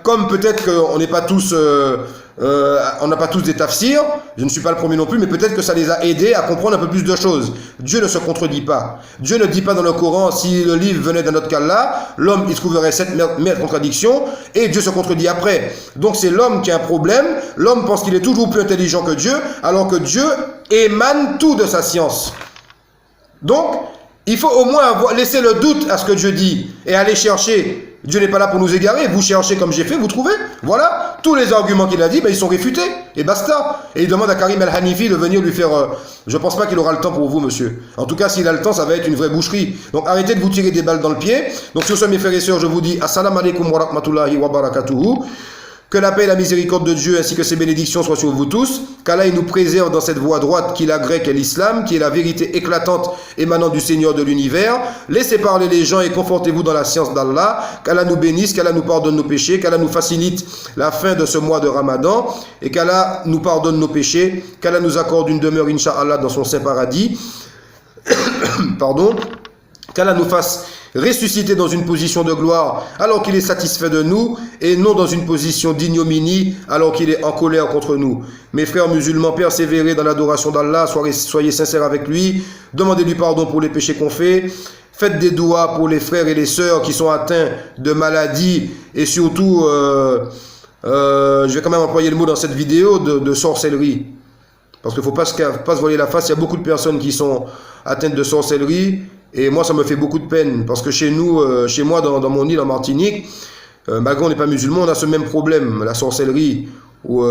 comme peut-être qu'on n'est pas tous, on n'a pas tous des tafsirs, je ne suis pas le premier non plus, mais peut-être que ça les a aidés à comprendre un peu plus de choses. Dieu ne se contredit pas. Dieu ne dit pas dans le Coran, si le livre venait d'un autre qu'Allah, l'homme il trouverait 7 mille contradictions, et Dieu se contredit après. Donc c'est l'homme qui a un problème, l'homme pense qu'il est toujours plus intelligent que Dieu, alors que Dieu émane tout de sa science. Donc, il faut au moins laisser le doute à ce que Dieu dit, et aller chercher. Dieu n'est pas là pour nous égarer, vous cherchez comme j'ai fait, vous trouvez, voilà, tous les arguments qu'il a dit, ils sont réfutés, et basta. Et il demande à Karim El-Hanifi de venir lui faire, je pense pas qu'il aura le temps pour vous, monsieur. En tout cas, s'il a le temps, ça va être une vraie boucherie. Donc arrêtez de vous tirer des balles dans le pied. Donc sur ce, mes frères et sœurs, je vous dis, assalamu alaikum wa rahmatullahi wa barakatuhu. Que la paix et la miséricorde de Dieu ainsi que ses bénédictions soient sur vous tous. Qu'Allah nous préserve dans cette voie droite qui est la grecque et l'islam, qui est la vérité éclatante émanant du Seigneur de l'univers. Laissez parler les gens et confortez-vous dans la science d'Allah. Qu'Allah nous bénisse, qu'Allah nous pardonne nos péchés, qu'Allah nous facilite la fin de ce mois de Ramadan et qu'Allah nous pardonne nos péchés, qu'Allah nous accorde une demeure, Inch'Allah, dans son saint paradis. Pardon. Qu'Allah nous fasse ressusciter dans une position de gloire alors qu'il est satisfait de nous et non dans une position d'ignominie alors qu'il est en colère contre nous. Mes frères musulmans, persévérez dans l'adoration d'Allah, soyez sincères avec lui, demandez-lui pardon pour les péchés qu'on fait, faites des doigts pour les frères et les sœurs qui sont atteints de maladies et surtout, je vais quand même employer le mot dans cette vidéo, de sorcellerie. Parce qu'il ne faut pas se voiler la face, il y a beaucoup de personnes qui sont atteintes de sorcellerie. Et moi, ça me fait beaucoup de peine, parce que chez nous, chez moi, dans mon île en Martinique, malgré on n'est pas musulman, on a ce même problème, la sorcellerie, où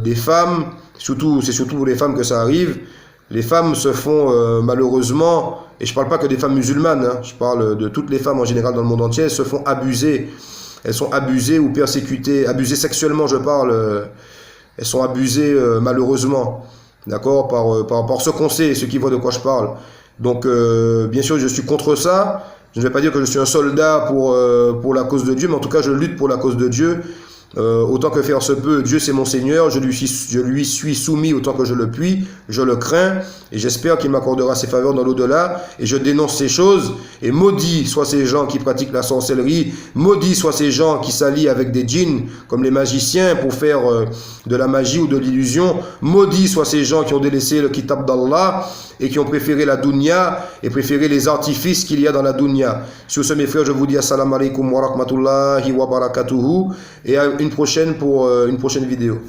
des femmes, c'est surtout pour les femmes que ça arrive, les femmes se font malheureusement, et je ne parle pas que des femmes musulmanes, hein, je parle de toutes les femmes en général dans le monde entier, elles se font abuser, elles sont abusées ou persécutées, abusées sexuellement, je parle, elles sont abusées malheureusement, d'accord, par ce qu'on sait, ceux qui voient de quoi je parle. Donc, bien sûr, je suis contre ça. Je ne vais pas dire que je suis un soldat pour la cause de Dieu, mais en tout cas, je lutte pour la cause de Dieu. Autant que faire se peut, Dieu c'est mon Seigneur, je lui suis soumis autant que je le puis, je le crains, et j'espère qu'il m'accordera ses faveurs dans l'au-delà, et je dénonce ces choses, et maudits soient ces gens qui pratiquent la sorcellerie, maudits soient ces gens qui s'allient avec des djinns, comme les magiciens, pour faire de la magie ou de l'illusion, maudits soient ces gens qui ont délaissé le kitab d'Allah, et qui ont préféré la dunya, et préféré les artifices qu'il y a dans la dunya. Sur ce, mes frères, je vous dis assalamu alaikum wa rahmatullahi wa barakatuhu, et à une prochaine pour une prochaine vidéo.